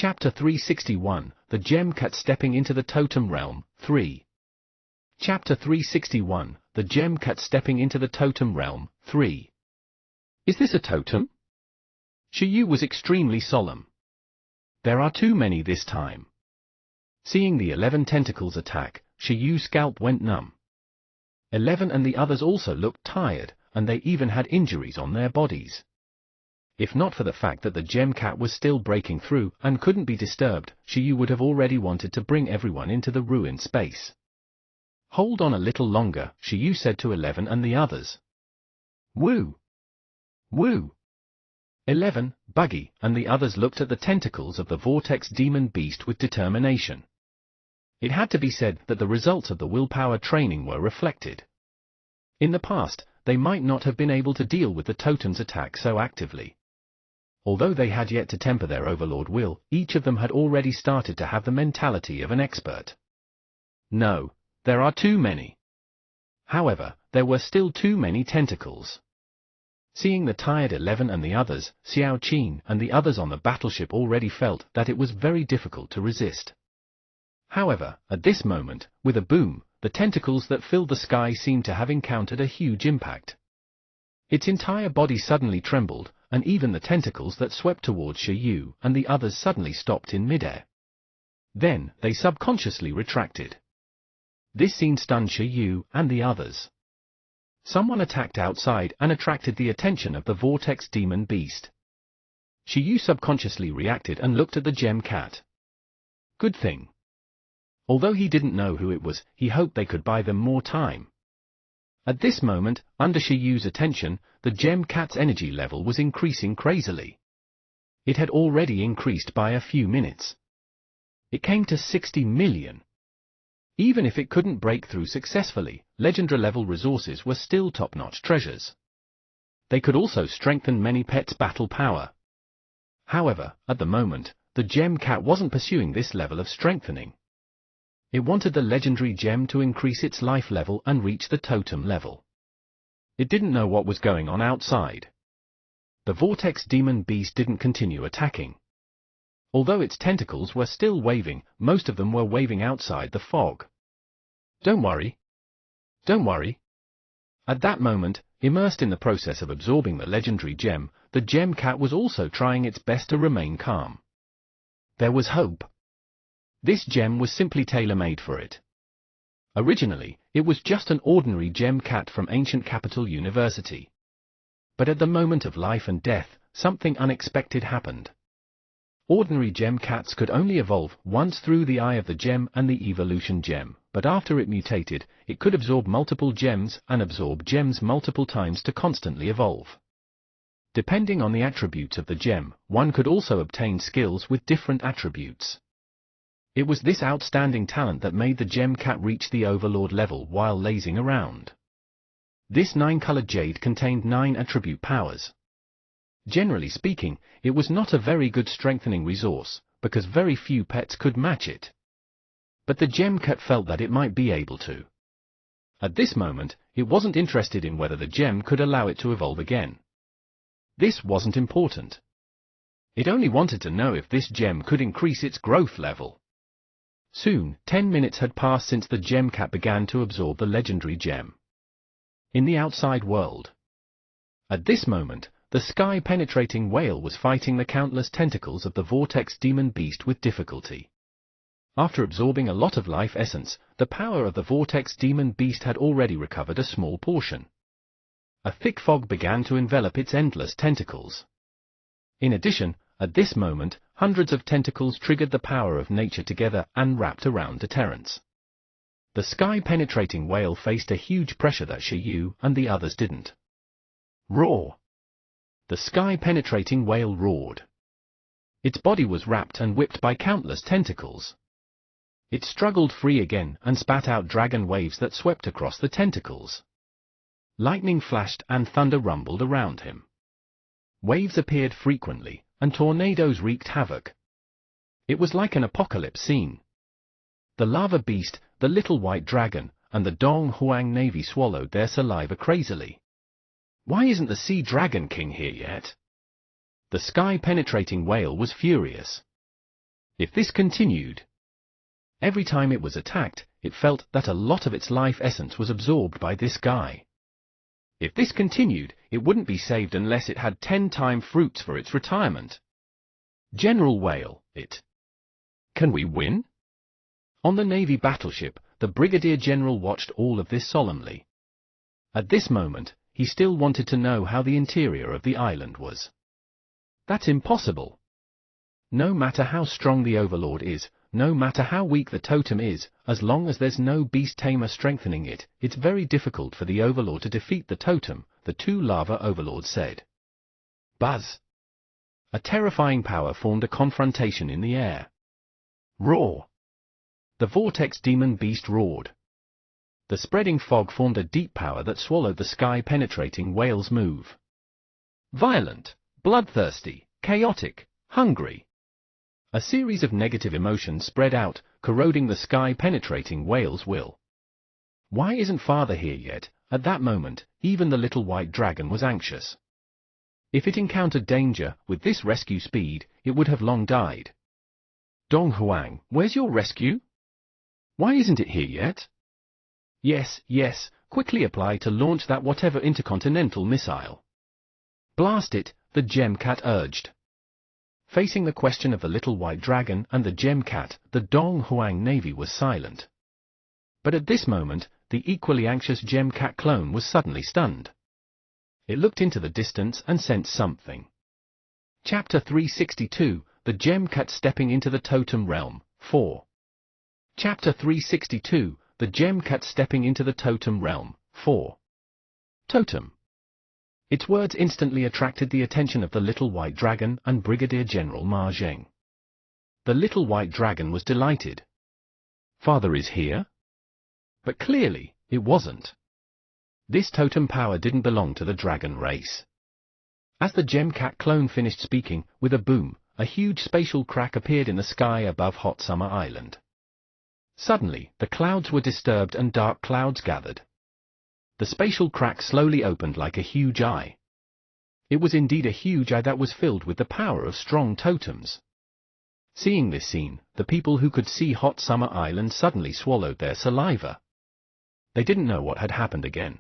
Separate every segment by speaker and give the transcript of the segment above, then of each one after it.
Speaker 1: Chapter 361, The Gem-Cat Stepping into the Totem Realm, 3. Chapter 361, The Gem-Cat Stepping into the Totem Realm, 3. Is this a totem? Shiyu was extremely solemn. There are too many this time. Seeing the 11 tentacles attack, Shiyu's scalp went numb. 11 and the others also looked tired, and they even had injuries on their bodies. If not for the fact that the Gem-Cat was still breaking through and couldn't be disturbed, Shiyu would have already wanted to bring everyone into the ruined space. Hold on a little longer, Shiyu said to 11 and the others. Woo! Woo! 11, Buggy, and the others looked at the tentacles of the Vortex Demon Beast with determination. It had to be said that the results of the willpower training were reflected. In the past, they might not have been able to deal with the totem's attack so actively. Although they had yet to temper their overlord will, each of them had already started to have the mentality of an expert. No, there are too many. However, there were still too many tentacles. Seeing the tired 11 and the others, Xiao Qin and the others on the battleship already felt that it was very difficult to resist. However, at this moment, with a boom, the tentacles that filled the sky seemed to have encountered a huge impact. Its entire body suddenly trembled, and even the tentacles that swept towards Shiyu and the others suddenly stopped in midair. Then, they subconsciously retracted. This scene stunned Shiyu and the others. Someone attacked outside and attracted the attention of the Vortex Demon Beast. Shiyu subconsciously reacted and looked at the Gem-Cat. Good thing. Although he didn't know who it was, he hoped they could buy them more time. At this moment, under Shiyu's attention, the Gem-Cat's energy level was increasing crazily. It had already increased by a few minutes. It came to 60 million. Even if it couldn't break through successfully, legendary-level resources were still top-notch treasures. They could also strengthen many pets' battle power. However, at the moment, the Gem-Cat wasn't pursuing this level of strengthening. It wanted the legendary gem to increase its life level and reach the totem level. It didn't know what was going on outside. The Vortex Demon Beast didn't continue attacking. Although its tentacles were still waving, most of them were waving outside the fog. Don't worry. Don't worry. At that moment, immersed in the process of absorbing the legendary gem, the Gem-Cat was also trying its best to remain calm. There was hope. This gem was simply tailor-made for it. Originally, it was just an ordinary Gem-Cat from ancient Capital University. But at the moment of life and death, something unexpected happened. Ordinary Gem-Cats could only evolve once through the Eye of the Gem and the Evolution Gem, but after it mutated, it could absorb multiple gems and absorb gems multiple times to constantly evolve. Depending on the attributes of the gem, one could also obtain skills with different attributes. It was this outstanding talent that made the Gem-Cat reach the Overlord level while lazing around. This 9-colored jade contained 9 attribute powers. Generally speaking, it was not a very good strengthening resource, because very few pets could match it. But the Gem-Cat felt that it might be able to. At this moment, it wasn't interested in whether the gem could allow it to evolve again. This wasn't important. It only wanted to know if this gem could increase its growth level. Soon, 10 minutes had passed since the Gem-Cat began to absorb the legendary gem. In the outside world. At this moment, the sky-penetrating whale was fighting the countless tentacles of the Vortex Demon Beast with difficulty. After absorbing a lot of life essence, the power of the Vortex Demon Beast had already recovered a small portion. A thick fog began to envelop its endless tentacles. In addition, at this moment, hundreds of tentacles triggered the power of nature together and wrapped around deterrence. The sky-penetrating whale faced a huge pressure that Shiyu and the others didn't. Roar! The sky-penetrating whale roared. Its body was wrapped and whipped by countless tentacles. It struggled free again and spat out dragon waves that swept across the tentacles. Lightning flashed and thunder rumbled around him. Waves appeared frequently, and tornadoes wreaked havoc. It was like an apocalypse scene. The lava beast, the little white dragon, and the Dong Huang Navy swallowed their saliva crazily. Why isn't the Sea Dragon King here yet? The sky-penetrating whale was furious. If this continued, every time it was attacked, it felt that a lot of its life essence was absorbed by this guy. If this continued, it wouldn't be saved unless it had 10-time fruits for its retirement. General Whale, it. Can we win? On the Navy battleship, the Brigadier General watched all of this solemnly. At this moment, he still wanted to know how the interior of the island was. That's impossible. No matter how strong the Overlord is, no matter how weak the totem is, as long as there's no beast tamer strengthening it, it's very difficult for the Overlord to defeat the totem, the two lava overlords said. Buzz! A terrifying power formed a confrontation in the air. Roar! The vortex demon beast roared. The spreading fog formed a deep power that swallowed the sky-penetrating whale's move. Violent, bloodthirsty, chaotic, hungry. A series of negative emotions spread out, corroding the sky-penetrating whale's will. Why isn't Father here yet? At that moment, even the little white dragon was anxious. If it encountered danger, with this rescue speed, it would have long died. Dong Huang, where's your rescue? Why isn't it here yet? Yes, quickly apply to launch that whatever intercontinental missile. Blast it, the Gemcat urged. Facing the question of the little white dragon and the Gemcat, the Dong Huang Navy was silent. But at this moment, the equally anxious Gemcat clone was suddenly stunned. It looked into the distance and sensed something. Chapter 362, The Gemcat Stepping into the Totem Realm, 4. Chapter 362, The Gemcat Stepping into the Totem Realm, 4. Totem. Its words instantly attracted the attention of the little white dragon and Brigadier General Ma Zheng. The little white dragon was delighted. Father is here? But clearly, it wasn't. This totem power didn't belong to the dragon race. As the Gemcat clone finished speaking, with a boom, a huge spatial crack appeared in the sky above Hot Summer Island. Suddenly, the clouds were disturbed and dark clouds gathered. The spatial crack slowly opened like a huge eye. It was indeed a huge eye that was filled with the power of strong totems. Seeing this scene, the people who could see Hot Summer Island suddenly swallowed their saliva. They didn't know what had happened again.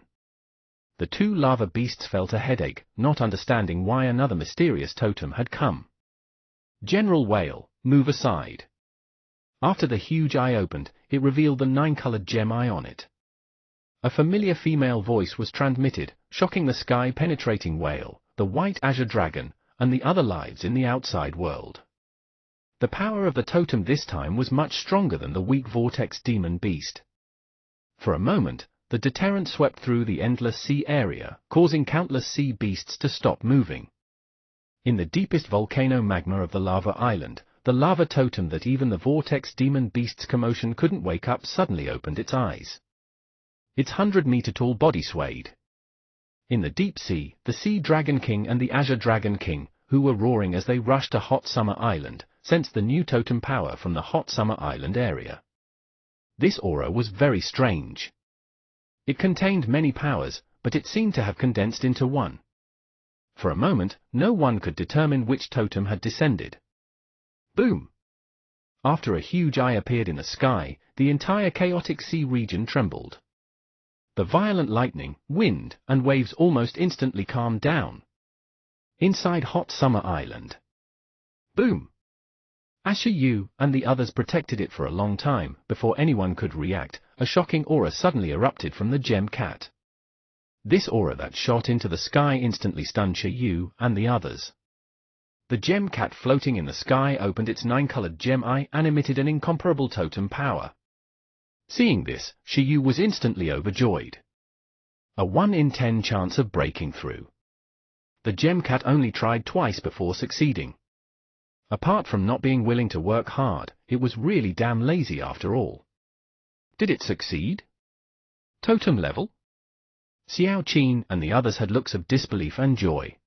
Speaker 1: The two lava beasts felt a headache, not understanding why another mysterious totem had come. General Whale, move aside. After the huge eye opened, it revealed the 9-colored gem eye on it. A familiar female voice was transmitted, shocking the sky-penetrating whale, the white azure dragon, and the other lives in the outside world. The power of the totem this time was much stronger than the weak vortex demon beast. For a moment, the deterrent swept through the endless sea area, causing countless sea beasts to stop moving. In the deepest volcano magma of the lava island, the lava totem that even the vortex demon beast's commotion couldn't wake up suddenly opened its eyes. Its 100-meter-tall body swayed. In the deep sea, the Sea Dragon King and the Azure Dragon King, who were roaring as they rushed to Hot Summer Island, sensed the new totem power from the Hot Summer Island area. This aura was very strange. It contained many powers, but it seemed to have condensed into one. For a moment, no one could determine which totem had descended. Boom! After a huge eye appeared in the sky, the entire chaotic sea region trembled. The violent lightning, wind, and waves almost instantly calmed down. Inside Hot Summer Island. Boom! Asher Yu and the others protected it for a long time. Before anyone could react, a shocking aura suddenly erupted from the Gemcat. This aura that shot into the sky instantly stunned Shi Yu and the others. The Gemcat floating in the sky opened its 9-colored gem eye and emitted an incomparable totem power. Seeing this, Shi Yu was instantly overjoyed. A 1 in 10 chance of breaking through. The Gemcat only tried twice before succeeding. Apart from not being willing to work hard, it was really damn lazy after all. Did it succeed? Totem level? Xiao Qin and the others had looks of disbelief and joy.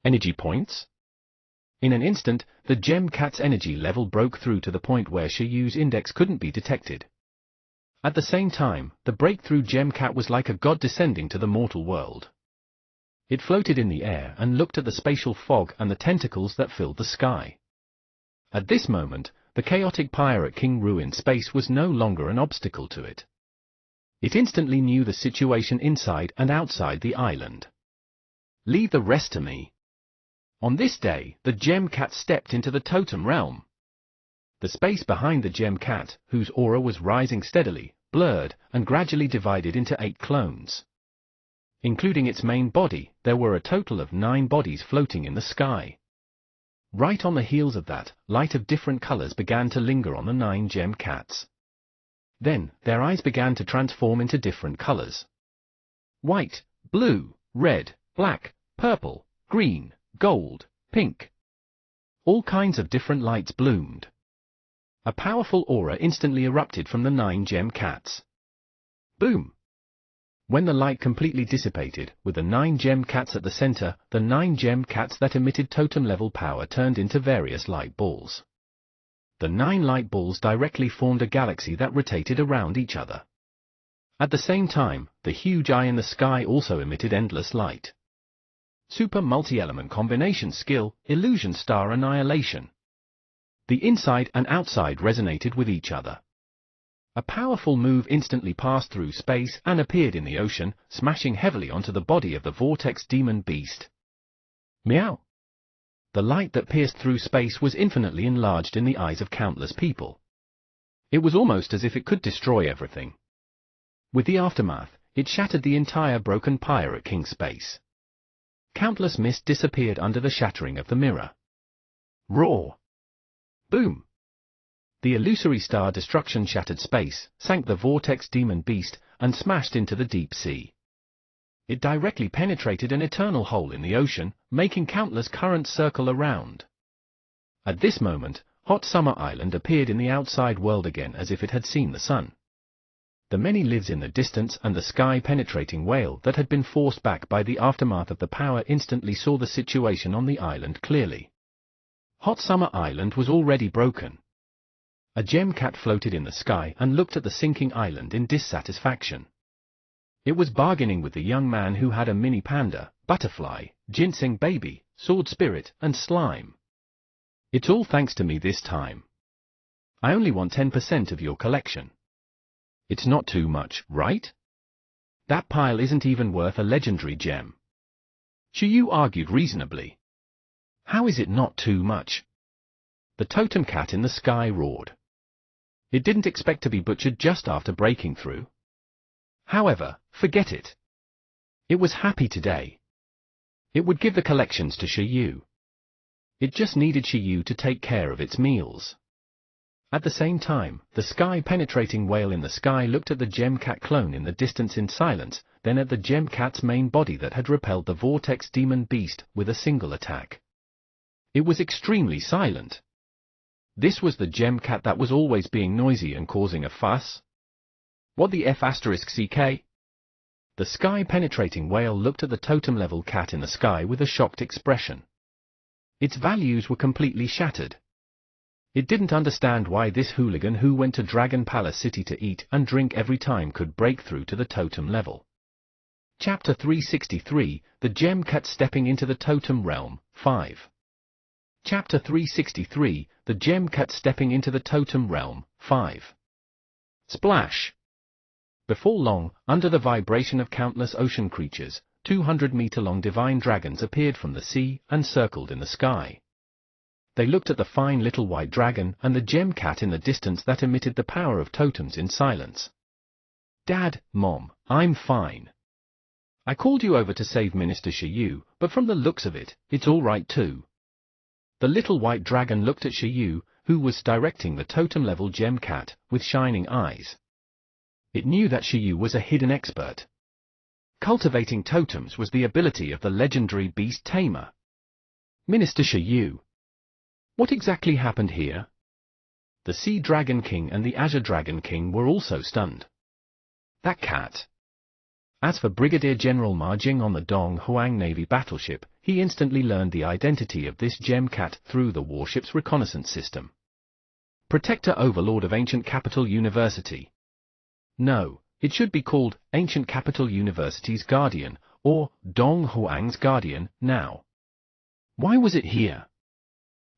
Speaker 1: Energy points? In an instant, the Gemcat's energy level broke through to the point where Shi Yu's index couldn't be detected. At the same time, the breakthrough Gemcat was like a god descending to the mortal world. It floated in the air and looked at the spatial fog and the tentacles that filled the sky. At this moment, the chaotic Pirate King ruined space was no longer an obstacle to it. It instantly knew the situation inside and outside the island. Leave the rest to me. On this day, the Gem Cat stepped into the Totem Realm. The space behind the Gem Cat, whose aura was rising steadily, blurred, and gradually divided into 8 clones. Including its main body, there were a total of 9 bodies floating in the sky. Right on the heels of that, light of different colors began to linger on the 9 Gem Cats. Then, their eyes began to transform into different colors. White, blue, red, black, purple, green, gold, pink. All kinds of different lights bloomed. A powerful aura instantly erupted from the 9 Gem Cats. Boom! When the light completely dissipated, with the 9 Gem Cats at the center, the 9 Gem Cats that emitted totem-level power turned into various light balls. The 9 light balls directly formed a galaxy that rotated around each other. At the same time, the huge eye in the sky also emitted endless light. Super multi-element combination skill, Illusion Star Annihilation. The inside and outside resonated with each other. A powerful move instantly passed through space and appeared in the ocean, smashing heavily onto the body of the Vortex Demon Beast. Meow! The light that pierced through space was infinitely enlarged in the eyes of countless people. It was almost as if it could destroy everything. With the aftermath, it shattered the entire broken Pirate King space. Countless mist disappeared under the shattering of the mirror. Roar! Boom! The illusory star destruction shattered space, sank the Vortex Demon Beast, and smashed into the deep sea. It directly penetrated an eternal hole in the ocean, making countless currents circle around. At this moment, Hot Summer Island appeared in the outside world again as if it had seen the sun. The many lives in the distance and the sky-penetrating whale that had been forced back by the aftermath of the power instantly saw the situation on the island clearly. Hot Summer Island was already broken. A Gem Cat floated in the sky and looked at the sinking island in dissatisfaction. It was bargaining with the young man who had a mini panda, butterfly, ginseng baby, sword spirit, and slime. It's all thanks to me this time. I only want 10% of your collection. It's not too much, right? That pile isn't even worth a legendary gem. Shiyu argued reasonably. How is it not too much? The Totem Cat in the sky roared. It didn't expect to be butchered just after breaking through. However, forget it. It was happy today. It would give the collections to Shiyu. It just needed Shiyu to take care of its meals. At the same time, the sky-penetrating whale in the sky looked at the Gem Cat clone in the distance in silence, then at the Gem Cat's main body that had repelled the Vortex Demon Beast with a single attack. It was extremely silent. This was the Gem Cat that was always being noisy and causing a fuss. What the F***CK? The sky-penetrating whale looked at the totem-level cat in the sky with a shocked expression. Its values were completely shattered. It didn't understand why this hooligan who went to Dragon Palace City to eat and drink every time could break through to the totem level. Chapter 363, The Gem Cat Stepping into the Totem Realm, 5. Chapter 363, The Gem Cat Stepping into the Totem Realm, 5. Splash! Before long, under the vibration of countless ocean creatures, 200-meter-long divine dragons appeared from the sea and circled in the sky. They looked at the fine little white dragon and the Gem Cat in the distance that emitted the power of totems in silence. Dad, Mom, I'm fine. I called you over to save Minister Shiyu, but from the looks of it, it's all right too. The little white dragon looked at Shiyu, who was directing the totem-level Gem Cat, with shining eyes. It knew that Shiyu was a hidden expert. Cultivating totems was the ability of the legendary beast tamer. Minister Shiyu. What exactly happened here? The Sea Dragon King and the Azure Dragon King were also stunned. That cat. As for Brigadier General Ma Jing on the Dong Huang Navy battleship, he instantly learned the identity of this Gem Cat through the warship's reconnaissance system. Protector Overlord of Ancient Capital University. No, it should be called Ancient Capital University's Guardian, or Dong Huang's Guardian, now. Why was it here?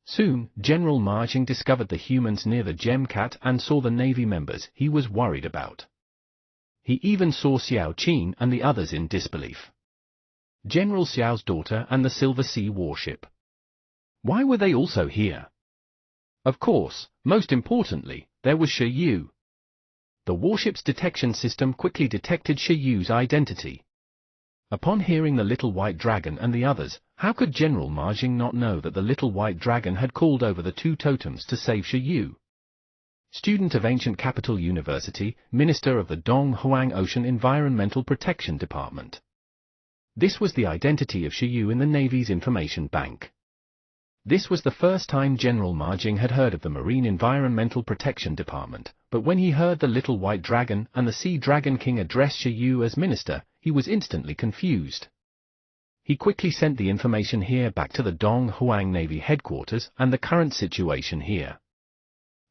Speaker 1: Soon, General Ma Jing discovered the humans near the Gem Cat and saw the Navy members he was worried about. He even saw Xiao Qin and the others in disbelief. General Xiao's daughter and the Silver Sea warship. Why were they also here? Of course, most importantly, there was Shi Yu. The warship's detection system quickly detected Shi Yu's identity. Upon hearing the Little White Dragon and the others, how could General Ma Jing not know that the Little White Dragon had called over the two totems to save Shi Yu? Student of Ancient Capital University, Minister of the Donghuang Ocean Environmental Protection Department. This was the identity of Shi Yu in the Navy's information bank. This was the first time General Ma Jing had heard of the Marine Environmental Protection Department, but when he heard the Little White Dragon and the Sea Dragon King address Shi Yu as minister, he was instantly confused. He quickly sent the information here back to the Donghuang Navy headquarters and the current situation here.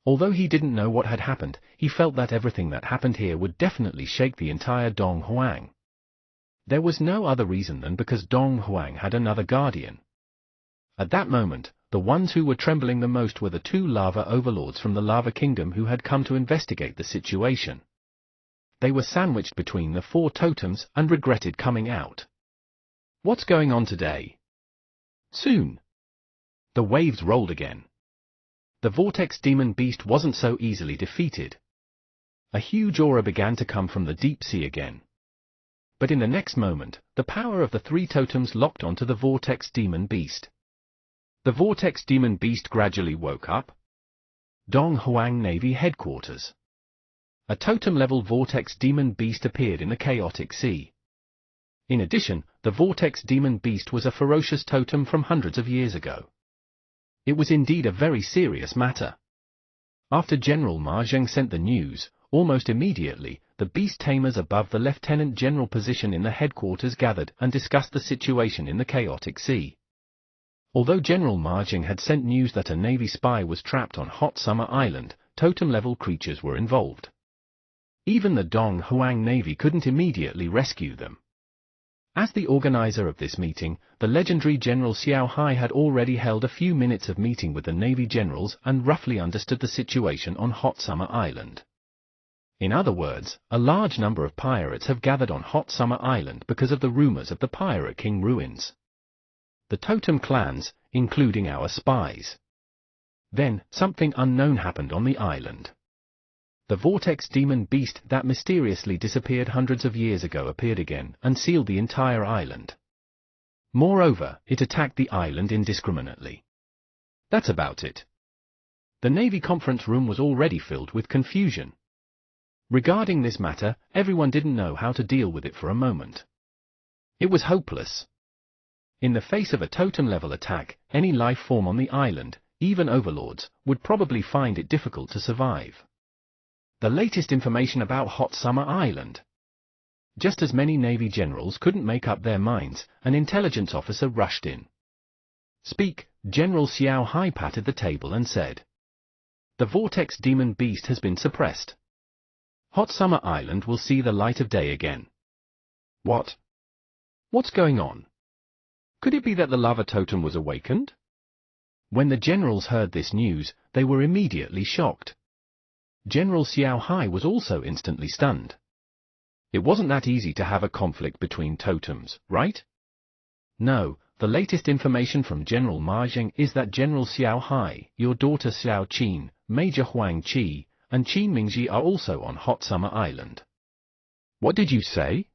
Speaker 1: Although he didn't know what had happened, he felt that everything that happened here would definitely shake the entire Donghuang. There was no other reason than because Donghuang had another guardian. At that moment, the ones who were trembling the most were the two lava overlords from the Lava Kingdom who had come to investigate the situation. They were sandwiched between the four totems and regretted coming out. What's going on today? Soon. The waves rolled again. The vortex demon beast wasn't so easily defeated. A huge aura began to come from the deep sea again. But in the next moment, the power of the three totems locked onto the vortex demon beast. The vortex demon beast gradually woke up. Donghuang Navy headquarters. A totem-level vortex demon beast appeared in the chaotic sea. In addition, the vortex demon beast was a ferocious totem from hundreds of years ago. It was indeed a very serious matter. After General Ma Jing sent the news, almost immediately, the beast tamers above the lieutenant general position in the headquarters gathered and discussed the situation in the chaotic sea. Although General Ma Jing had sent news that a Navy spy was trapped on Hot Summer Island, totem-level creatures were involved. Even the Donghuang Navy couldn't immediately rescue them. As the organizer of this meeting, the legendary General Xiao Hai had already held a few minutes of meeting with the Navy generals and roughly understood the situation on Hot Summer Island. In other words, a large number of pirates have gathered on Hot Summer Island because of the rumors of the Pirate King ruins. The totem clans, including our spies. Then, something unknown happened on the island. The vortex demon beast that mysteriously disappeared hundreds of years ago appeared again and sealed the entire island. Moreover, it attacked the island indiscriminately. That's about it. The Navy conference room was already filled with confusion. Regarding this matter, everyone didn't know how to deal with it for a moment. It was hopeless. In the face of a totem-level attack, any life form on the island, even overlords, would probably find it difficult to survive. The latest information about Hot Summer Island. Just as many Navy generals couldn't make up their minds, an intelligence officer rushed in. Speak, General Xiao Hai patted the table and said. The vortex demon beast has been suppressed. Hot Summer Island will see the light of day again. What? What's going on? Could it be that the lava totem was awakened? When the generals heard this news, they were immediately shocked. General Xiao Hai was also instantly stunned. It wasn't that easy to have a conflict between totems, right? No, the latest information from General Ma Jing is that General Xiao Hai, your daughter Xiao Qin, Major Huang Qi, and Qin Mingji are also on Hot Summer Island. What did you say?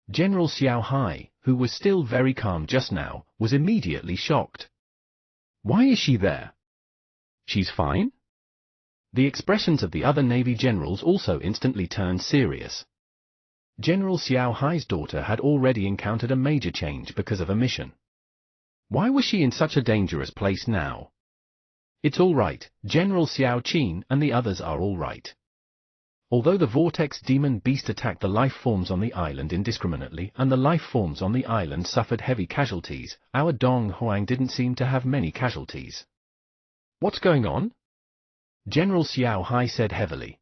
Speaker 1: General Xiao Hai, who was still very calm just now, was immediately shocked. Why is she there? She's fine? The expressions of the other Navy generals also instantly turned serious. General Xiao Hai's daughter had already encountered a major change because of a mission. Why was she in such a dangerous place now? It's all right, General Xiao Qin and the others are all right. Although the vortex demon beast attacked the life forms on the island indiscriminately and the life forms on the island suffered heavy casualties, our Donghuang didn't seem to have many casualties. What's going on? General Xiao Hai said heavily.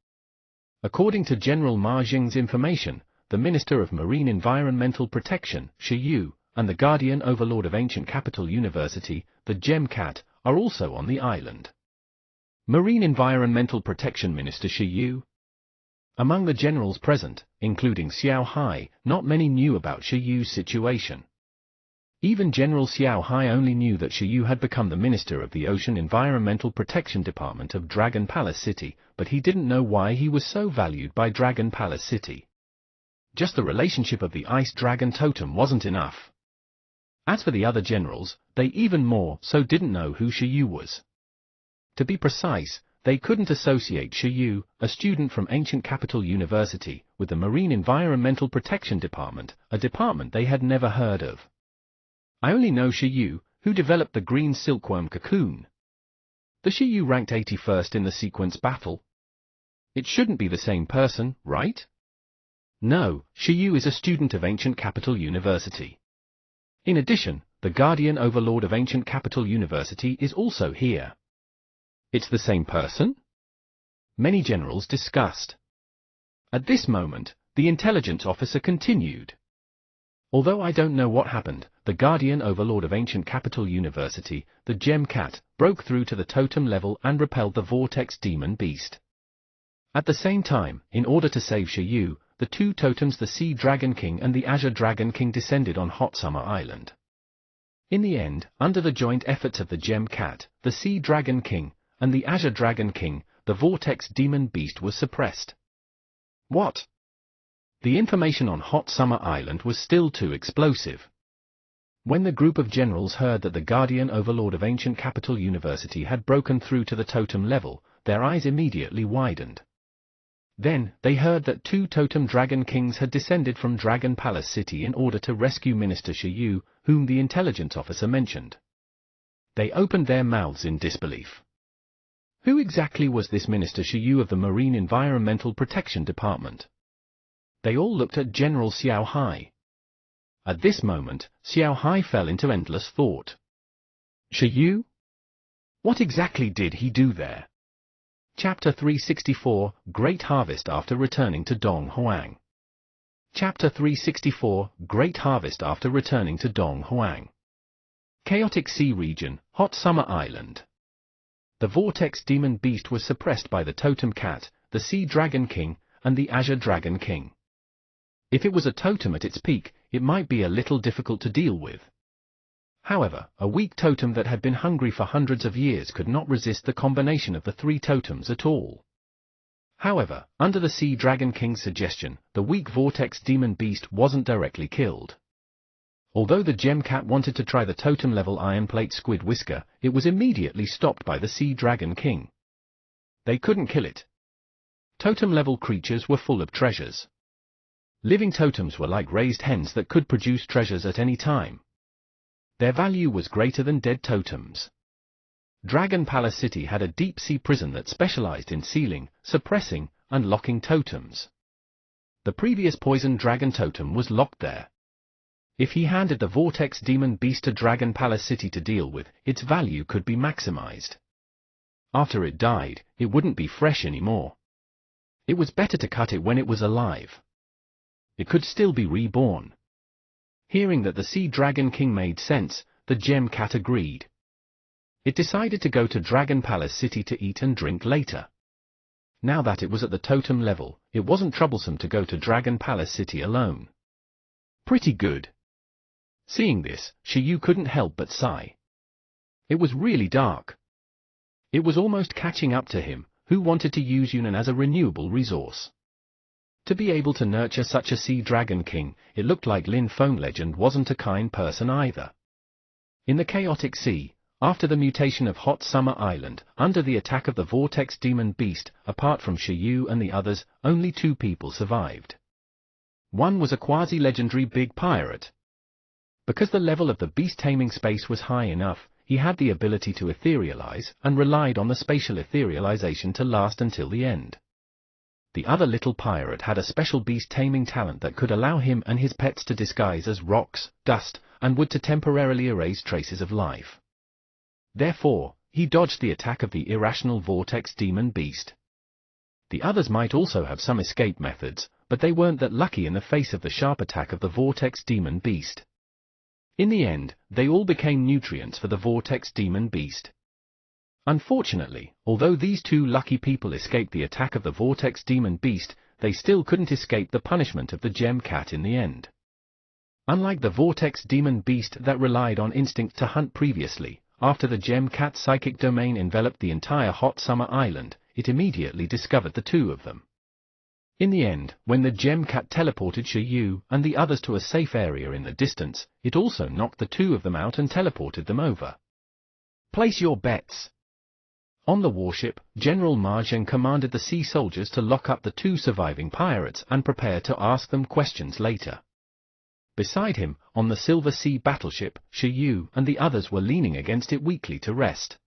Speaker 1: According to General Ma Jing's information, the Minister of Marine Environmental Protection, Shi Yu, and the Guardian Overlord of Ancient Capital University, the Gem Cat, are also on the island. Marine Environmental Protection Minister Shi Yu. Among the generals present, including Xiao Hai, not many knew about Shi Yu's situation. Even General Xiao Hai only knew that Shi Yu had become the Minister of the Ocean Environmental Protection Department of Dragon Palace City, but he didn't know why he was so valued by Dragon Palace City. Just the relationship of the Ice Dragon Totem wasn't enough. As for the other generals, they even more so didn't know who Shi Yu was. To be precise, they couldn't associate Shi Yu, a student from Ancient Capital University, with the Marine Environmental Protection Department, a department they had never heard of. I only know Shi Yu, who developed the green silkworm cocoon. The Shi Yu ranked 81st in the sequence battle. It shouldn't be the same person, right? No, Shi Yu is a student of Ancient Capital University. In addition, the Guardian Overlord of Ancient Capital University is also here. It's the same person? Many generals discussed. At this moment, the intelligence officer continued. Although I don't know what happened, the Guardian Overlord of Ancient Capital University, the Gem Cat, broke through to the totem level and repelled the Vortex Demon Beast. At the same time, in order to save Shi Yu, the two totems, the Sea Dragon King and the Azure Dragon King, descended on Hot Summer Island. In the end, under the joint efforts of the Gem Cat, the Sea Dragon King, and the Azure Dragon King, the Vortex Demon Beast was suppressed. What? The information on Hot Summer Island was still too explosive. When the group of generals heard that the Guardian Overlord of Ancient Capital University had broken through to the totem level, their eyes immediately widened. Then, they heard that two totem Dragon Kings had descended from Dragon Palace City in order to rescue Minister Shi Yu, whom the intelligence officer mentioned. They opened their mouths in disbelief. Who exactly was this Minister Shi Yu of the Marine Environmental Protection Department? They all looked at General Xiao Hai. At this moment, Xiao Hai fell into endless thought. Shi Yu? What exactly did he do there? Chapter 364, Great Harvest after returning to Dong Huang. Chapter 364, Great Harvest after returning to Dong Huang. Chaotic Sea Region, Hot Summer Island. The Vortex Demon Beast was suppressed by the Totem Cat, the Sea Dragon King, and the Azure Dragon King. If it was a totem at its peak, it might be a little difficult to deal with. However, a weak totem that had been hungry for hundreds of years could not resist the combination of the three totems at all. However, under the Sea Dragon King's suggestion, the weak Vortex Demon Beast wasn't directly killed. Although the Gem Cat wanted to try the totem-level Iron Plate Squid Whisker, it was immediately stopped by the Sea Dragon King. They couldn't kill it. Totem-level creatures were full of treasures. Living totems were like raised hens that could produce treasures at any time. Their value was greater than dead totems. Dragon Palace City had a deep-sea prison that specialized in sealing, suppressing, and locking totems. The previous poison dragon totem was locked there. If he handed the Vortex Demon Beast to Dragon Palace City to deal with, its value could be maximized. After it died, it wouldn't be fresh anymore. It was better to cut it when it was alive. It could still be reborn. Hearing that the Sea Dragon King made sense, the Gem Cat agreed. It decided to go to Dragon Palace City to eat and drink later. Now that it was at the totem level, it wasn't troublesome to go to Dragon Palace City alone. Pretty good. Seeing this, Shi Yu couldn't help but sigh. It was really dark. It was almost catching up to him, who wanted to use Yunnan as a renewable resource. To be able to nurture such a Sea Dragon King, it looked like Lin Feng Legend wasn't a kind person either. In the chaotic sea, after the mutation of Hot Summer Island, under the attack of the Vortex Demon Beast, apart from Shi Yu and the others, only two people survived. One was a quasi-legendary big pirate. Because the level of the beast-taming space was high enough, he had the ability to etherealize and relied on the spatial etherealization to last until the end. The other little pirate had a special beast-taming talent that could allow him and his pets to disguise as rocks, dust, and wood to temporarily erase traces of life. Therefore, he dodged the attack of the irrational Vortex Demon Beast. The others might also have some escape methods, but they weren't that lucky in the face of the sharp attack of the Vortex Demon Beast. In the end, they all became nutrients for the Vortex Demon Beast. Unfortunately, although these two lucky people escaped the attack of the Vortex Demon Beast, they still couldn't escape the punishment of the Gem Cat in the end. Unlike the Vortex Demon Beast that relied on instinct to hunt previously, after the Gem Cat's psychic domain enveloped the entire Hot Summer Island, it immediately discovered the two of them. In the end, when the Gem Cat teleported Xiaoyu and the others to a safe area in the distance, it also knocked the two of them out and teleported them over. Place your bets. On the warship, General Ma Zheng commanded the sea soldiers to lock up the two surviving pirates and prepare to ask them questions later. Beside him, on the Silver Sea battleship, Xiaoyu and the others were leaning against it weakly to rest.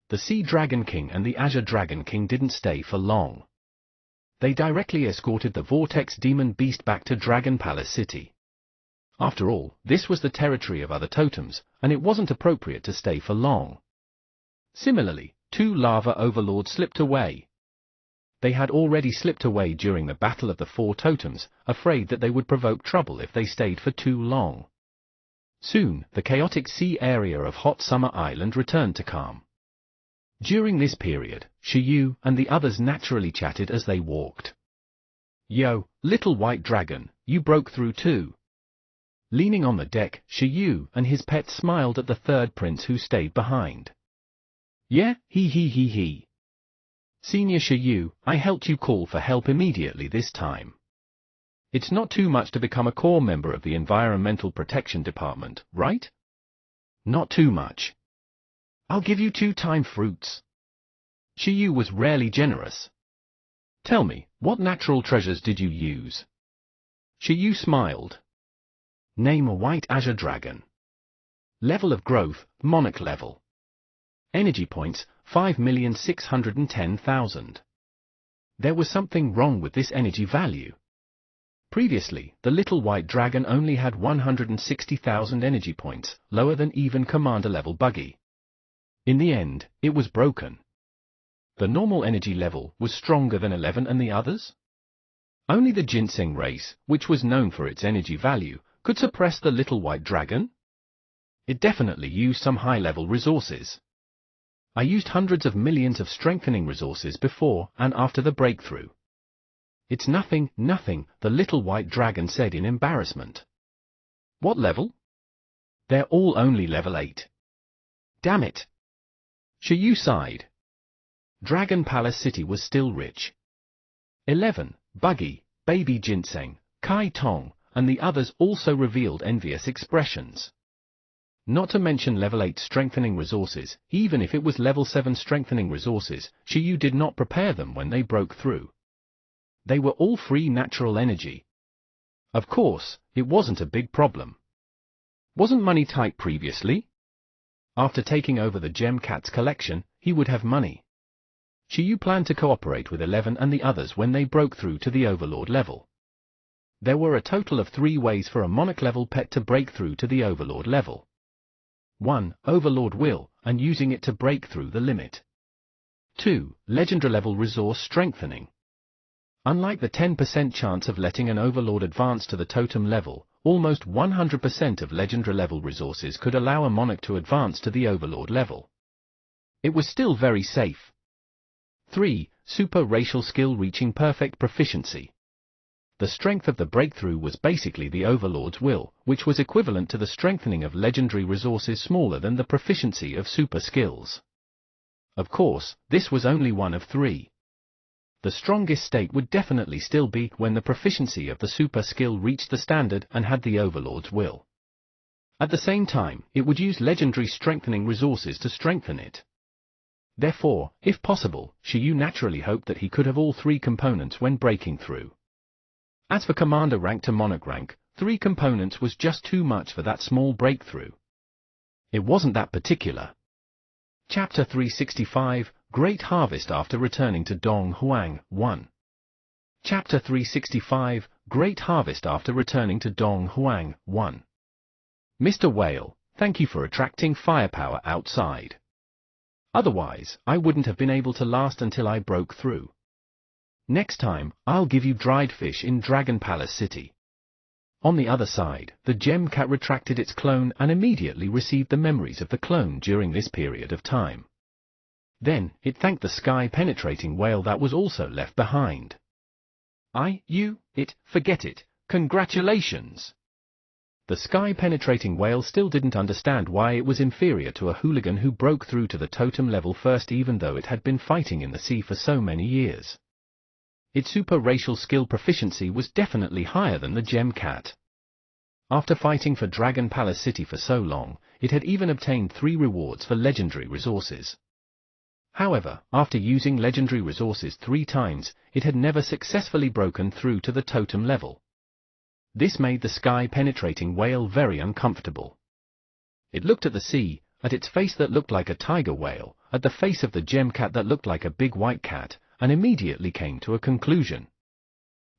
Speaker 1: The Sea Dragon King and the Azure Dragon King didn't stay for long. They directly escorted the Vortex Demon Beast back to Dragon Palace City. After all, this was the territory of other totems, and it wasn't appropriate to stay for long. Similarly, two lava overlords slipped away. They had already slipped away during the Battle of the Four Totems, afraid that they would provoke trouble if they stayed for too long. Soon, the chaotic sea area of Hot Summer Island returned to calm. During this period, Xiaoyu and the others naturally chatted as they walked. "Yo, little white dragon, you broke through too." Leaning on the deck, Xiaoyu and his pet smiled at the third prince who stayed behind. "Yeah, he. Senior Xiaoyu, I helped you call for help immediately this time. It's not too much to become a core member of the Environmental Protection Department, right?" "Not too much. I'll give you 2 time fruits." Xiaoyu was rarely generous. "Tell me, what natural treasures did you use?" Xiaoyu smiled. "Name a white azure dragon. Level of growth, Monarch level. Energy points, 5,610,000. There was something wrong with this energy value. Previously, the little white dragon only had 160,000 energy points, lower than even commander-level Buggy. In the end, it was broken. The normal energy level was stronger than 11 and the others? Only the Ginseng race, which was known for its energy value, could suppress the little white dragon? It definitely used some high-level resources. I used hundreds of millions of strengthening resources before and after the breakthrough. It's nothing, the little white dragon said in embarrassment. What level? They're all only level 8. Damn it. Xiaoyu sighed. Dragon Palace City was still rich. 11, Buggy, Baby Ginseng, Kai Tong, and the others also revealed envious expressions. Not to mention level 8 strengthening resources, even if it was level 7 strengthening resources, Xiaoyu did not prepare them when they broke through. They were all free natural energy. Of course, it wasn't a big problem. Wasn't money tight previously? After taking over the Gem Cat's collection, he would have money. Xiaoyu planned to cooperate with 11 and the others when they broke through to the Overlord level. There were a total of 3 ways for a Monarch-level pet to break through to the Overlord level. 1. Overlord Will, and using it to break through the limit. 2. Legendary-level resource strengthening. Unlike the 10% chance of letting an Overlord advance to the totem level, almost 100% of legendary-level resources could allow a Monarch to advance to the Overlord level. It was still very safe. 3. Super racial skill reaching perfect proficiency. The strength of the breakthrough was basically the Overlord's will, which was equivalent to the strengthening of legendary resources smaller than the proficiency of super skills. Of course, this was only one of 3. The strongest state would definitely still be when the proficiency of the super skill reached the standard and had the Overlord's will. At the same time, it would use legendary strengthening resources to strengthen it. Therefore, if possible, Xiaoyu naturally hoped that he could have all 3 components when breaking through. As for Commander rank to Monarch rank, 3 components was just too much for that small breakthrough. It wasn't that particular. Chapter 365, Great Harvest after returning to Dong Huang, 1. Chapter 365, Great Harvest after returning to Dong Huang, 1. Mr. Whale, thank you for attracting firepower outside. Otherwise, I wouldn't have been able to last until I broke through. Next time, I'll give you dried fish in Dragon Palace City. On the other side, the Gem Cat retracted its clone and immediately received the memories of the clone during this period of time. Then, it thanked the sky-penetrating whale that was also left behind. Forget it, congratulations! The sky-penetrating whale still didn't understand why it was inferior to a hooligan who broke through to the totem level first, even though it had been fighting in the sea for so many years. Its super-racial skill proficiency was definitely higher than the Gem Cat. After fighting for Dragon Palace City for so long, it had even obtained 3 rewards for legendary resources. However, after using legendary resources 3 times, it had never successfully broken through to the totem level. This made the sky-penetrating whale very uncomfortable. It looked at the sea, at its face that looked like a tiger whale, at the face of the Gem Cat that looked like a big white cat, and immediately came to a conclusion.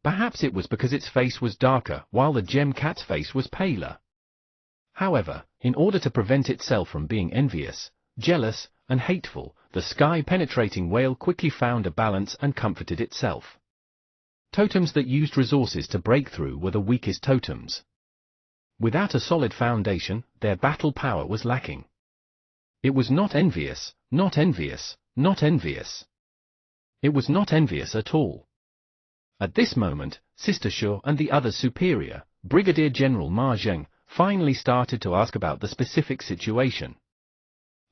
Speaker 1: Perhaps it was because its face was darker, while the Gem Cat's face was paler. However, in order to prevent itself from being envious, jealous, and hateful, the sky-penetrating whale quickly found a balance and comforted itself. Totems that used resources to break through were the weakest totems. Without a solid foundation, their battle power was lacking. It was not envious, not envious, not envious. It was not envious at all. At this moment, Sister Shu and the other superior, Brigadier General Ma Zheng, finally started to ask about the specific situation.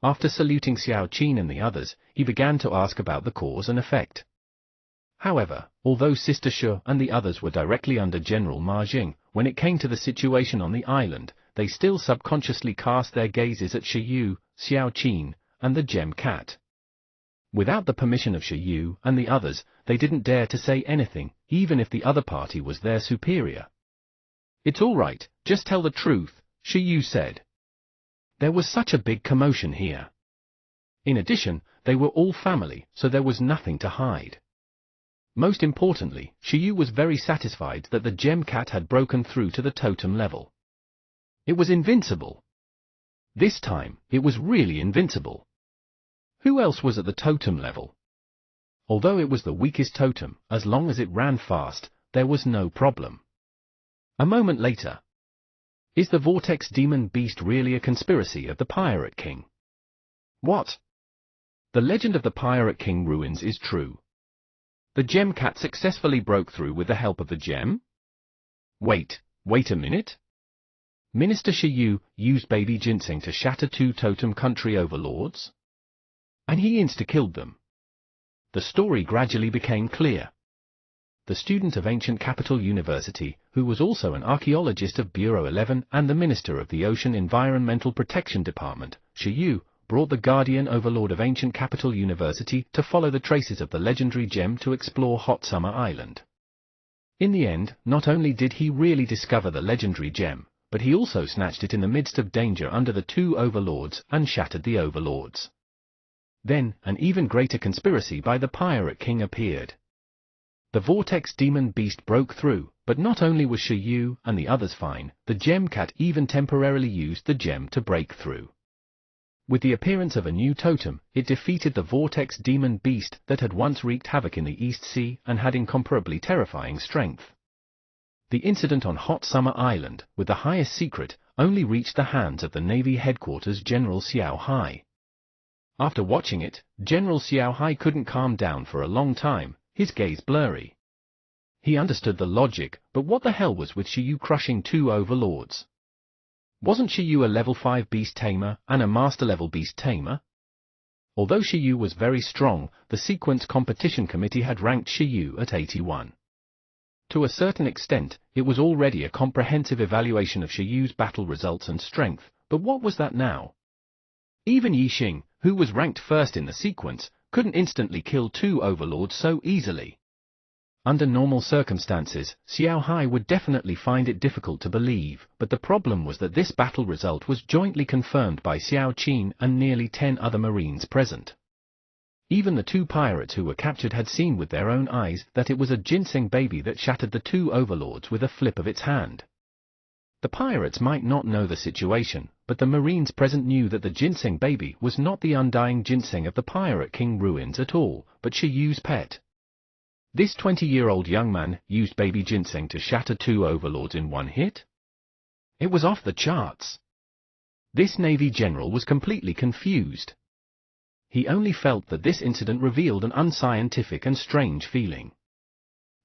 Speaker 1: After saluting Xiao Qin and the others, he began to ask about the cause and effect. However, although Sister Shu and the others were directly under General Ma Zheng, when it came to the situation on the island, they still subconsciously cast their gazes at Shiyu, Xiao Qin, and the Gem Cat. Without the permission of Shiyu and the others, they didn't dare to say anything, even if the other party was their superior. "It's all right, just tell the truth," Shiyu said. There was such a big commotion here. In addition, they were all family, so there was nothing to hide. Most importantly, Shiyu was very satisfied that the Gem Cat had broken through to the totem level. It was invincible. This time, it was really invincible. Who else was at the totem level? Although it was the weakest totem, as long as it ran fast, there was no problem. A moment later. Is the Vortex Demon Beast really a conspiracy of the Pirate King? What? The legend of the Pirate King ruins is true. The Gem Cat successfully broke through with the help of the gem? Wait a minute. Minister Shiyu used baby ginseng to shatter 2 totem country overlords? And he insta-killed them. The story gradually became clear. The student of Ancient Capital University, who was also an archaeologist of Bureau 11 and the Minister of the Ocean Environmental Protection Department, Shiyu, brought the Guardian Overlord of Ancient Capital University to follow the traces of the legendary gem to explore Hot Summer Island. In the end, not only did he really discover the legendary gem, but he also snatched it in the midst of danger under the 2 overlords and shattered the overlords. Then, an even greater conspiracy by the Pirate King appeared. The Vortex Demon Beast broke through, but not only was Shiyu and the others fine, the Gem Cat even temporarily used the gem to break through. With the appearance of a new totem, it defeated the Vortex Demon Beast that had once wreaked havoc in the East Sea and had incomparably terrifying strength. The incident on Hot Summer Island, with the highest secret, only reached the hands of the Navy Headquarters General Xiao Hai. After watching it, General Xiao Hai couldn't calm down for a long time, his gaze blurry. He understood the logic, but what the hell was with Shiyu crushing 2 overlords? Wasn't Shiyu a level 5 beast tamer and a master level beast tamer? Although Shiyu was very strong, the Sequence Competition Committee had ranked Shiyu at 81. To a certain extent, it was already a comprehensive evaluation of Shiyu's battle results and strength, but what was that now? Even Yixing, who was ranked first in the sequence, couldn't instantly kill 2 overlords so easily. Under normal circumstances, Xiao Hai would definitely find it difficult to believe, but the problem was that this battle result was jointly confirmed by Xiao Qin and nearly 10 other Marines present. Even the 2 pirates who were captured had seen with their own eyes that it was a ginseng baby that shattered the 2 overlords with a flip of its hand. The pirates might not know the situation, but the Marines present knew that the ginseng baby was not the undying ginseng of the Pirate King ruins at all, but Shiyu's pet. This 20-year-old young man used baby ginseng to shatter 2 overlords in one hit? It was off the charts. This Navy general was completely confused. he only felt that this incident revealed an unscientific and strange feeling.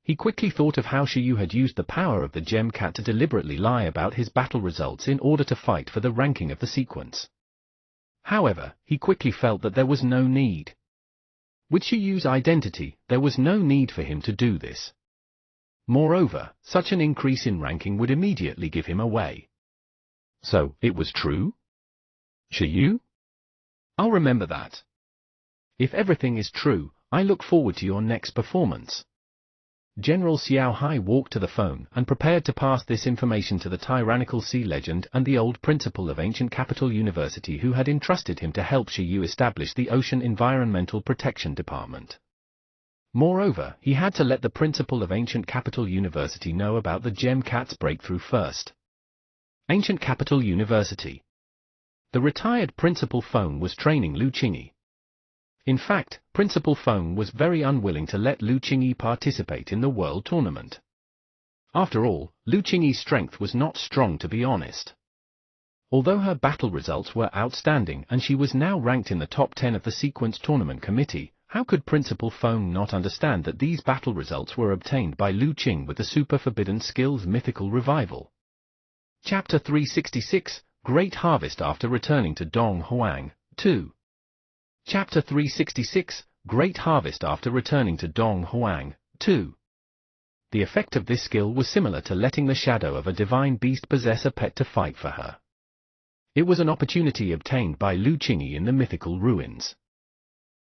Speaker 1: He quickly thought of how Shiyu had used the power of the Gem Cat to deliberately lie about his battle results in order to fight for the ranking of the sequence. However, he quickly felt that there was no need. With Shiyu's identity, there was no need for him to do this. Moreover, such an increase in ranking would immediately give him away. So, it was true? Shiyu? I'll remember that. If everything is true, I look forward to your next performance. General Xiao Hai walked to the phone and prepared to pass this information to the tyrannical sea legend and the old principal of Ancient Capital University who had entrusted him to help Shiyu establish the Ocean Environmental Protection Department. Moreover, he had to let the principal of Ancient Capital University know about the Gem Cat's breakthrough first. Ancient Capital University. The retired Principal Feng was training Lu Qingyi. In fact, Principal Feng was very unwilling to let Lu Qingyi participate in the World Tournament. After all, Lu Qingyi's strength was not strong, to be honest. Although her battle results were outstanding and she was now ranked in the top 10 of the Sequence Tournament Committee, how could Principal Feng not understand that these battle results were obtained by Lu Qing with the Super Forbidden Skills Mythical Revival? Chapter 366, Great Harvest after returning to Dong Huang, 2. Chapter 366, Great Harvest after returning to Dong Huang, 2. The effect of this skill was similar to letting the shadow of a divine beast possess a pet to fight for her. It was an opportunity obtained by Lu Qingyi in the mythical ruins.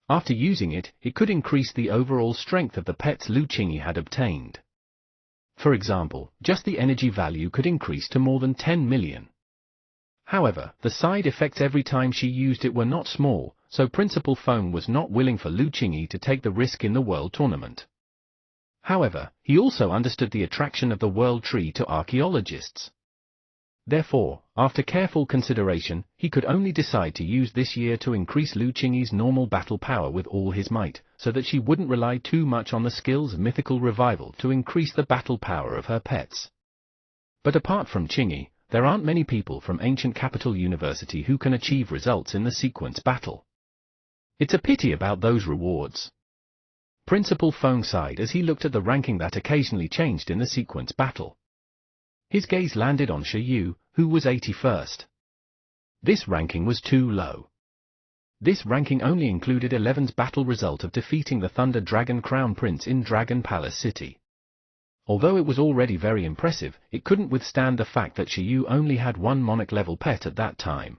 Speaker 1: After using it, it could increase the overall strength of the pets Lu Qingyi had obtained. For example, just the energy value could increase to more than 10 million. However, the side effects every time she used it were not small, so Principal Feng was not willing for Lu Qingyi to take the risk in the World Tournament. However, he also understood the attraction of the World Tree to archaeologists. Therefore, after careful consideration, he could only decide to use this year to increase Lu Qingyi's normal battle power with all his might, so that she wouldn't rely too much on the skill's mythical revival to increase the battle power of her pets. But apart from Qingyi, there aren't many people from Ancient Capital University who can achieve results in the sequence battle. It's a pity about those rewards. Principal Feng sighed as he looked at the ranking that occasionally changed in the sequence battle. His gaze landed on Shiyu, who was 81st. This ranking was too low. This ranking only included 11's battle result of defeating the Thunder Dragon Crown Prince in Dragon Palace City. Although it was already very impressive, it couldn't withstand the fact that Shiyu only had one Monarch-level pet at that time.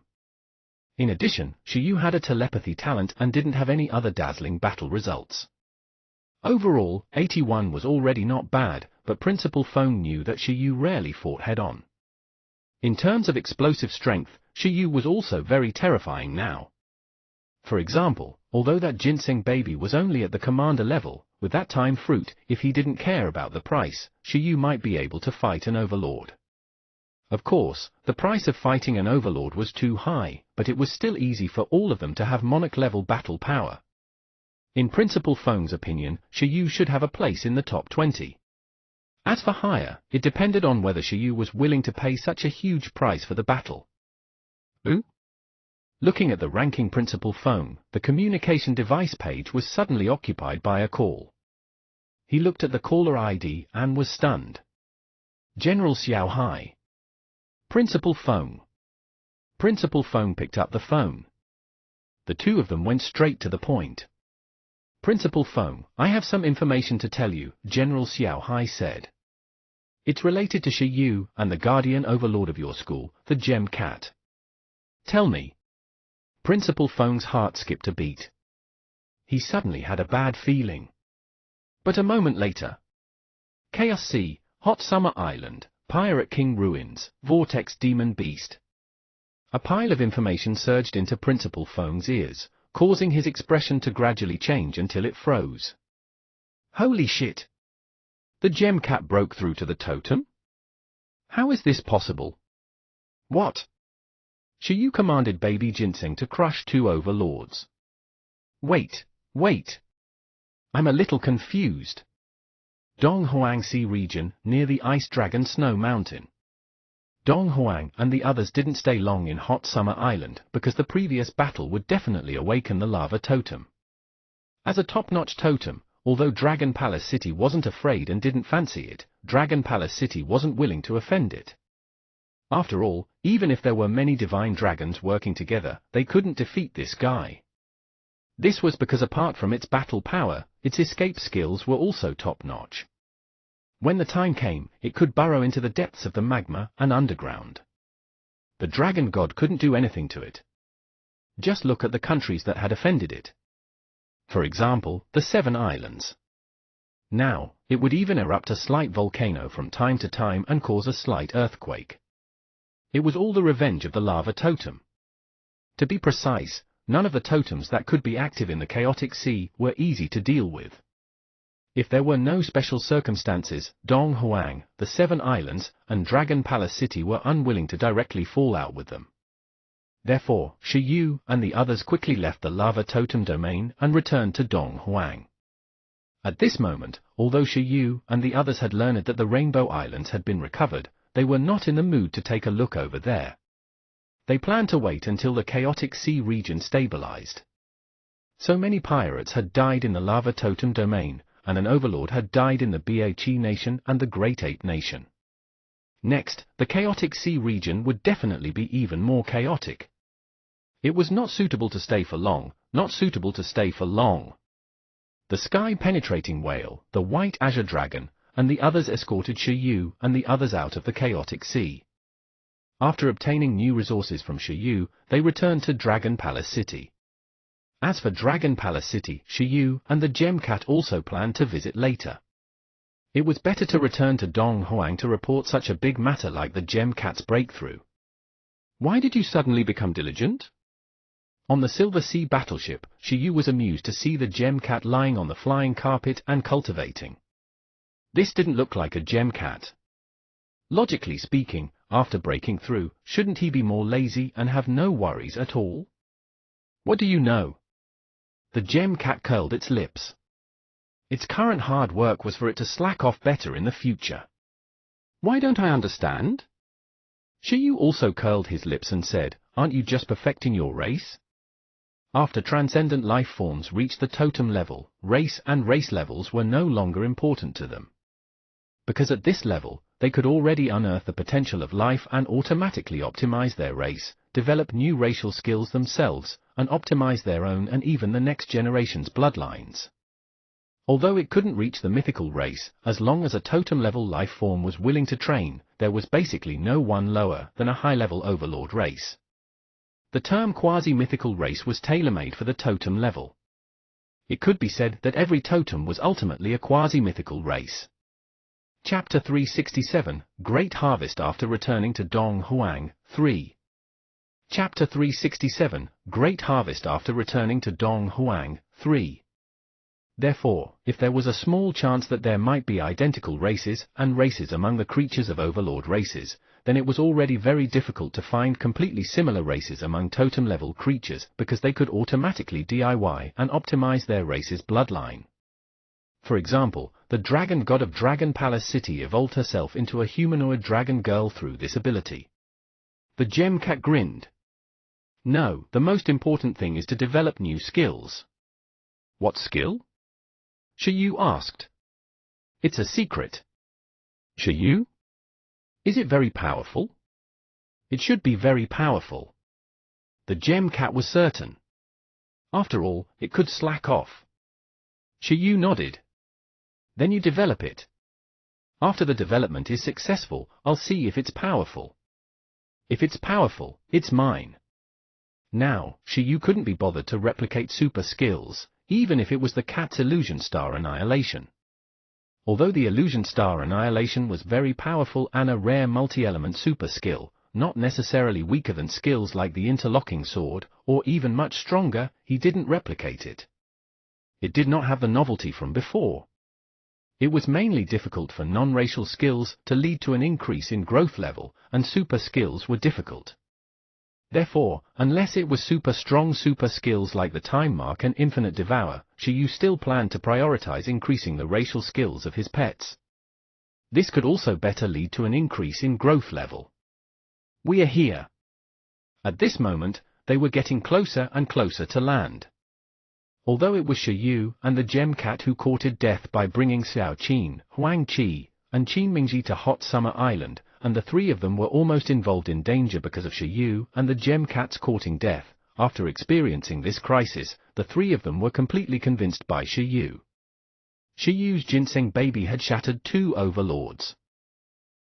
Speaker 1: In addition, Shiyu had a telepathy talent and didn't have any other dazzling battle results. Overall, 81 was already not bad, but Principal Feng knew that Shiyu rarely fought head-on. In terms of explosive strength, Shiyu was also very terrifying now. For example, although that ginseng baby was only at the commander level, with that time fruit, if he didn't care about the price, Shiyu might be able to fight an overlord. Of course, the price of fighting an overlord was too high, but it was still easy for all of them to have monarch-level battle power. In Principal Feng's opinion, Shiyu should have a place in the top 20. As for higher, it depended on whether Shiyu was willing to pay such a huge price for the battle. Ooh? Looking at the ranking Principal Feng, the communication device page was suddenly occupied by a call. He looked at the caller ID and was stunned. General Xiao Hai. Principal Feng. Principal Feng picked up the phone. The two of them went straight to the point. Principal Feng, I have some information to tell you, General Xiao Hai said. It's related to Shiyu and the guardian overlord of your school, the Gem Cat. Tell me. Principal Feng's heart skipped a beat. He suddenly had a bad feeling. But a moment later. Chaos Sea, Hot Summer Island, Pirate King Ruins, Vortex Demon Beast. A pile of information surged into Principal Feng's ears, causing his expression to gradually change until it froze. Holy shit! The Gem Cat broke through to the totem? How is this possible? What? Shiyu commanded Baby Ginseng to crush 2 overlords. Wait. I'm a little confused. Dong Huang Sea region, near the Ice Dragon Snow Mountain. Dong Huang and the others didn't stay long in Hot Summer Island because the previous battle would definitely awaken the lava totem. As a top-notch totem, although Dragon Palace City wasn't afraid and didn't fancy it, Dragon Palace City wasn't willing to offend it. After all, even if there were many divine dragons working together, they couldn't defeat this guy. This was because apart from its battle power, its escape skills were also top-notch. When the time came, it could burrow into the depths of the magma and underground. The dragon god couldn't do anything to it. Just look at the countries that had offended it. For example, the Seven Islands. Now, it would even erupt a slight volcano from time to time and cause a slight earthquake. It was all the revenge of the lava totem. To be precise, none of the totems that could be active in the chaotic sea were easy to deal with. If there were no special circumstances, Dong Huang, the Seven Islands, and Dragon Palace City were unwilling to directly fall out with them. Therefore, Shi Yu and the others quickly left the lava totem domain and returned to Dong Huang. At this moment, although Shi Yu and the others had learned that the Rainbow Islands had been recovered, they were not in the mood to take a look over there. They planned to wait until the chaotic sea region stabilized. So many pirates had died in the lava totem domain, and an overlord had died in the Bhe Nation and the Great Ape Nation. Next, the chaotic sea region would definitely be even more chaotic. It was not suitable to stay for long, not suitable to stay for long. The sky-penetrating whale, the white azure dragon, and the others escorted Shi Yu and the others out of the chaotic sea. After obtaining new resources from Shi Yu, they returned to Dragon Palace City. As for Dragon Palace City, Shi Yu and the Gem Cat also planned to visit later. It was better to return to Dong Huang to report such a big matter like the Gem Cat's breakthrough. Why did you suddenly become diligent? On the Silver Sea battleship, Shi Yu was amused to see the Gem Cat lying on the flying carpet and cultivating. This didn't look like a Gem Cat. Logically speaking, after breaking through, shouldn't he be more lazy and have no worries at all? What do you know? The Gem Cat curled its lips. Its current hard work was for it to slack off better in the future. Why don't I understand? Shi Yu also curled his lips and said, aren't you just perfecting your race? After transcendent life forms reached the totem level, race and race levels were no longer important to them. Because at this level, they could already unearth the potential of life and automatically optimize their race, develop new racial skills themselves, and optimize their own and even the next generation's bloodlines. Although it couldn't reach the mythical race, as long as a totem-level life form was willing to train, there was basically no one lower than a high-level overlord race. The term quasi-mythical race was tailor-made for the totem level. It could be said that every totem was ultimately a quasi-mythical race. Chapter 367, Great Harvest after returning to Dong Huang, 3. Chapter 367, Great Harvest after returning to Dong Huang, 3. Therefore, if there was a small chance that there might be identical races and races among the creatures of overlord races, then it was already very difficult to find completely similar races among totem-level creatures because they could automatically DIY and optimize their race's bloodline. For example, the dragon god of Dragon Palace City evolved herself into a humanoid dragon girl through this ability. The Gem Cat grinned. No, the most important thing is to develop new skills. What skill? Shi Yu asked. It's a secret. Shi Yu? Is it very powerful? It should be very powerful. The Gem Cat was certain. After all, it could slack off. Shi Yu nodded. Then you develop it. After the development is successful, I'll see if it's powerful. If it's powerful, it's mine. Now, Shi Yu couldn't be bothered to replicate super skills, even if it was the cat's Illusion Star Annihilation. Although the Illusion Star Annihilation was very powerful and a rare multi-element super skill, not necessarily weaker than skills like the Interlocking Sword, or even much stronger, he didn't replicate it. It did not have the novelty from before. It was mainly difficult for non-racial skills to lead to an increase in growth level, and super skills were difficult. Therefore, unless it was super strong super skills like the Time Mark and Infinite Devour, Shi Yu still planned to prioritize increasing the racial skills of his pets. This could also better lead to an increase in growth level. We are here. At this moment, they were getting closer and closer to land. Although it was Shi Yu and the gem cat who courted death by bringing Xiao Qin, Huang Qi, and Qin Mingji to Hot Summer Island, and the three of them were almost involved in danger because of Shi Yu and the gem cat's courting death, after experiencing this crisis, the three of them were completely convinced by Shi Yu. Shi Yu's ginseng baby had shattered 2 overlords.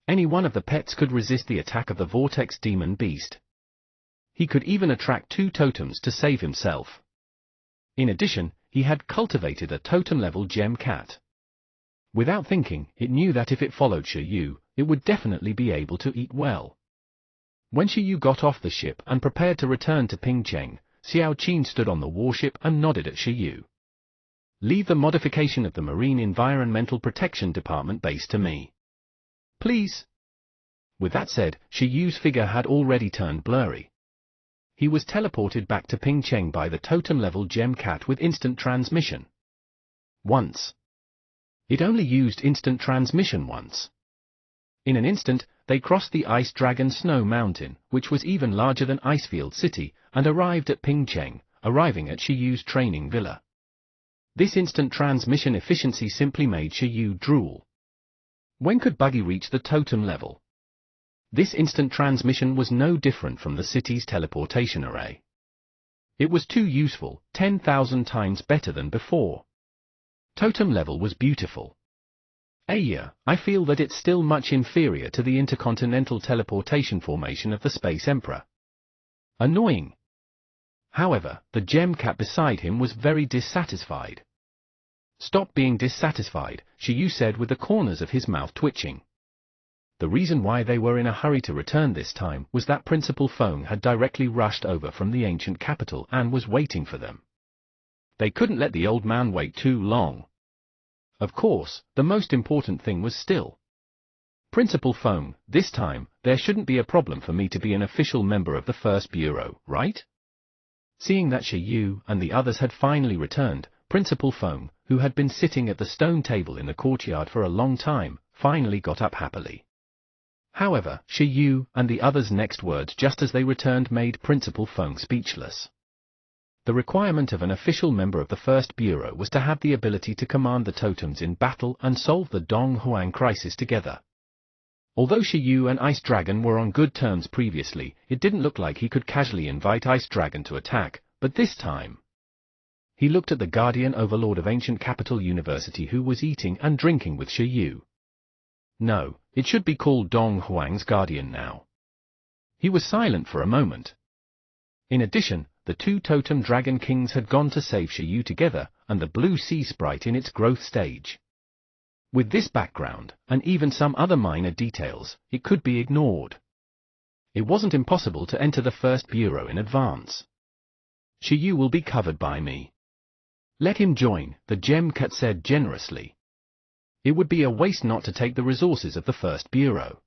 Speaker 1: Any one of the pets could resist the attack of the vortex demon beast. He could even attract 2 totems to save himself. In addition, he had cultivated a totem-level gem cat. Without thinking, it knew that if it followed Shi Yu, it would definitely be able to eat well. When Shi Yu got off the ship and prepared to return to Pingcheng, Xiao Qin stood on the warship and nodded at Shi Yu. Leave the modification of the Marine Environmental Protection Department base to me. Please. With that said, Shi Yu's figure had already turned blurry. He was teleported back to Pingcheng by the totem-level gem cat with instant transmission. Once. It only used instant transmission once. In an instant, they crossed the Ice Dragon Snow Mountain, which was even larger than Icefield City, and arrived at Pingcheng, arriving at Shi Yu's training villa. This instant transmission efficiency simply made Shi Yu drool. When could Buggy reach the totem level? This instant transmission was no different from the city's teleportation array. It was too useful, 10,000 times better than before. Totem level was beautiful. I feel that it's still much inferior to the intercontinental teleportation formation of the Space Emperor. Annoying. However, the gem cat beside him was very dissatisfied. Stop being dissatisfied, Shi Yu said with the corners of his mouth twitching. The reason why they were in a hurry to return this time was that Principal Feng had directly rushed over from the ancient capital and was waiting for them. They couldn't let the old man wait too long. Of course, the most important thing was still. Principal Feng, this time, there shouldn't be a problem for me to be an official member of the First Bureau, right? Seeing that Shi Yu and the others had finally returned, Principal Feng, who had been sitting at the stone table in the courtyard for a long time, finally got up happily. However, Shi Yu and the others' next words just as they returned made Principal Feng speechless. The requirement of an official member of the First Bureau was to have the ability to command the totems in battle and solve the Dong Huang crisis together. Although Shi Yu and Ice Dragon were on good terms previously, it didn't look like he could casually invite Ice Dragon to attack, but this time. He looked at the Guardian Overlord of Ancient Capital University who was eating and drinking with Shi Yu. No, it should be called Dong Huang's Guardian now. He was silent for a moment. In addition, the 2 totem dragon kings had gone to save Shi Yu together, and the blue sea sprite in its growth stage. With this background, and even some other minor details, it could be ignored. It wasn't impossible to enter the First Bureau in advance. Shi Yu will be covered by me. Let him join, the gem cat said generously. It would be a waste not to take the resources of the First Bureau.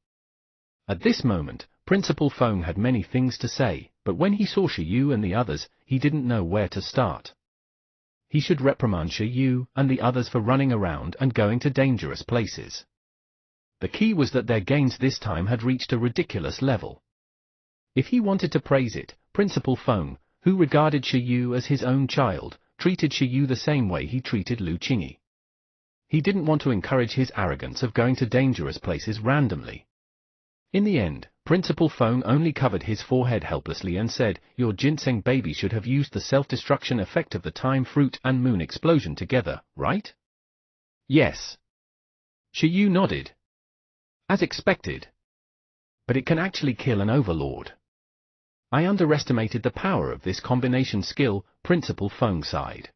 Speaker 1: At this moment, Principal Feng had many things to say, but when he saw Shi Yu and the others, he didn't know where to start. He should reprimand Shi Yu and the others for running around and going to dangerous places. The key was that their gains this time had reached a ridiculous level. If he wanted to praise it, Principal Feng, who regarded Shi Yu as his own child, treated Shi Yu the same way he treated Lu Qingyi. He didn't want to encourage his arrogance of going to dangerous places randomly. In the end, Principal Feng only covered his forehead helplessly and said, "Your ginseng baby should have used the self-destruction effect of the time fruit and moon explosion together, right?" Yes. Shi Yu nodded. As expected. But it can actually kill an overlord. I underestimated the power of this combination skill, Principal Feng sighed.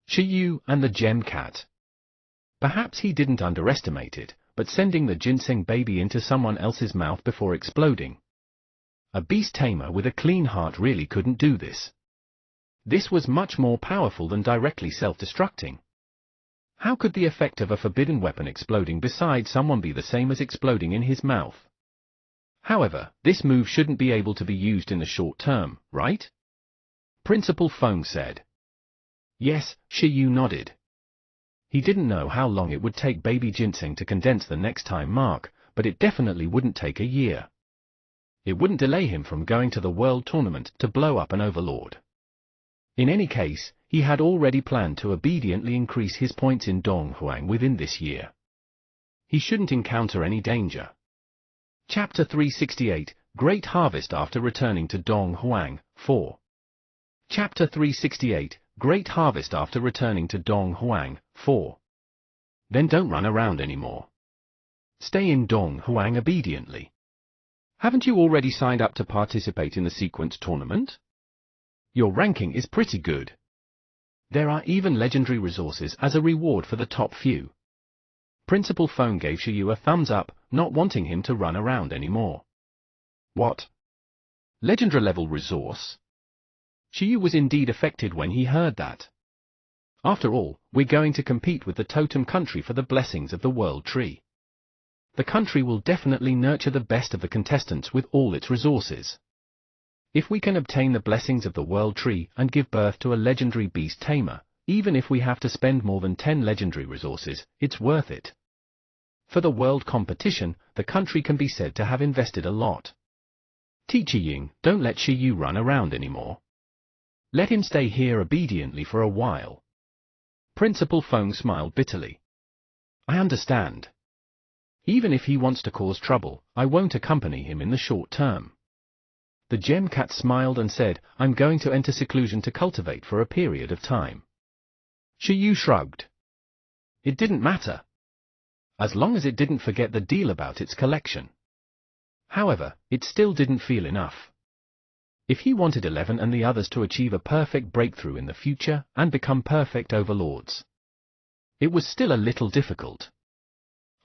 Speaker 1: Shi Yu and the gem cat. Perhaps he didn't underestimate it, but sending the ginseng baby into someone else's mouth before exploding. A beast tamer with a clean heart really couldn't do this. This was much more powerful than directly self-destructing. How could the effect of a forbidden weapon exploding beside someone be the same as exploding in his mouth? However, this move shouldn't be able to be used in the short term, right? Principal Feng said. Yes, Shi Yu nodded. He didn't know how long it would take baby ginseng to condense the next time mark, but it definitely wouldn't take a year. It wouldn't delay him from going to the World Tournament to blow up an overlord. In any case, he had already planned to obediently increase his points in Donghuang within this year. He shouldn't encounter any danger. Chapter 368, Great Harvest after returning to Donghuang, 4. Chapter 368, Great Harvest after returning to Donghuang, 4. Then don't run around anymore. Stay in Donghuang obediently. Haven't you already signed up to participate in the sequence tournament? Your ranking is pretty good. There are even legendary resources as a reward for the top few. Principal Feng gave Shiyu a thumbs up, not wanting him to run around anymore. What? Legendary level resource? Shiyu was indeed affected when he heard that. After all, we're going to compete with the Totem Country for the blessings of the World Tree. The country will definitely nurture the best of the contestants with all its resources. If we can obtain the blessings of the World Tree and give birth to a legendary beast tamer, even if we have to spend more than 10 legendary resources, it's worth it. For the world competition, the country can be said to have invested a lot. Teacher Ying, don't let Shiyu run around anymore. Let him stay here obediently for a while. Principal Feng smiled bitterly. I understand. Even if he wants to cause trouble, I won't accompany him in the short term. The Gem Cat smiled and said, I'm going to enter seclusion to cultivate for a period of time. Shiyu shrugged. It didn't matter. As long as it didn't forget the deal about its collection. However, it still didn't feel enough. If he wanted 11 and the others to achieve a perfect breakthrough in the future and become perfect overlords, it was still a little difficult.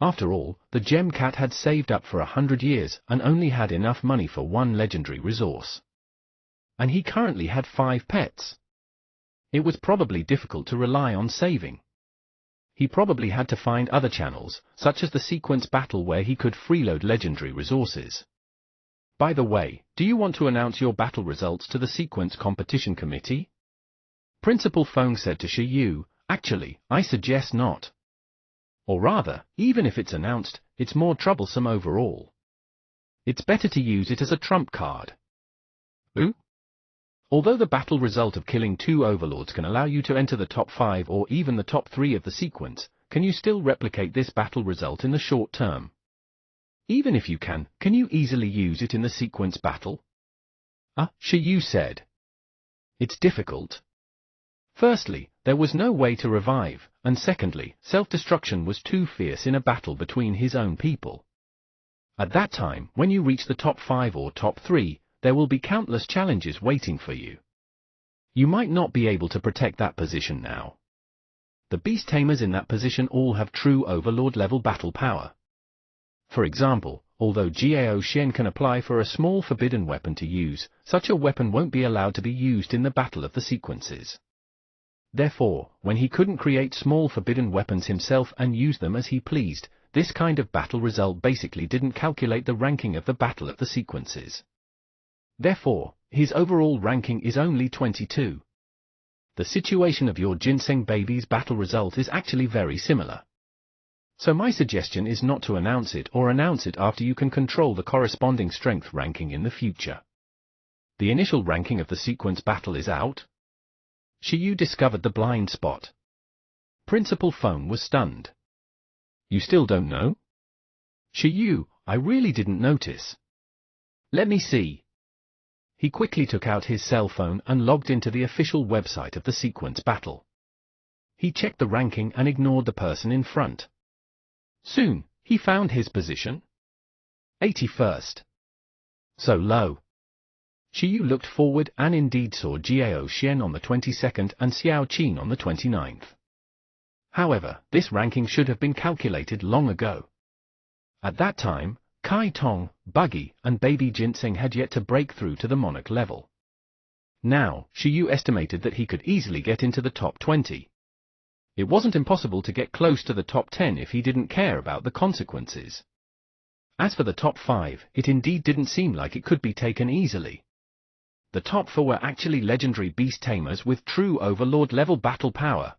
Speaker 1: After all, the Gem Cat had saved up for 100 years and only had enough money for one legendary resource. And he currently had 5 pets. It was probably difficult to rely on saving. He probably had to find other channels, such as the sequence battle where he could freeload legendary resources. By the way, do you want to announce your battle results to the sequence competition committee? Principal Feng said to Shiyu, actually, I suggest not. Or rather, even if it's announced, it's more troublesome overall. It's better to use it as a trump card. Ooh? Although the battle result of killing 2 overlords can allow you to enter the top 5 or even the top 3 of the sequence, can you still replicate this battle result in the short term? Even if you can you easily use it in the sequence battle? Shiyu said. It's difficult. Firstly, there was no way to revive, and secondly, self-destruction was too fierce in a battle between his own people. At that time, when you reach the top 5 or top 3, there will be countless challenges waiting for you. You might not be able to protect that position now. The beast tamers in that position all have true overlord level battle power. For example, although Jiao Xian can apply for a small forbidden weapon to use, such a weapon won't be allowed to be used in the battle of the sequences. Therefore, when he couldn't create small forbidden weapons himself and use them as he pleased, this kind of battle result basically didn't calculate the ranking of the battle of the sequences. Therefore, his overall ranking is only 22. The situation of your Ginseng baby's battle result is actually very similar. So my suggestion is not to announce it or announce it after you can control the corresponding strength ranking in the future. The initial ranking of the sequence battle is out. Shiyu discovered the blind spot. Principal Feng was stunned. You still don't know? Shiyu, I really didn't notice. Let me see. He quickly took out his cell phone and logged into the official website of the sequence battle. He checked the ranking and ignored the person in front. Soon, he found his position. 81st. So low. Shiyu looked forward and indeed saw Jiao Xian on the 22nd and Xiao Qin on the 29th. However, this ranking should have been calculated long ago. At that time, Kai Tong, Buggy, and Baby Ginseng had yet to break through to the monarch level. Now, Shiyu estimated that he could easily get into the top 20. It wasn't impossible to get close to the top 10 if he didn't care about the consequences. As for the top 5, it indeed didn't seem like it could be taken easily. The top 4 were actually legendary beast tamers with true overlord level battle power.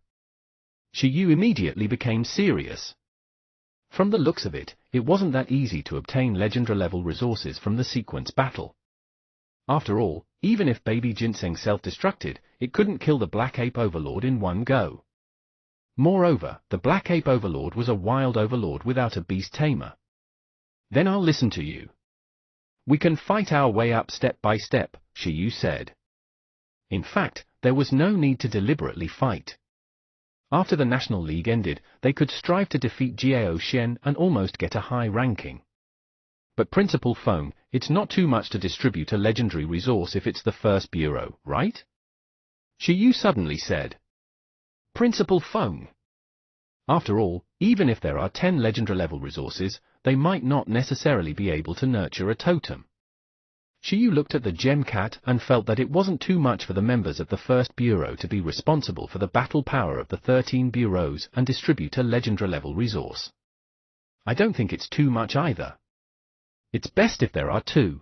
Speaker 1: Shiyu immediately became serious. From the looks of it, it wasn't that easy to obtain legendary-level resources from the sequence battle. After all, even if Baby Ginseng self-destructed, it couldn't kill the Black Ape Overlord in one go. Moreover, the Black Ape Overlord was a wild overlord without a beast tamer. Then I'll listen to you. We can fight our way up step by step, Shiyu said. In fact, there was no need to deliberately fight. After the National League ended, they could strive to defeat Jiao Shen and almost get a high ranking. But Principal Feng, it's not too much to distribute a legendary resource if it's the first bureau, right? Shiyu suddenly said. Principal Feng. After all, even if there are 10 legendary-level resources, they might not necessarily be able to nurture a totem. Shiyu looked at the Gem Cat and felt that it wasn't too much for the members of the first bureau to be responsible for the battle power of the 13 bureaus and distribute a legendary-level resource. I don't think it's too much either. It's best if there are 2.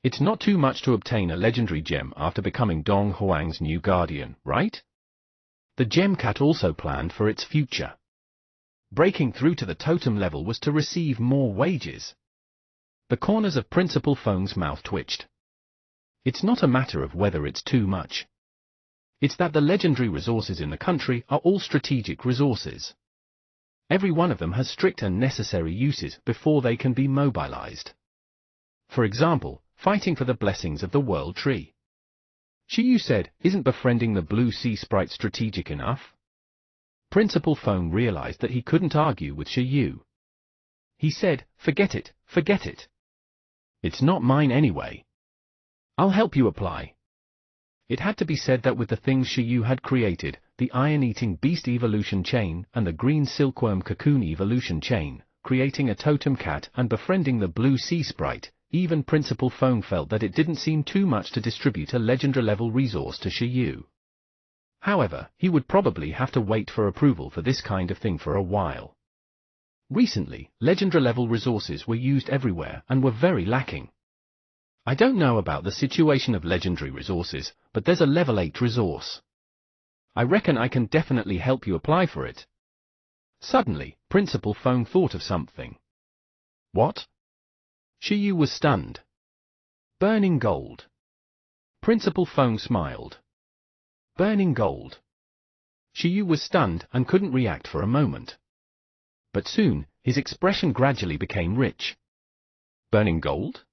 Speaker 1: It's not too much to obtain a legendary gem after becoming Dong Huang's new guardian, right? The Gem Cat also planned for its future. Breaking through to the totem level was to receive more wages. The corners of Principal Feng's mouth twitched. It's not a matter of whether it's too much. It's that the legendary resources in the country are all strategic resources. Every one of them has strict and necessary uses before they can be mobilized. For example, fighting for the blessings of the World Tree. Shiyu said, isn't befriending the Blue Sea Sprite strategic enough? Principal Feng realized that he couldn't argue with Shiyu. He said, forget it, forget it. It's not mine anyway. I'll help you apply. It had to be said that with the things Shiyu had created, the Iron-Eating Beast evolution chain and the Green Silkworm Cocoon evolution chain, creating a totem cat and befriending the Blue Sea Sprite, even Principal Feng felt that it didn't seem too much to distribute a legendary-level resource to Shiyu. However, he would probably have to wait for approval for this kind of thing for a while. Recently, legendary-level resources were used everywhere and were very lacking. I don't know about the situation of legendary resources, but there's a level 8 resource. I reckon I can definitely help you apply for it. Suddenly, Principal Feng thought of something. What? Shiyu was stunned. Burning gold. Principal Feng smiled. Burning gold. Shiyu was stunned and couldn't react for a moment. But soon, his expression gradually became rich. Burning gold?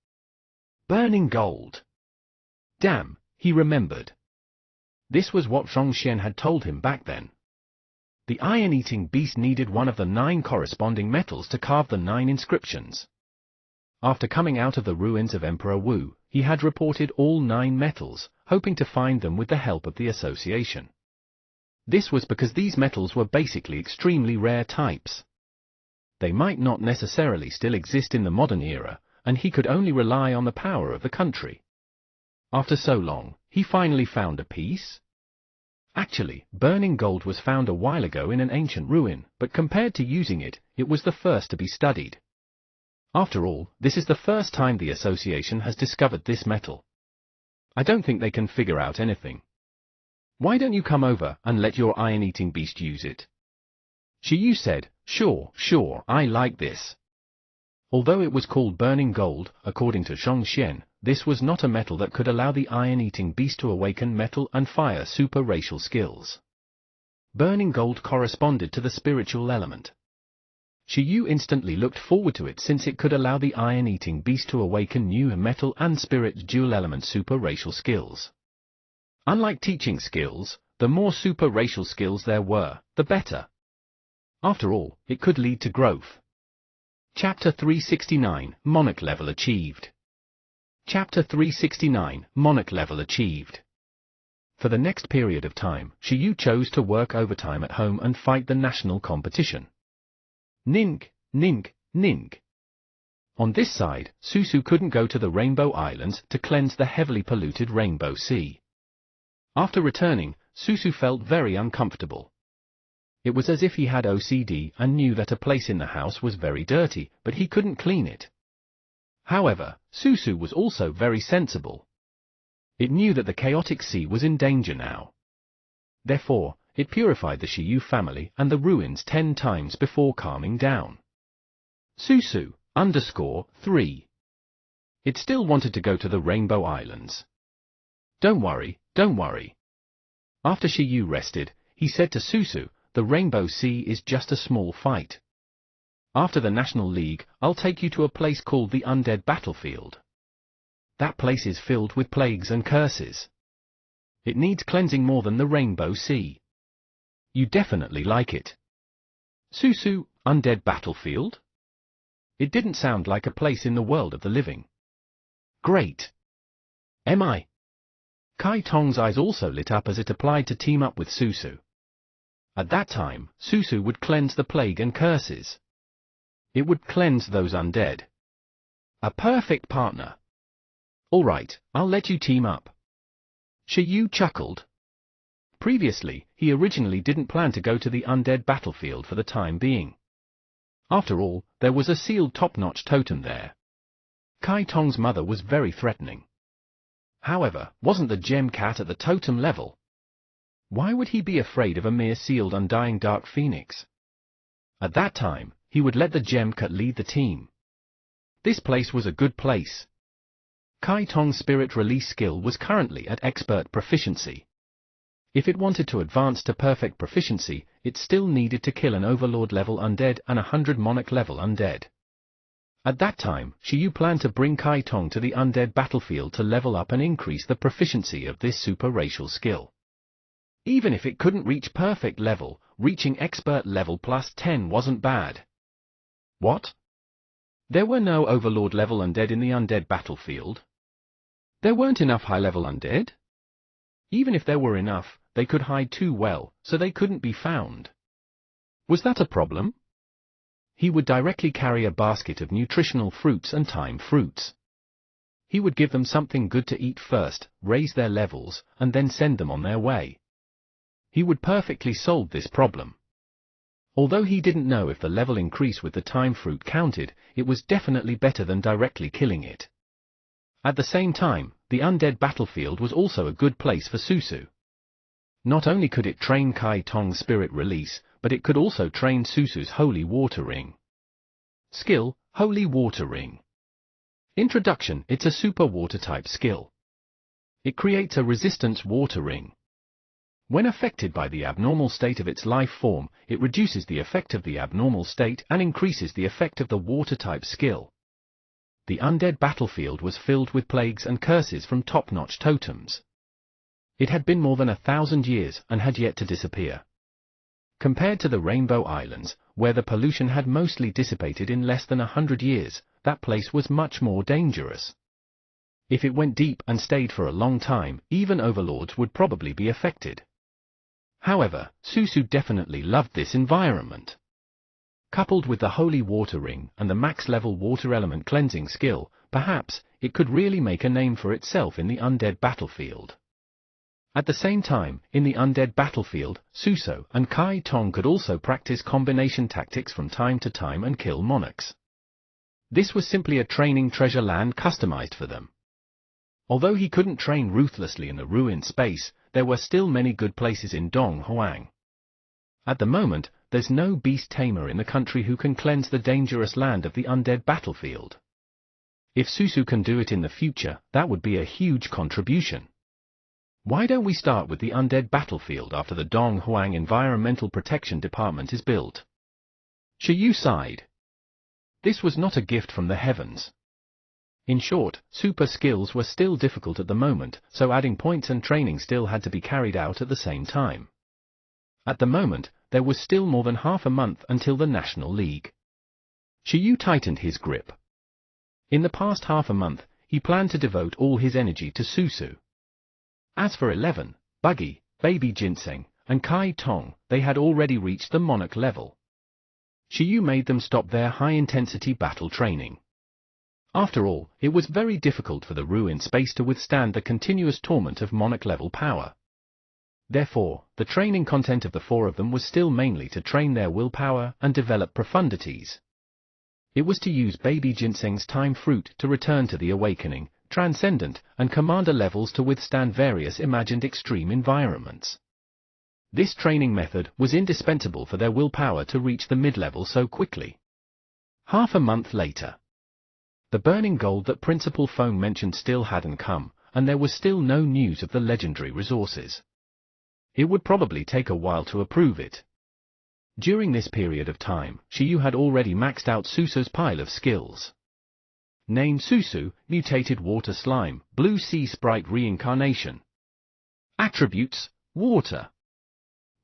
Speaker 1: Burning gold. Damn, he remembered. This was what Zhongshen had told him back then. The Iron-Eating Beast needed one of the 9 corresponding metals to carve the 9 inscriptions. After coming out of the ruins of Emperor Wu, he had reported all 9 metals, hoping to find them with the help of the association. This was because these metals were basically extremely rare types. They might not necessarily still exist in the modern era, and he could only rely on the power of the country. After so long, he finally found a piece? Actually, burning gold was found a while ago in an ancient ruin, but compared to using it, it was the first to be studied. After all, this is the first time the association has discovered this metal. I don't think they can figure out anything. Why don't you come over and let your Iron-Eating Beast use it? Shiyu said, sure, I like this. Although it was called burning gold, according to Zhongshen, this was not a metal that could allow the Iron-Eating Beast to awaken metal and fire super-racial skills. Burning gold corresponded to the spiritual element. Shiyu instantly looked forward to it since it could allow the Iron-Eating Beast to awaken new metal and spirit dual-element super-racial skills. Unlike teaching skills, the more super-racial skills there were, the better. After all, it could lead to growth. Chapter 369, Monarch Level Achieved. Chapter 369, Monarch Level Achieved. For the next period of time, Shiyu chose to work overtime at home and fight the national competition. Nink, nink, nink. On this side, Susu couldn't go to the Rainbow Islands to cleanse the heavily polluted Rainbow Sea. After returning, Susu felt very uncomfortable. It was as if he had OCD and knew that a place in the house was very dirty, but he couldn't clean it. However, Susu was also very sensible. It knew that the chaotic sea was in danger now. Therefore, it purified the Shiyu family and the ruins 10 times before calming down. Susu_3. It still wanted to go to the Rainbow Islands. Don't worry, don't worry. After Shiyu rested, he said to Susu, the Rainbow Sea is just a small fight. After the National League, I'll take you to a place called the Undead Battlefield. That place is filled with plagues and curses. It needs cleansing more than the Rainbow Sea. You definitely like it. Susu, Undead Battlefield? It didn't sound like a place in the world of the living. Great. Am I? Kai Tong's eyes also lit up as it applied to team up with Susu. At that time, Susu would cleanse the plague and curses. It would cleanse those undead. A perfect partner. All right, I'll let you team up. Shiyu chuckled. Previously, he originally didn't plan to go to the undead battlefield for the time being. After all, there was a sealed top-notch totem there. Kai Tong's mother was very threatening. However, wasn't the gem cat at the totem level? Why would he be afraid of a mere sealed undying dark phoenix? At that time, he would let the gem cat lead the team. This place was a good place. Kai Tong's spirit release skill was currently at expert proficiency. If it wanted to advance to perfect proficiency, it still needed to kill an Overlord level undead and 100 Monarch level undead. At that time, Shiyu planned to bring Kai Tong to the undead battlefield to level up and increase the proficiency of this super racial skill. Even if it couldn't reach perfect level, reaching expert level plus 10 wasn't bad. What? There were no Overlord level undead in the undead battlefield? There weren't enough high-level undead? Even if there were enough, they could hide too well, so they couldn't be found. Was that a problem? He would directly carry a basket of nutritional fruits and time fruits. He would give them something good to eat first, raise their levels, and then send them on their way. He would perfectly solve this problem. Although he didn't know if the level increase with the time fruit counted, it was definitely better than directly killing it. At the same time, the undead battlefield was also a good place for Susu. Not only could it train Kai Tong's spirit release, but it could also train Susu's Holy Water Ring. Skill, Holy Water Ring. Introduction, it's a super water type skill. It creates a resistance water ring. When affected by the abnormal state of its life form, it reduces the effect of the abnormal state and increases the effect of the water type skill. The undead battlefield was filled with plagues and curses from top-notch totems. It had been more than 1,000 years and had yet to disappear. Compared to the Rainbow Islands, where the pollution had mostly dissipated in less than 100 years, that place was much more dangerous. If it went deep and stayed for a long time, even overlords would probably be affected. However, Susu definitely loved this environment. Coupled with the Holy Water Ring and the max-level water element cleansing skill, perhaps, it could really make a name for itself in the undead battlefield. At the same time, in the undead battlefield, Susu and Kai Tong could also practice combination tactics from time to time and kill monarchs. This was simply a training treasure land customized for them. Although he couldn't train ruthlessly in the ruined space, there were still many good places in Dong Huang. At the moment, there's no beast tamer in the country who can cleanse the dangerous land of the undead battlefield. If Susu can do it in the future, that would be a huge contribution. Why don't we start with the undead battlefield after the Dong Huang Environmental Protection Department is built? Shiyu sighed. This was not a gift from the heavens. In short, super skills were still difficult at the moment, so adding points and training still had to be carried out at the same time. At the moment, there was still more than half a month until the National League. Shiyu tightened his grip. In the past half a month, he planned to devote all his energy to Susu. As for 11, Buggy, Baby Ginseng, and Kai Tong, they had already reached the Monarch level. Shiyu made them stop their high-intensity battle training. After all, it was very difficult for the ruined space to withstand the continuous torment of Monarch-level power. Therefore, the training content of the four of them was still mainly to train their willpower and develop profundities. It was to use Baby Ginseng's time fruit to return to the awakening, transcendent, and commander levels to withstand various imagined extreme environments. This training method was indispensable for their willpower to reach the mid-level so quickly. Half a month later. The burning gold that Principal Feng mentioned still hadn't come, and there was still no news of the legendary resources. It would probably take a while to approve it. During this period of time, Shiyu had already maxed out Susu's pile of skills. Name Susu, Mutated Water Slime, Blue Sea Sprite Reincarnation. Attributes, Water.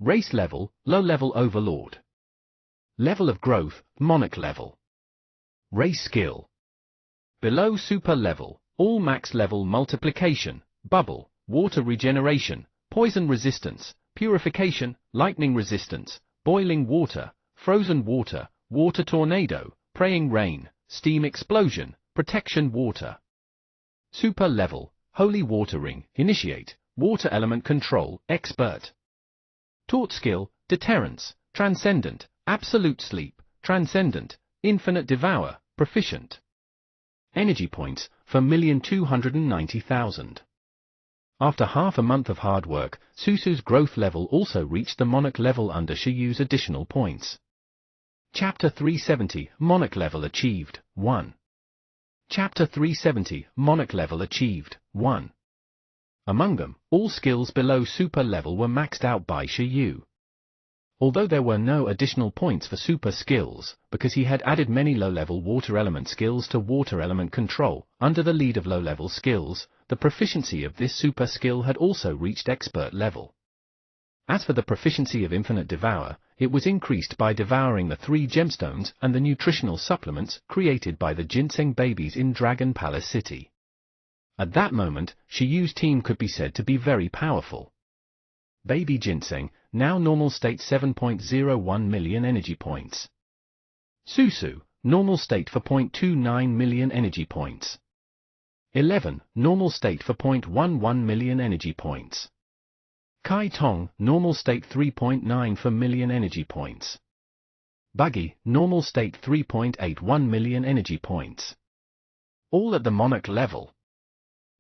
Speaker 1: Race level, Low Level Overlord. Level of growth, Monarch level. Race skill. Below Super level, All Max level Multiplication, Bubble, Water Regeneration, Poison Resistance, Purification, Lightning Resistance, Boiling Water, Frozen Water, Water Tornado, Praying Rain, Steam Explosion, Protection Water. Super level, Holy Water Ring, Initiate, Water Element Control, Expert. Taught skill, Deterrence, Transcendent, Absolute Sleep, Transcendent, Infinite Devour, Proficient. Energy points, 4,290,000. After half a month of hard work, Susu's growth level also reached the Monarch level under Shiyu's additional points. Chapter 370, Monarch level achieved, 1. Chapter 370, Monarch level achieved, 1. Among them, all skills below Super level were maxed out by Shiyu. Although there were no additional points for super skills, because he had added many low-level water element skills to water element control, under the lead of low-level skills, the proficiency of this super skill had also reached expert level. As for the proficiency of Infinite Devour, it was increased by devouring the 3 gemstones and the nutritional supplements created by the ginseng babies in Dragon Palace City. At that moment, Shiyu's team could be said to be very powerful. Baby Ginseng, now normal state 7.01 million energy points. Susu, normal state for 0.29 million energy points. 11, normal state for 0.11 million energy points. Kai Tong, normal state 3.9 for million energy points. Buggy, normal state 3.81 million energy points. All at the Monarch level.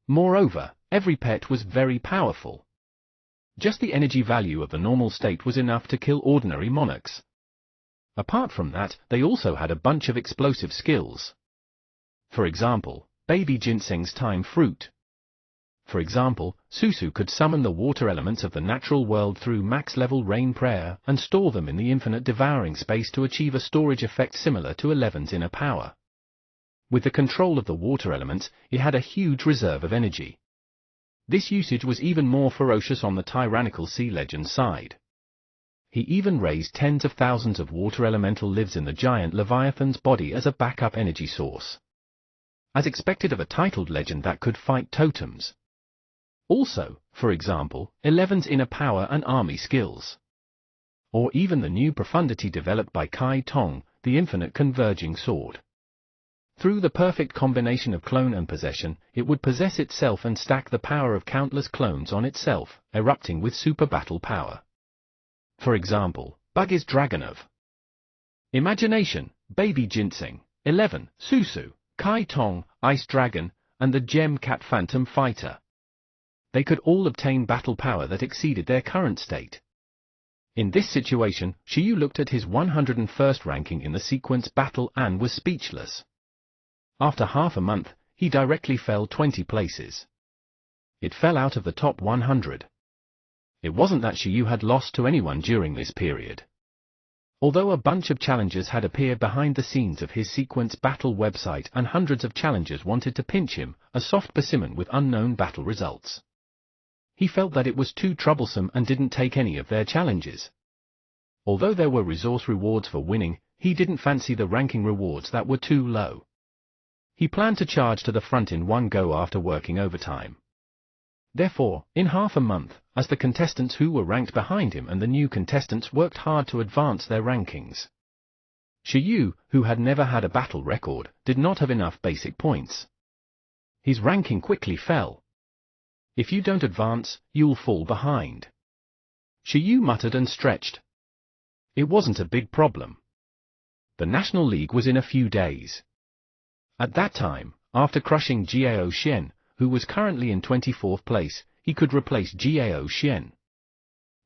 Speaker 1: Moreover, every pet was very powerful. Just the energy value of the normal state was enough to kill ordinary monarchs. Apart from that, they also had a bunch of explosive skills. For example, Baby Ginseng's Time Fruit. For example, Susu could summon the water elements of the natural world through max-level Rain Prayer and store them in the infinite devouring space to achieve a storage effect similar to 11's inner power. With the control of the water elements, it had a huge reserve of energy. This usage was even more ferocious on the tyrannical Sea Legend side. He even raised tens of thousands of water elemental lives in the giant Leviathan's body as a backup energy source. As expected of a titled legend that could fight totems. Also, for example, 11's inner power and army skills. Or even the new profundity developed by Kai Tong, the infinite converging sword. Through the perfect combination of clone and possession, it would possess itself and stack the power of countless clones on itself, erupting with super battle power. For example, Buggy's Dragon of Imagination, Baby Ginseng, 11, Susu, Kai Tong, Ice Dragon, and the Gem Cat Phantom Fighter. They could all obtain battle power that exceeded their current state. In this situation, Shiyu looked at his 101st ranking in the sequence battle and was speechless. After half a month, he directly fell 20 places. It fell out of the top 100. It wasn't that Shiyu had lost to anyone during this period. Although a bunch of challengers had appeared behind the scenes of his sequence battle website and hundreds of challengers wanted to pinch him, a soft persimmon with unknown battle results. He felt that it was too troublesome and didn't take any of their challenges. Although there were resource rewards for winning, he didn't fancy the ranking rewards that were too low. He planned to charge to the front in one go after working overtime. Therefore, in half a month, as the contestants who were ranked behind him and the new contestants worked hard to advance their rankings. Shiyu, who had never had a battle record, did not have enough basic points. His ranking quickly fell. If you don't advance, you'll fall behind. Shiyu muttered and stretched. It wasn't a big problem. The National League was in a few days. At that time, after crushing Jiao Xian, who was currently in 24th place, he could replace Jiao Xian.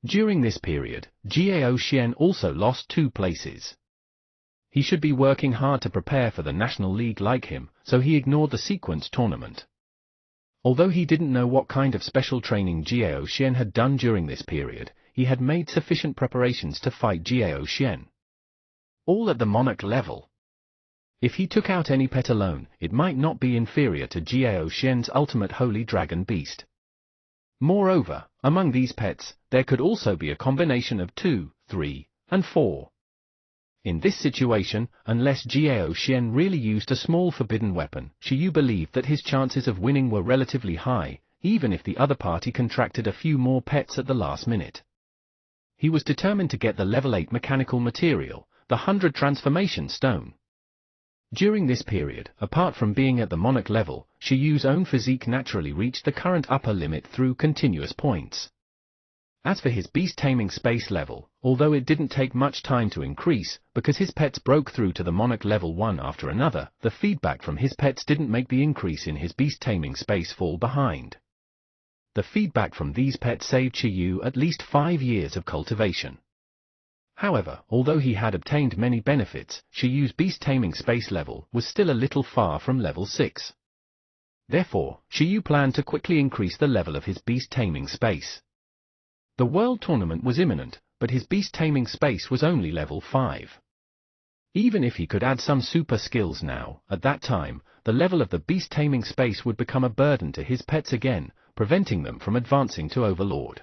Speaker 1: During this period, Jiao Xian also lost 2 places. He should be working hard to prepare for the National League like him, so he ignored the sequence tournament. Although he didn't know what kind of special training Jiao Xian had done during this period, he had made sufficient preparations to fight Jiao Xian. All at the monarch level. If he took out any pet alone, it might not be inferior to Jiao Xian's ultimate holy dragon beast. Moreover, among these pets, there could also be a combination of 2, 3, and 4. In this situation, unless Jiao Xian really used a small forbidden weapon, Shiyu believed that his chances of winning were relatively high, even if the other party contracted a few more pets at the last minute. He was determined to get the level 8 mechanical material, the 100 transformation stone. During this period, apart from being at the monarch level, Shiyu's own physique naturally reached the current upper limit through continuous points. As for his beast-taming space level, although it didn't take much time to increase, because his pets broke through to the monarch level one after another, the feedback from his pets didn't make the increase in his beast-taming space fall behind. The feedback from these pets saved Shiyu at least 5 years of cultivation. However, although he had obtained many benefits, Shiyu's beast-taming space level was still a little far from level 6. Therefore, Shiyu planned to quickly increase the level of his beast-taming space. The World Tournament was imminent, but his beast-taming space was only level 5. Even if he could add some super skills now, at that time, the level of the beast-taming space would become a burden to his pets again, preventing them from advancing to Overlord.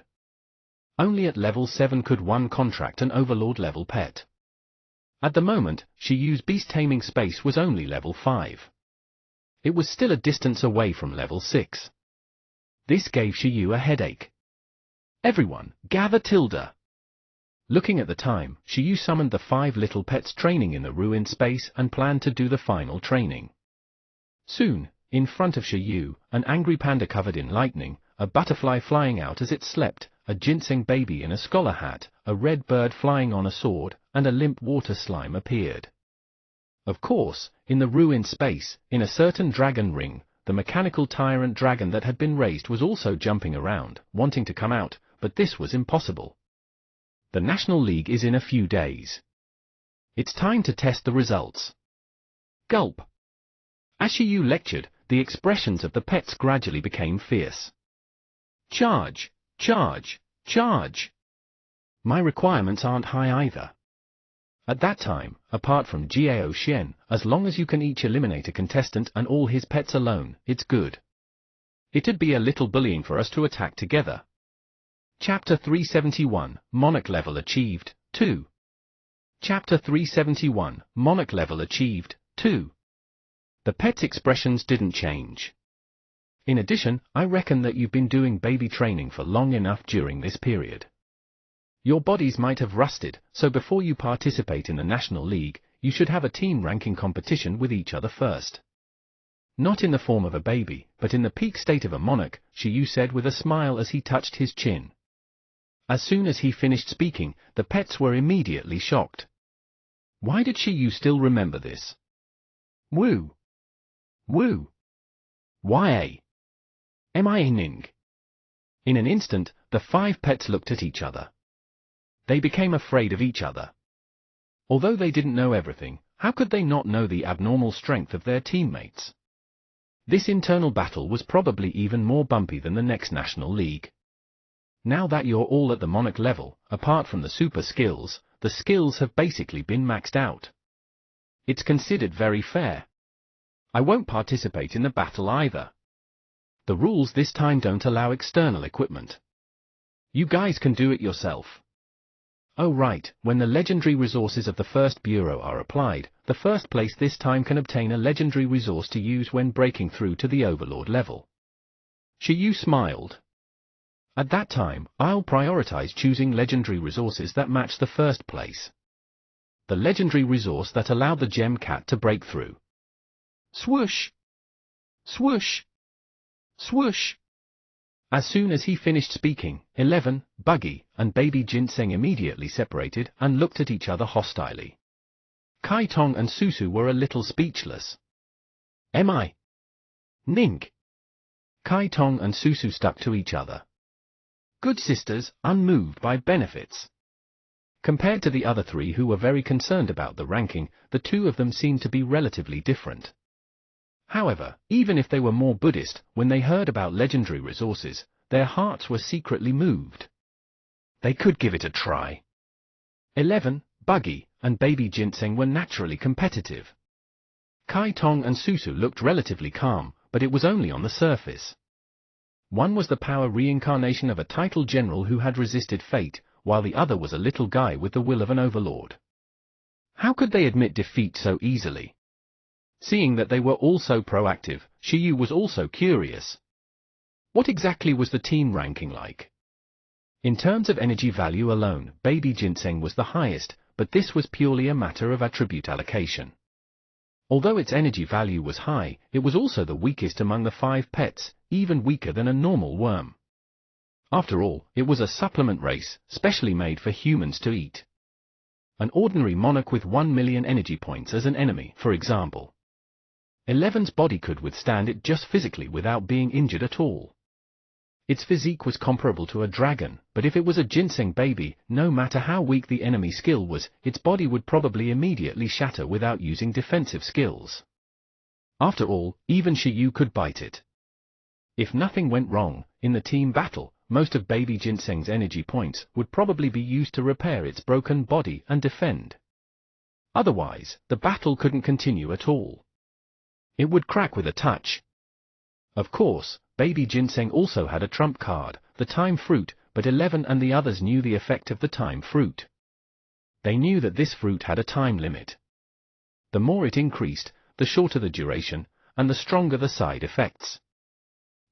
Speaker 1: Only at level 7 could one contract an Overlord-level pet. At the moment, Shiyu's beast-taming space was only level 5. It was still a distance away from level 6. This gave Shiyu a headache. Everyone, gather Tilda! Looking at the time, Shiyu summoned the 5 little pets training in the ruined space and planned to do the final training. Soon, in front of Shiyu, an angry panda covered in lightning, a butterfly flying out as it slept, a ginseng baby in a scholar hat, a red bird flying on a sword, and a limp water slime appeared. Of course, in the ruined space, in a certain dragon ring, the mechanical tyrant dragon that had been raised was also jumping around, wanting to come out, but this was impossible. The National League is in a few days. It's time to test the results. Gulp. As Shiyu lectured, the expressions of the pets gradually became fierce. Charge! Charge! Charge! My requirements aren't high either. At that time, apart from Jiao Xian, as long as you can each eliminate a contestant and all his pets alone, it's good. It'd be a little bullying for us to attack together. Chapter 371, Monarch Level Achieved, 2. Chapter 371, Monarch Level Achieved, 2. The pets' expressions didn't change. In addition, I reckon that you've been doing baby training for long enough during this period. Your bodies might have rusted, so before you participate in the National League, you should have a team ranking competition with each other first. Not in the form of a baby, but in the peak state of a monarch, Shiyu said with a smile as he touched his chin. As soon as he finished speaking, the pets were immediately shocked. Why did Shiyu still remember this? Woo! Woo! Why? Ning. In an instant, the 5 pets looked at each other. They became afraid of each other. Although they didn't know everything, how could they not know the abnormal strength of their teammates? This internal battle was probably even more bumpy than the next National League. Now that you're all at the monarch level, apart from the super skills, the skills have basically been maxed out. It's considered very fair. I won't participate in the battle either. The rules this time don't allow external equipment. You guys can do it yourself. Oh right, when the legendary resources of the first bureau are applied, the first place this time can obtain a legendary resource to use when breaking through to the Overlord level. Shiyu smiled. At that time, I'll prioritize choosing legendary resources that match the first place. The legendary resource that allowed the gem cat to break through. Swoosh! Swoosh! Swoosh! As soon as he finished speaking, 11, Buggy, and Baby Ginseng immediately separated and looked at each other hostilely. Kai Tong and Susu were a little speechless. Ning. Kai Tong and Susu stuck to each other. Good sisters, unmoved by benefits. Compared to the other three who were very concerned about the ranking, the two of them seemed to be relatively different. However, even if they were more Buddhist, when they heard about legendary resources, their hearts were secretly moved. They could give it a try. 11, Buggy, and Baby Ginseng were naturally competitive. Kai Tong and Susu looked relatively calm, but it was only on the surface. One was the power reincarnation of a titled general who had resisted fate, while the other was a little guy with the will of an overlord. How could they admit defeat so easily? Seeing that they were all so proactive, Shiyu was also curious. What exactly was the team ranking like? In terms of energy value alone, Baby Ginseng was the highest, but this was purely a matter of attribute allocation. Although its energy value was high, it was also the weakest among the 5 pets, even weaker than a normal worm. After all, it was a supplement race, specially made for humans to eat. An ordinary monarch with 1 million energy points as an enemy, for example. 11's body could withstand it just physically without being injured at all. Its physique was comparable to a dragon, but if it was a ginseng baby, no matter how weak the enemy skill was, its body would probably immediately shatter without using defensive skills. After all, even Shiyu could bite it. If nothing went wrong, in the team battle, most of Baby Ginseng's energy points would probably be used to repair its broken body and defend. Otherwise, the battle couldn't continue at all. It would crack with a touch. Of course, Baby Ginseng also had a trump card, the time fruit, but 11 and the others knew the effect of the time fruit. They knew that this fruit had a time limit. The more it increased, the shorter the duration, and the stronger the side effects.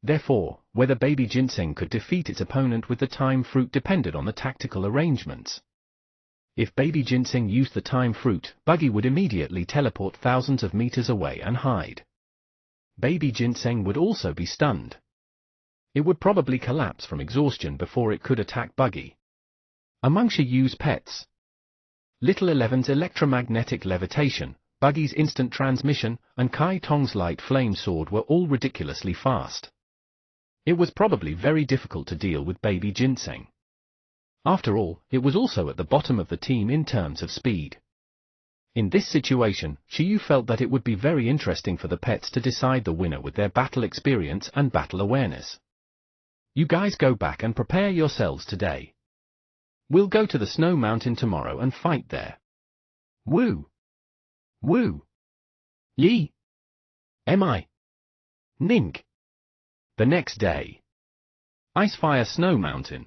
Speaker 1: Therefore, whether Baby Ginseng could defeat its opponent with the time fruit depended on the tactical arrangements. If Baby Ginseng used the time fruit, Buggy would immediately teleport thousands of meters away and hide. Baby Ginseng would also be stunned. It would probably collapse from exhaustion before it could attack Buggy. Among Shiyu's pets, Little 11's electromagnetic levitation, Buggy's instant transmission, and Kai Tong's light flame sword were all ridiculously fast. It was probably very difficult to deal with Baby Ginseng. After all, it was also at the bottom of the team in terms of speed. In this situation, Shiyu felt that it would be very interesting for the pets to decide the winner with their battle experience and battle awareness. You guys go back and prepare yourselves today. We'll go to the Snow Mountain tomorrow and fight there. Woo! Woo! Yi! Mi! Nink! The next day. Icefire Snow Mountain.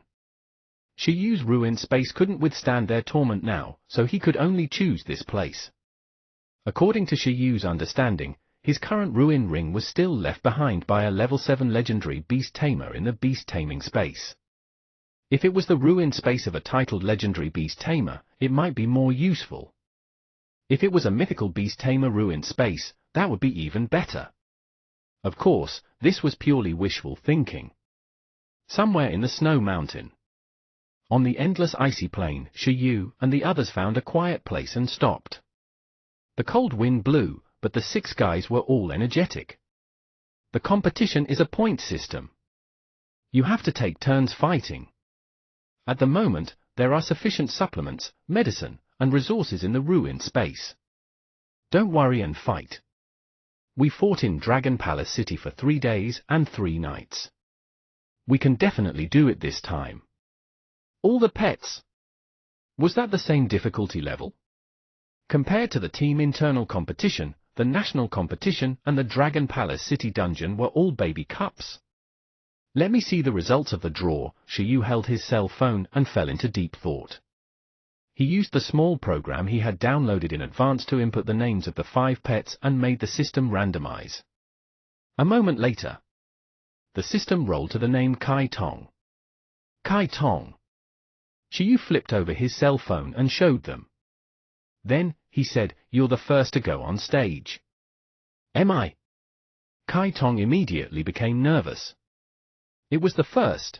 Speaker 1: Shiyu's ruined space couldn't withstand their torment now, so he could only choose this place. According to Shiyu's understanding, his current ruin ring was still left behind by a level 7 legendary beast tamer in the beast taming space. If it was the ruined space of a titled legendary beast tamer, it might be more useful. If it was a mythical beast tamer ruined space, that would be even better. Of course, this was purely wishful thinking. Somewhere in the Snow Mountain, on the endless icy plain, Shiyu and the others found a quiet place and stopped. The cold wind blew, but the 6 guys were all energetic. The competition is a point system. You have to take turns fighting. At the moment, there are sufficient supplements, medicine, and resources in the ruined space. Don't worry and fight. We fought in Dragon Palace City for 3 days and 3 nights. We can definitely do it this time. All the pets. Was that the same difficulty level? Compared to the team internal competition, the national competition and the Dragon Palace City dungeon were all baby cups. Let me see the results of the draw. Shiyu held his cell phone and fell into deep thought. He used the small program he had downloaded in advance to input the names of the 5 pets and made the system randomize. A moment later, the system rolled to the name Kai Tong. Kai Tong. Shiyu flipped over his cell phone and showed them. Then, he said, "You're the first to go on stage." Am I? Kai Tong immediately became nervous. It was the first.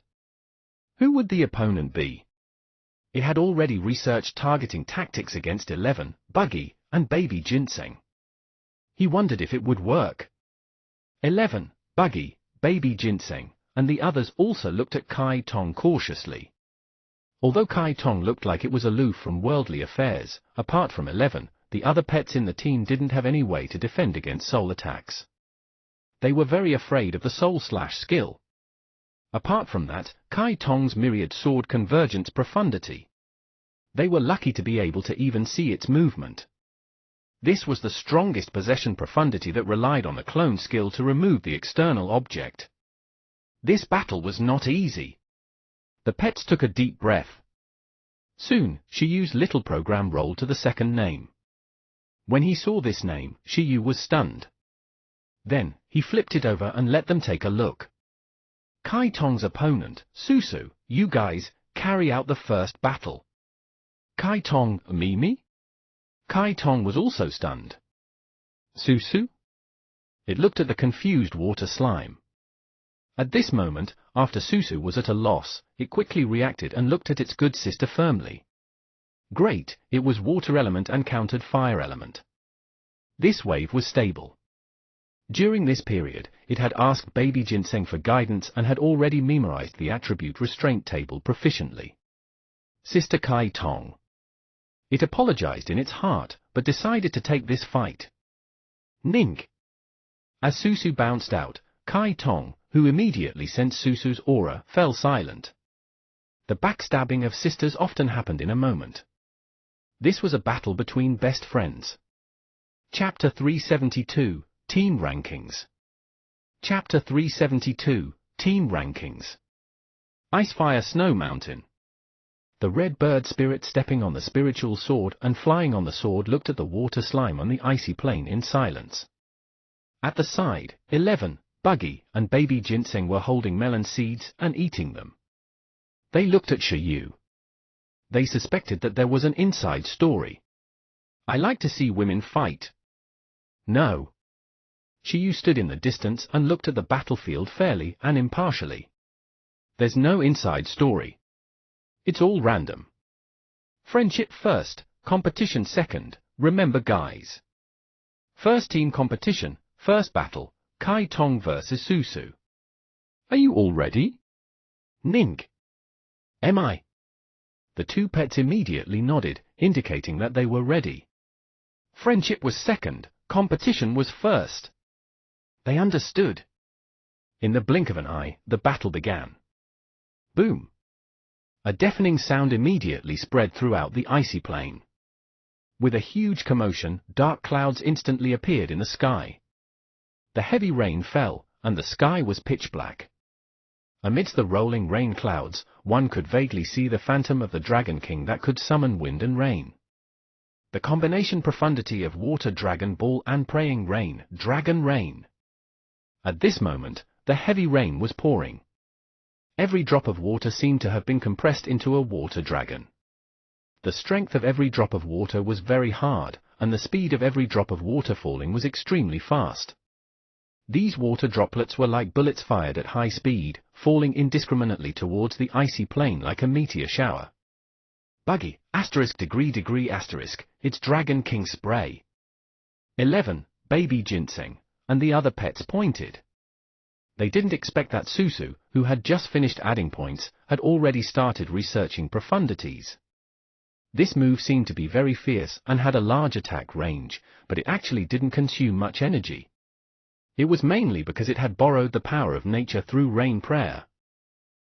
Speaker 1: Who would the opponent be? It had already researched targeting tactics against 11, Buggy, and Baby Ginseng. He wondered if it would work. 11, Buggy, Baby Ginseng, and the others also looked at Kai Tong cautiously. Although Kai Tong looked like it was aloof from worldly affairs, apart from 11, the other pets in the team didn't have any way to defend against soul attacks. They were very afraid of the soul slash skill. Apart from that, Kai Tong's myriad sword convergence profundity. They were lucky to be able to even see its movement. This was the strongest possession profundity that relied on the clone skill to remove the external object. This battle was not easy. The pets took a deep breath. Soon, Shiyu little program rolled to the second name. When he saw this name, Shiyu was stunned. Then, he flipped it over and let them take a look. Kai Tong's opponent, Susu, you guys, carry out the first battle. Kai Tong, me? Kai Tong was also stunned. Susu? It looked at the confused water slime. At this moment, after Susu was at a loss, it quickly reacted and looked at its good sister firmly. Great, it was water element and countered fire element. This wave was stable. During this period, it had asked baby Ginseng for guidance and had already memorized the attribute restraint table proficiently. Sister Kai Tong. It apologized in its heart, but decided to take this fight. Nink. As Susu bounced out, Kai Tong, who immediately sensed Susu's aura, fell silent. The backstabbing of sisters often happened in a moment. This was a battle between best friends. Chapter 372, Team Rankings. Chapter 372, Team Rankings. Ice Fire Snow Mountain. The red bird spirit stepping on the spiritual sword and flying on the sword looked at the water slime on the icy plain in silence. At the side, 11, Buggy, and baby Ginseng were holding melon seeds and eating them. They looked at Shiyu. They suspected that there was an inside story. I like to see women fight. No. Shiyu stood in the distance and looked at the battlefield fairly and impartially. There's no inside story. It's all random. Friendship first, competition second, remember guys. First team competition, first battle, Kai Tong vs Susu. Are you all ready? Nink. Am I? The two pets immediately nodded, indicating that they were ready. Friendship was second, competition was first. They understood. In the blink of an eye, the battle began. Boom. A deafening sound immediately spread throughout the icy plain. With a huge commotion, dark clouds instantly appeared in the sky. The heavy rain fell, and the sky was pitch black. Amidst the rolling rain clouds, one could vaguely see the phantom of the Dragon King that could summon wind and rain. The combination profundity of Water Dragon Ball and Praying Rain, Dragon Rain. At this moment, the heavy rain was pouring. Every drop of water seemed to have been compressed into a water dragon. The strength of every drop of water was very hard, and the speed of every drop of water falling was extremely fast. These water droplets were like bullets fired at high speed, falling indiscriminately towards the icy plain like a meteor shower. Buggy, degree, it's Dragon King spray. 11, baby Ginseng, and the other pets pointed. They didn't expect that Susu, who had just finished adding points, had already started researching profundities. This move seemed to be very fierce and had a large attack range, but it actually didn't consume much energy. It was mainly because it had borrowed the power of nature through rain prayer.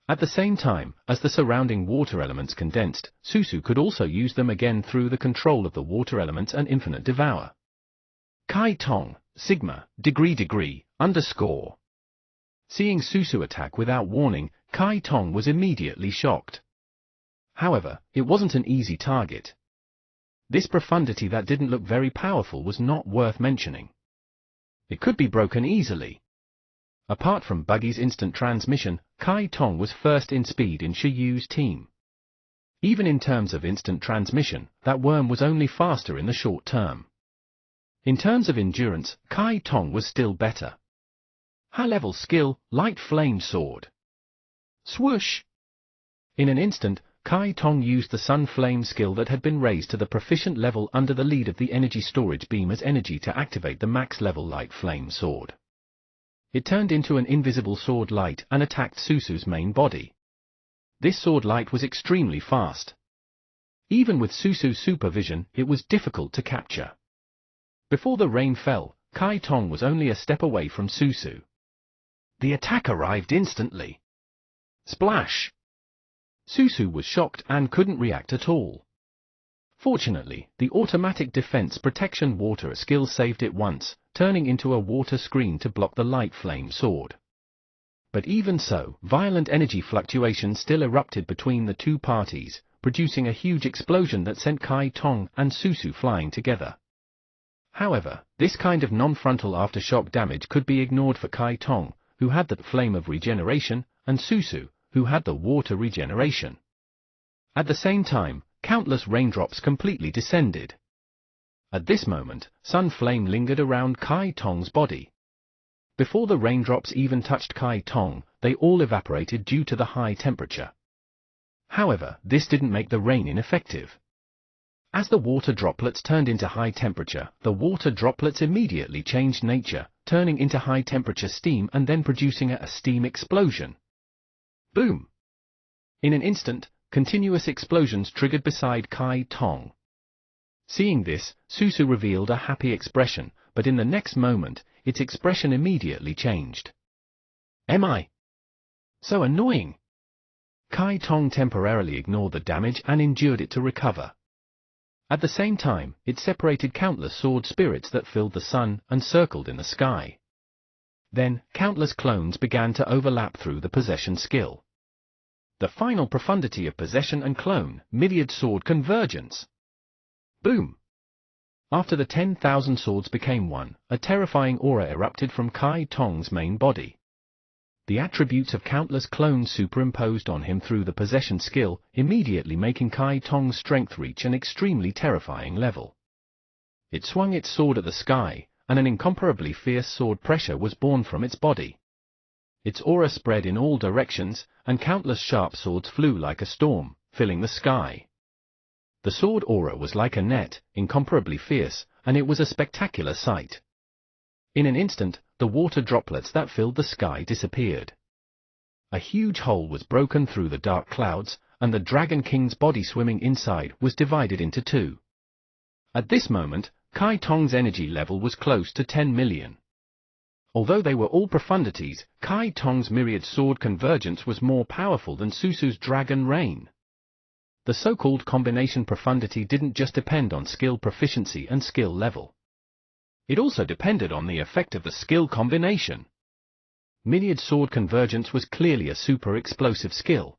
Speaker 1: At the same time, as the surrounding water elements condensed, Susu could also use them again through the control of the water elements and infinite devour. Kai Tong, Sigma, degree, underscore. Seeing Susu attack without warning, Kai Tong was immediately shocked. However, it wasn't an easy target. This profundity that didn't look very powerful was not worth mentioning. It could be broken easily. Apart from Buggy's instant transmission, Kai Tong was first in speed in Shiyu's team. Even in terms of instant transmission, that worm was only faster in the short term. In terms of endurance, Kai Tong was still better. High-level skill, Light Flame Sword. Swoosh! In an instant, Kai Tong used the Sun Flame skill that had been raised to the proficient level under the lead of the energy storage beam as energy to activate the max-level Light Flame Sword. It turned into an invisible sword light and attacked Susu's main body. this sword light was extremely fast. Even with Susu's supervision, it was difficult to capture. Before the rain fell, Kai Tong was only a step away from Susu. The attack arrived instantly. Splash! Susu was shocked and couldn't react at all. Fortunately, the automatic defense protection water skill saved it once, turning into a water screen to block the light flame sword. But even so, violent energy fluctuations still erupted between the two parties, producing a huge explosion that sent Kai Tong and Susu flying together. However, this kind of non-frontal aftershock damage could be ignored for Kai Tong, who had the flame of regeneration, and Susu, who had the water regeneration. At the same time, countless raindrops completely descended. At this moment, sun flame lingered around Kai Tong's body. Before the raindrops even touched Kai Tong, they all evaporated due to the high temperature. However, this didn't make the rain ineffective. As the water droplets turned into high temperature, the water droplets immediately changed nature, turning into high temperature steam and then producing a steam explosion. Boom! In an instant, continuous explosions triggered beside Kai Tong. Seeing this, Susu revealed a happy expression, but in the next moment, its expression immediately changed. Am I so annoying? Kai Tong temporarily ignored the damage and endured it to recover. At the same time, it separated countless sword spirits that filled the sun and circled in the sky. Then, countless clones began to overlap through the possession skill. The final profundity of possession and clone, myriad sword convergence. Boom! After the 10,000 swords became one, a terrifying aura erupted from Kai Tong's main body. The attributes of countless clones superimposed on him through the possession skill, immediately making Kai Tong's strength reach an extremely terrifying level. It swung its sword at the sky, and an incomparably fierce sword pressure was born from its body. Its aura spread in all directions, and countless sharp swords flew like a storm, filling the sky. The sword aura was like a net, incomparably fierce, and it was a spectacular sight. In an instant, the water droplets that filled the sky disappeared. A huge hole was broken through the dark clouds, and the Dragon King's body swimming inside was divided into two. At this moment, Kai Tong's energy level was close to 10 million. Although they were all profundities, Kai Tong's myriad sword convergence was more powerful than Susu's Dragon Rain. The so-called combination profundity didn't just depend on skill proficiency and skill level. It also depended on the effect of the skill combination. Myriad sword convergence was clearly a super explosive skill.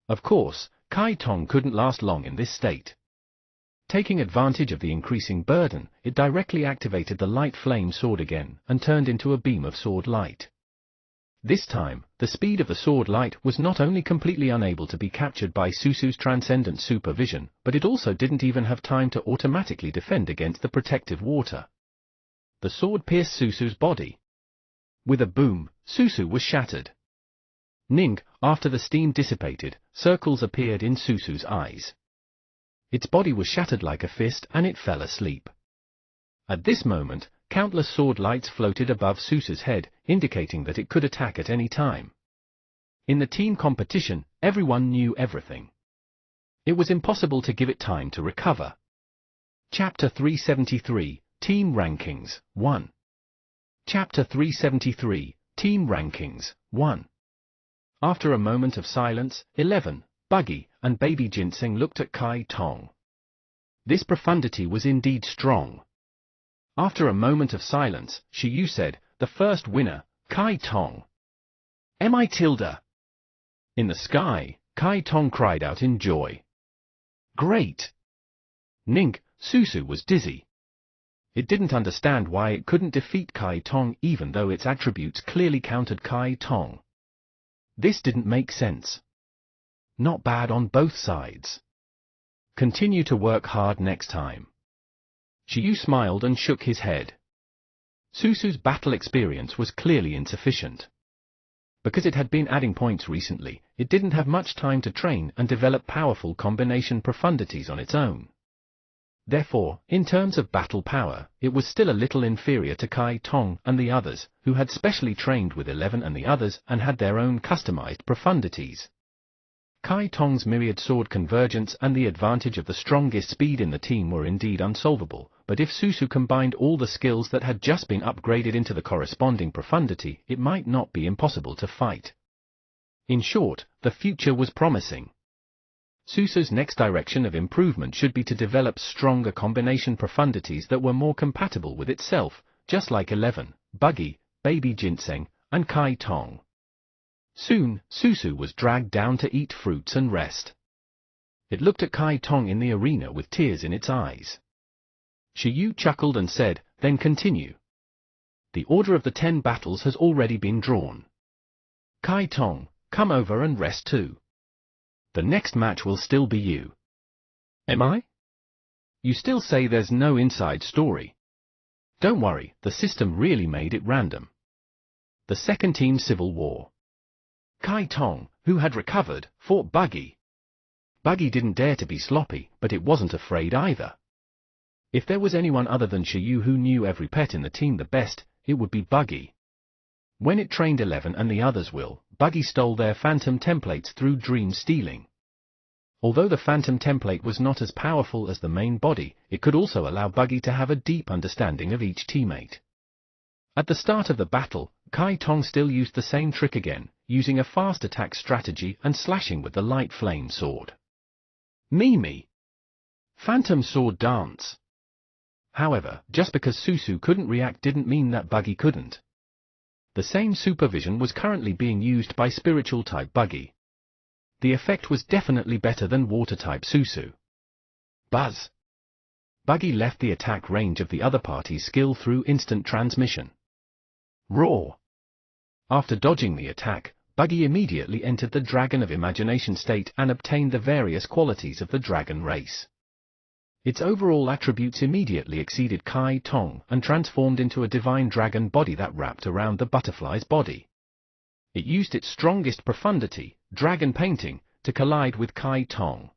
Speaker 1: Of course, Kai Tong couldn't last long in this state. Taking advantage of the increasing burden, it directly activated the light flame sword again and turned into a beam of sword light. This time, the speed of the sword light was not only completely unable to be captured by Susu's transcendent supervision, but it also didn't even have time to automatically defend against the protective water. The sword pierced Susu's body. With a boom, Susu was shattered. Ning, after the steam dissipated, circles appeared in Susu's eyes. Its body was shattered like a fist and it fell asleep. At this moment, countless sword lights floated above Susu's head, indicating that it could attack at any time. In the team competition, everyone knew everything. It was impossible to give it time to recover. Chapter 373, Team Rankings, 1. Chapter 373, Team Rankings, 1. After a moment of silence, 11, Buggy, and Baby Ginseng looked at Kai Tong. This profundity was indeed strong. After a moment of silence, Shiyu said, "The first winner, Kai Tong." "Mi tilde." In the sky, Kai Tong cried out in joy. "Great!" Ning, Susu was dizzy. It didn't understand why it couldn't defeat Kai Tong even though its attributes clearly countered Kai Tong. This didn't make sense. Not bad on both sides. Continue to work hard next time. Shiyu smiled and shook his head. Susu's battle experience was clearly insufficient. Because it had been adding points recently, it didn't have much time to train and develop powerful combination profundities on its own. Therefore, in terms of battle power, it was still a little inferior to Kai Tong and the others, who had specially trained with 11 and the others and had their own customized profundities. Kai Tong's myriad sword convergence and the advantage of the strongest speed in the team were indeed unsolvable, but if Susu combined all the skills that had just been upgraded into the corresponding profundity, it might not be impossible to fight. In short, the future was promising. Susu's next direction of improvement should be to develop stronger combination profundities that were more compatible with itself, just like 11, Buggy, Baby Ginseng, and Kai Tong. Soon, Susu was dragged down to eat fruits and rest. It looked at Kai Tong in the arena with tears in its eyes. Shiyu chuckled and said, "Then continue. The order of the 10 battles has already been drawn. Kai Tong, come over and rest too. The next match will still be you." "Am I? You still say there's no inside story?" "Don't worry, the system really made it random." The second team civil war. Kai Tong, who had recovered, fought Buggy. Buggy didn't dare to be sloppy, but it wasn't afraid either. If there was anyone other than Shiyu who knew every pet in the team the best, it would be Buggy. When it trained 11 and the others will, Buggy stole their Phantom templates through dream stealing. Although the Phantom template was not as powerful as the main body, it could also allow Buggy to have a deep understanding of each teammate. At the start of the battle, Kai Tong still used the same trick again, using a fast attack strategy and slashing with the light flame sword. Mimi! Phantom sword dance! However, just because Susu couldn't react didn't mean that Buggy couldn't. The same supervision was currently being used by spiritual-type Buggy. The effect was definitely better than water-type Susu. Buzz! Buggy left the attack range of the other party's skill through instant transmission. Roar! After dodging the attack, Buggy immediately entered the Dragon of Imagination state and obtained the various qualities of the dragon race. Its overall attributes immediately exceeded Kai Tong and transformed into a divine dragon body that wrapped around the butterfly's body. It used its strongest profundity, dragon painting, to collide with Kai Tong.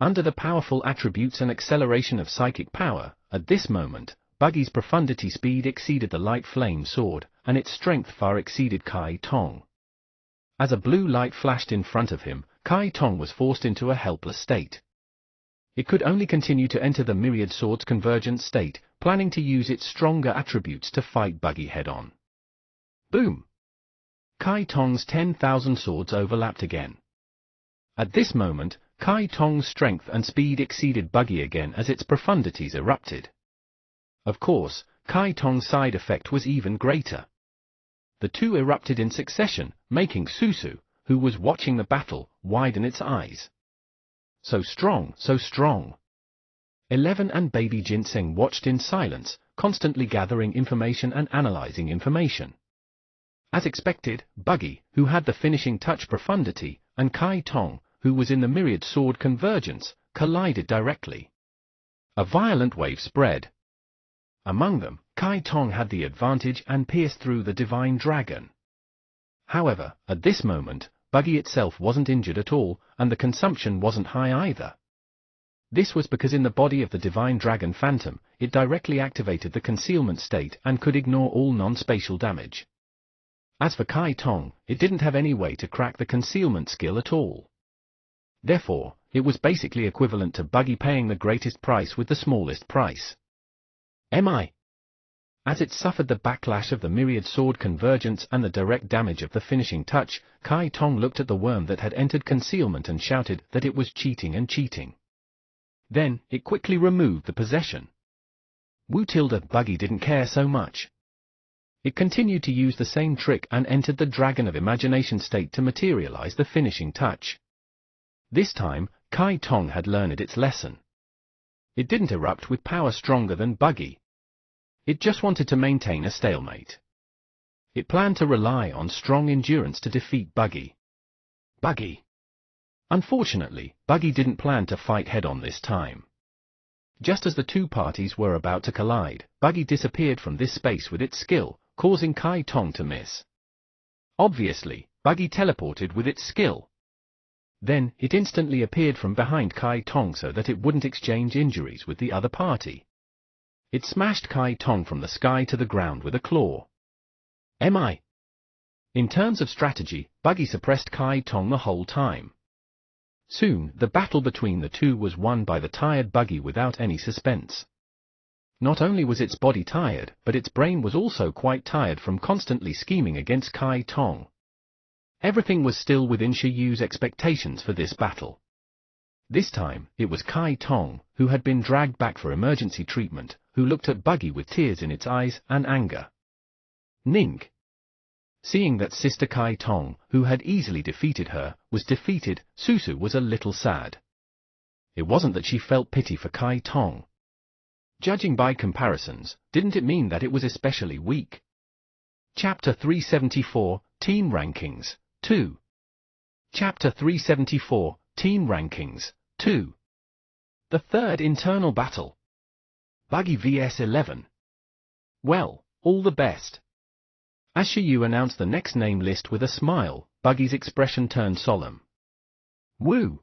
Speaker 1: Under the powerful attributes and acceleration of psychic power, at this moment, Buggy's profundity speed exceeded the light flame sword, and its strength far exceeded Kai Tong. As a blue light flashed in front of him, Kai Tong was forced into a helpless state. It could only continue to enter the myriad swords convergent state, planning to use its stronger attributes to fight Buggy head-on. Boom! Kai Tong's 10,000 swords overlapped again. At this moment, Kai Tong's strength and speed exceeded Buggy again as its profundities erupted. Of course, Kai Tong's side effect was even greater. The two erupted in succession, making Susu, who was watching the battle, widen its eyes. So strong, so strong. 11 and Baby Ginseng watched in silence, constantly gathering information and analyzing information. As expected, Buggy, who had the finishing touch profundity, and Kai Tong, who was in the myriad sword convergence, collided directly. A violent wave spread. Among them, Kai Tong had the advantage and pierced through the divine dragon. However, at this moment, Buggy itself wasn't injured at all, and the consumption wasn't high either. This was because in the body of the divine dragon Phantom, it directly activated the concealment state and could ignore all non-spatial damage. As for Kai Tong, it didn't have any way to crack the concealment skill at all. Therefore, it was basically equivalent to Buggy paying the greatest price with the smallest price. MI. As it suffered the backlash of the myriad sword convergence and the direct damage of the finishing touch, Kai Tong looked at the worm that had entered concealment and shouted that it was cheating and cheating. Then, it quickly removed the possession. Buggy didn't care so much. It continued to use the same trick and entered the Dragon of Imagination state to materialize the finishing touch. This time, Kai Tong had learned its lesson. It didn't erupt with power stronger than Buggy. It just wanted to maintain a stalemate. It planned to rely on strong endurance to defeat Buggy. Unfortunately, Buggy didn't plan to fight head-on this time. Just as the two parties were about to collide, Buggy disappeared from this space with its skill, causing Kai Tong to miss. Obviously, Buggy teleported with its skill. Then, it instantly appeared from behind Kai Tong so that it wouldn't exchange injuries with the other party. It smashed Kai Tong from the sky to the ground with a claw. MI. In terms of strategy, Buggy suppressed Kai Tong the whole time. Soon, the battle between the two was won by the tired buggy without any suspense. Not only was its body tired, but its brain was also quite tired from constantly scheming against Kai Tong. Everything was still within Shiyu's expectations for this battle. This time, it was Kai Tong, who had been dragged back for emergency treatment, who looked at Buggy with tears in its eyes and anger. Ning. Seeing that Sister Kai Tong, who had easily defeated her, was defeated, Susu was a little sad. It wasn't that she felt pity for Kai Tong. Judging by comparisons, didn't it mean that it was especially weak? Chapter 374, Team Rankings, 2. Chapter 374, Team Rankings, 2. The third internal battle. Buggy vs 11. Well, all the best. As Shiyu announced the next name list with a smile, Buggy's expression turned solemn. Woo!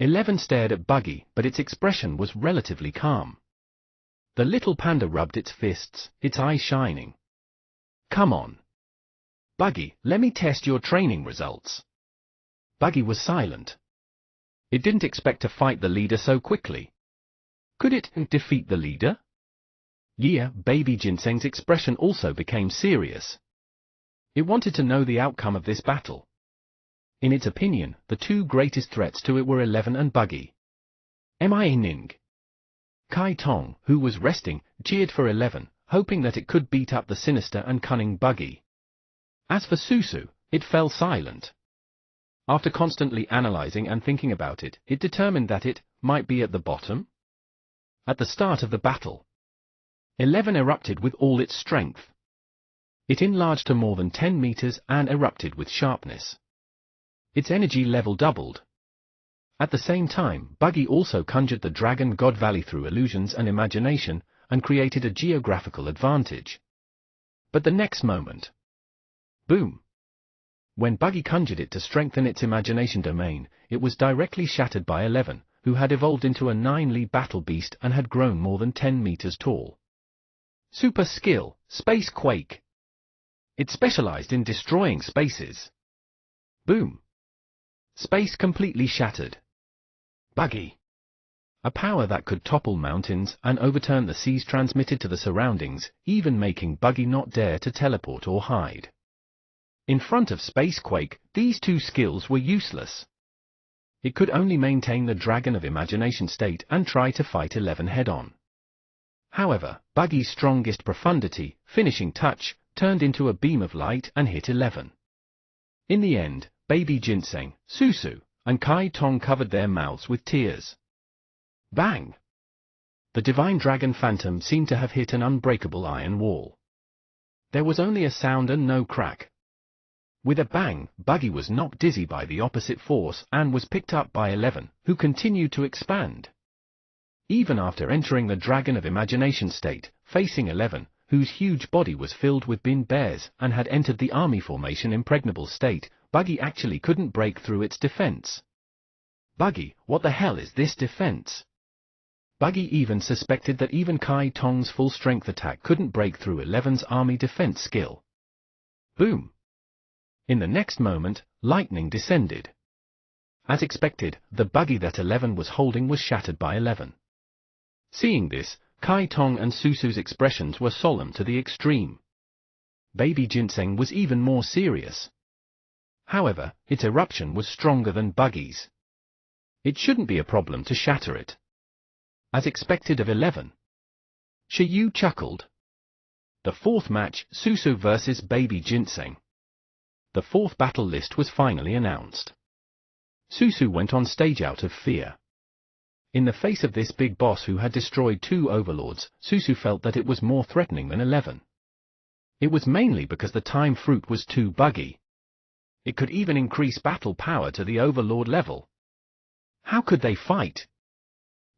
Speaker 1: 11 stared at Buggy, but its expression was relatively calm. The little panda rubbed its fists, its eyes shining. Come on. Buggy, let me test your training results. Buggy was silent. It didn't expect to fight the leader so quickly. Could it defeat the leader? Yeah, Baby Ginseng's expression also became serious. It wanted to know the outcome of this battle. In its opinion, the two greatest threats to it were 11 and Buggy. Mia Ning. Kai Tong, who was resting, cheered for 11, hoping that it could beat up the sinister and cunning Buggy. As for Susu, it fell silent. After constantly analyzing and thinking about it, it determined that it might be at the bottom. At the start of the battle, 11 erupted with all its strength. It enlarged to more than 10 meters and erupted with sharpness. Its energy level doubled. At the same time, Buggy also conjured the Dragon God Valley through illusions and imagination, and created a geographical advantage. But the next moment, boom! When Buggy conjured it to strengthen its imagination domain, it was directly shattered by 11, who had evolved into a 9-Li battle beast and had grown more than 10 meters tall. Super skill, Space Quake. It specialized in destroying spaces. Boom! Space completely shattered. Buggy. A power that could topple mountains and overturn the seas transmitted to the surroundings, even making Buggy not dare to teleport or hide. In front of Space Quake, these two skills were useless. It could only maintain the Dragon of Imagination state and try to fight 11 head-on. However, Buggy's strongest profundity, finishing touch, turned into a beam of light and hit 11. In the end, Baby Ginseng, Susu, and Kai Tong covered their mouths with tears. Bang! The Divine Dragon Phantom seemed to have hit an unbreakable iron wall. There was only a sound and no crack. With a bang, Buggy was knocked dizzy by the opposite force and was picked up by 11, who continued to expand. Even after entering the Dragon of Imagination state, facing 11, whose huge body was filled with bin bears and had entered the army formation impregnable state, Buggy actually couldn't break through its defense. Buggy, what the hell is this defense? Buggy even suspected that even Kai Tong's full-strength attack couldn't break through 11's army defense skill. Boom! In the next moment, lightning descended. As expected, the Buggy that 11 was holding was shattered by 11. Seeing this, Kai Tong and Susu's expressions were solemn to the extreme. Baby Ginseng was even more serious. However, its eruption was stronger than Buggy's. It shouldn't be a problem to shatter it. As expected of 11. Shiyu chuckled. The fourth match, Susu vs Baby Ginseng. The fourth battle list was finally announced. Susu went on stage out of fear. In the face of this big boss who had destroyed 2 overlords, Susu felt that it was more threatening than 11. It was mainly because the time fruit was too buggy. It could even increase battle power to the overlord level. How could they fight?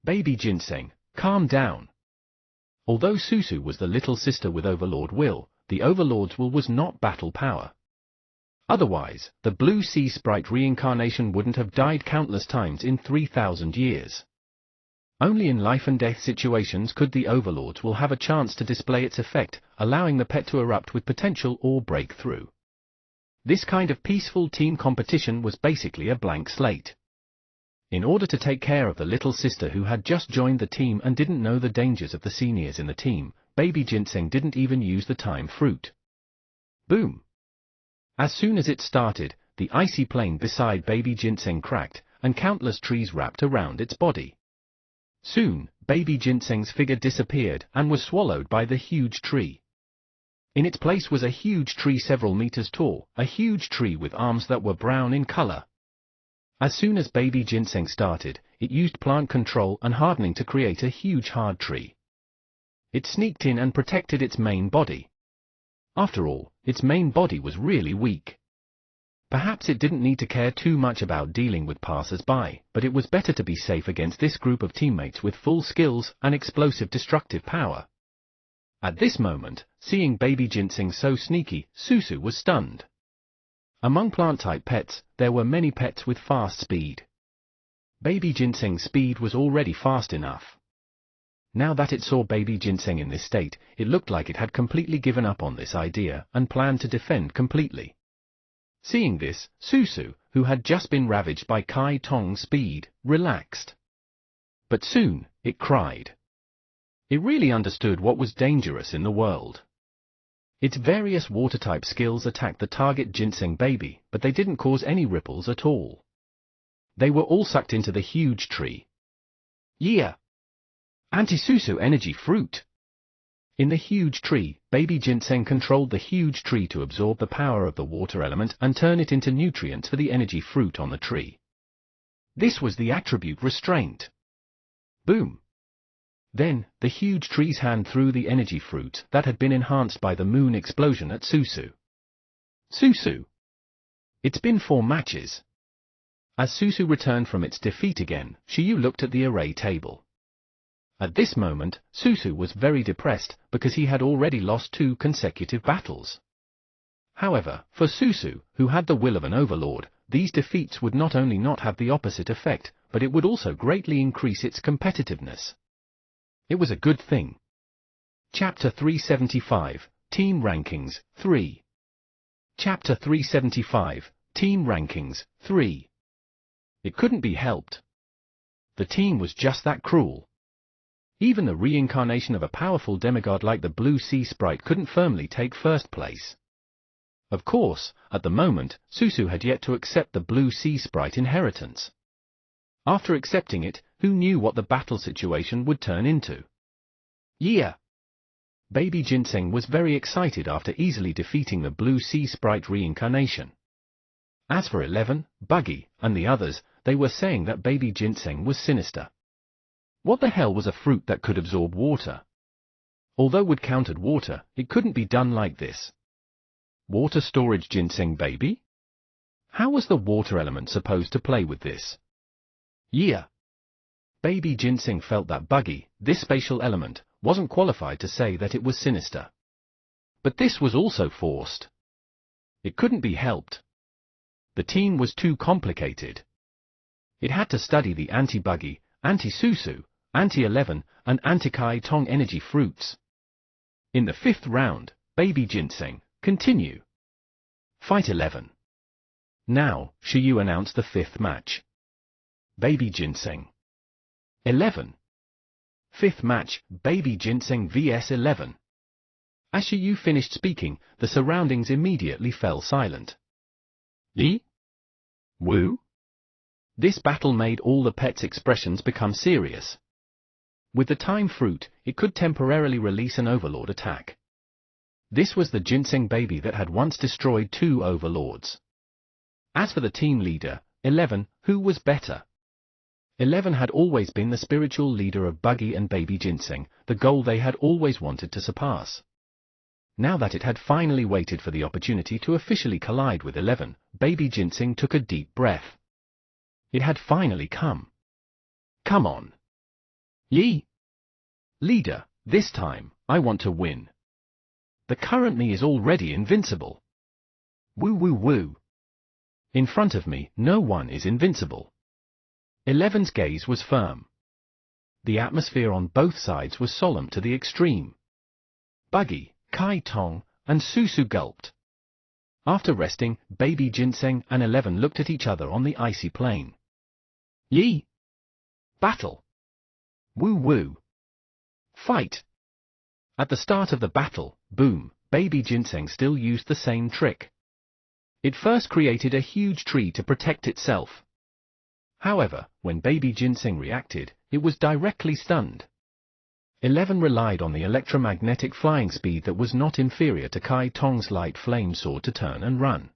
Speaker 1: Baby Ginseng, calm down. Although Susu was the little sister with Overlord Will, the Overlord's will was not battle power. Otherwise, the Blue Sea Sprite reincarnation wouldn't have died countless times in 3,000 years. Only in life and death situations could the Overlord's will have a chance to display its effect, allowing the pet to erupt with potential or break through. This kind of peaceful team competition was basically a blank slate. In order to take care of the little sister who had just joined the team and didn't know the dangers of the seniors in the team, baby Ginseng didn't even use the time fruit. Boom! As soon as it started, the icy plain beside baby Ginseng cracked, and countless trees wrapped around its body. Soon, baby Ginseng's figure disappeared and was swallowed by the huge tree. In its place was a huge tree several meters tall, a huge tree with arms that were brown in color. As soon as baby Ginseng started, it used plant control and hardening to create a huge hard tree. It sneaked in and protected its main body. After all, its main body was really weak. Perhaps it didn't need to care too much about dealing with passers-by, but it was better to be safe against this group of teammates with full skills and explosive destructive power. At this moment, seeing baby Ginseng so sneaky, Susu was stunned. Among plant-type pets, there were many pets with fast speed. Baby Ginseng's speed was already fast enough. Now that it saw baby Ginseng in this state, it looked like it had completely given up on this idea and planned to defend completely. Seeing this, Susu, who had just been ravaged by Kai Tong's speed, relaxed. But soon, it cried. It really understood what was dangerous in the world. Its various water-type skills attacked the target Ginseng baby, but they didn't cause any ripples at all. They were all sucked into the huge tree. Yeah! Anti-Susu energy fruit! In the huge tree, baby Ginseng controlled the huge tree to absorb the power of the water element and turn it into nutrients for the energy fruit on the tree. This was the attribute restraint. Boom! Then, the huge tree's hand threw the energy fruit that had been enhanced by the moon explosion at Susu. Susu! It's been 4 matches. As Susu returned from its defeat again, Shiyu looked at the array table. At this moment, Susu was very depressed because he had already lost 2 consecutive battles. However, for Susu, who had the will of an overlord, these defeats would not only not have the opposite effect, but it would also greatly increase its competitiveness. It was a good thing. Chapter 375, Team Rankings, 3. Chapter 375, Team Rankings, 3. It couldn't be helped. The team was just that cruel. Even the reincarnation of a powerful demigod like the Blue Sea Sprite couldn't firmly take first place. Of course, at the moment, Susu had yet to accept the Blue Sea Sprite inheritance. After accepting it, who knew what the battle situation would turn into? Yeah! Baby Ginseng was very excited after easily defeating the Blue Sea Sprite reincarnation. As for 11, Buggy, and the others, they were saying that baby Ginseng was sinister. What the hell was a fruit that could absorb water? Although wood countered water, it couldn't be done like this. Water storage Ginseng baby? How was the water element supposed to play with this? Yeah! Baby Ginseng felt that Buggy, this spatial element, wasn't qualified to say that it was sinister. But this was also forced. It couldn't be helped. The team was too complicated. It had to study the anti-Buggy, anti-Susu, anti-11, and anti-Kai Tong energy fruits. In the 5th round, baby Ginseng, continue. Fight 11. Now, Shiyu announced the 5th match. Baby Ginseng. 11. 5th match, Baby Ginseng vs 11. As Shiyu finished speaking, the surroundings immediately fell silent. Yi? Woo? This battle made all the pets' expressions become serious. With the time fruit, it could temporarily release an overlord attack. This was the Ginseng baby that had once destroyed 2 overlords. As for the team leader, 11, who was better? 11 had always been the spiritual leader of Buggy and baby Ginseng, the goal they had always wanted to surpass. Now that it had finally waited for the opportunity to officially collide with 11, baby Ginseng took a deep breath. It had finally come. Come on. Yi! Leader, this time, I want to win. The current me is already invincible. Woo woo woo. In front of me, no one is invincible. 11's gaze was firm. The atmosphere on both sides was solemn to the extreme. Buggy, Kai Tong, and Susu gulped. After resting, baby Ginseng and 11 looked at each other on the icy plain. Yi. Battle. Woo woo. Fight. At the start of the battle, boom, baby ginseng still used the same trick. It first created a huge tree to protect itself. However, when baby ginseng reacted, it was directly stunned. 11 relied on the electromagnetic flying speed that was not inferior to Kai Tong's light flame sword to turn and run.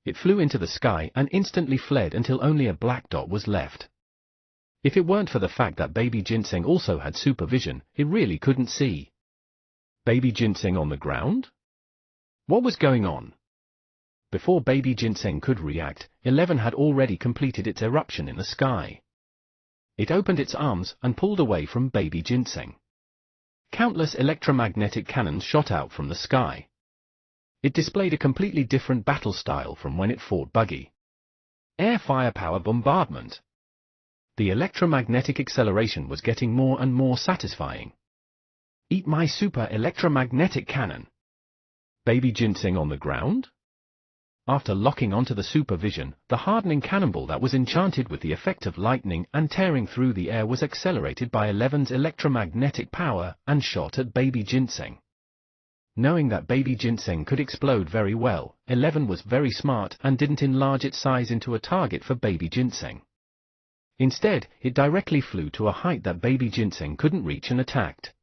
Speaker 1: It flew into the sky and instantly fled until only a black dot was left. If it weren't for the fact that baby ginseng also had supervision, it really couldn't see. Baby ginseng on the ground? What was going on? Before baby ginseng could react, 11 had already completed its eruption in the sky. It opened its arms and pulled away from baby ginseng. Countless electromagnetic cannons shot out from the sky. It displayed a completely different battle style from when it fought Buggy. Air firepower bombardment. The electromagnetic acceleration was getting more and more satisfying. Eat my super electromagnetic cannon. Baby ginseng on the ground? After locking onto the supervision, the hardening cannonball that was enchanted with the effect of lightning and tearing through the air was accelerated by 11's electromagnetic power and shot at baby ginseng. Knowing that baby ginseng could explode very well, 11 was very smart and didn't enlarge its size into a target for baby ginseng. Instead, it directly flew to a height that baby ginseng couldn't reach and attacked.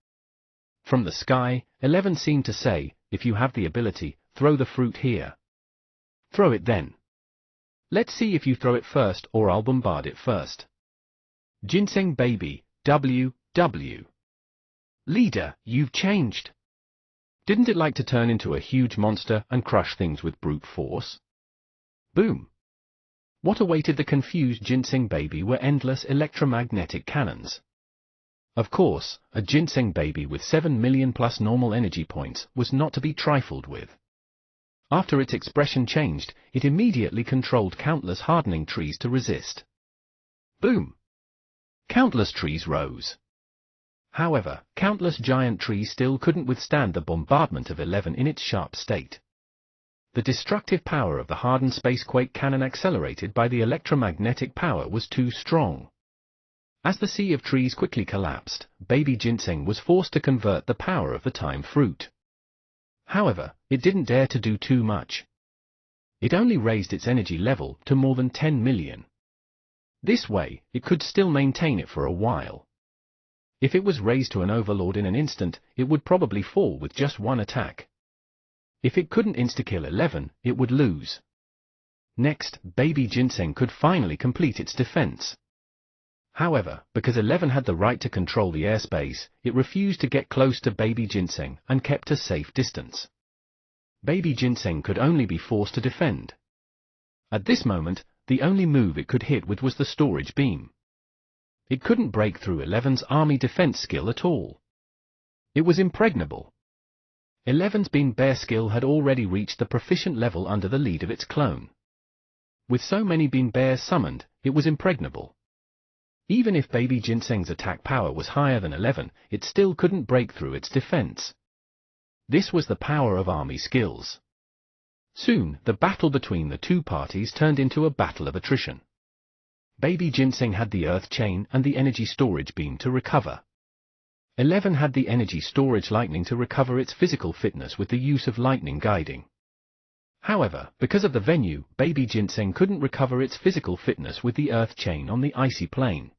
Speaker 1: From the sky, 11 seemed to say, if you have the ability, throw the fruit here. Throw it then. Let's see if you throw it first or I'll bombard it first. Ginseng baby, W. Leader, you've changed. Didn't it like to turn into a huge monster and crush things with brute force? Boom. What awaited the confused ginseng baby were endless electromagnetic cannons. Of course, a ginseng baby with 7 million plus normal energy points was not to be trifled with. After its expression changed, it immediately controlled countless hardening trees to resist. Boom! Countless trees rose. However, countless giant trees still couldn't withstand the bombardment of 11 in its sharp state. The destructive power of the hardened spacequake cannon accelerated by the electromagnetic power was too strong. As the sea of trees quickly collapsed, baby ginseng was forced to convert the power of the time fruit. However, it didn't dare to do too much. It only raised its energy level to more than 10 million. This way, it could still maintain it for a while. If it was raised to an overlord in an instant, it would probably fall with just one attack. If it couldn't insta-kill 11, it would lose. Next, baby ginseng could finally complete its defense. However, because 11 had the right to control the airspace, it refused to get close to baby ginseng and kept a safe distance. Baby ginseng could only be forced to defend. At this moment, the only move it could hit with was the storage beam. It couldn't break through 11's army defense skill at all. It was impregnable. 11's beam bear skill had already reached the proficient level under the lead of its clone. With so many beam bears summoned, it was impregnable. Even if baby ginseng's attack power was higher than 11, it still couldn't break through its defense. This was the power of army skills. Soon, the battle between the two parties turned into a battle of attrition. Baby ginseng had the earth chain and the energy storage beam to recover. 11 had the energy storage lightning to recover its physical fitness with the use of lightning guiding. However, because of the venue, baby ginseng couldn't recover its physical fitness with the earth chain on the icy plane.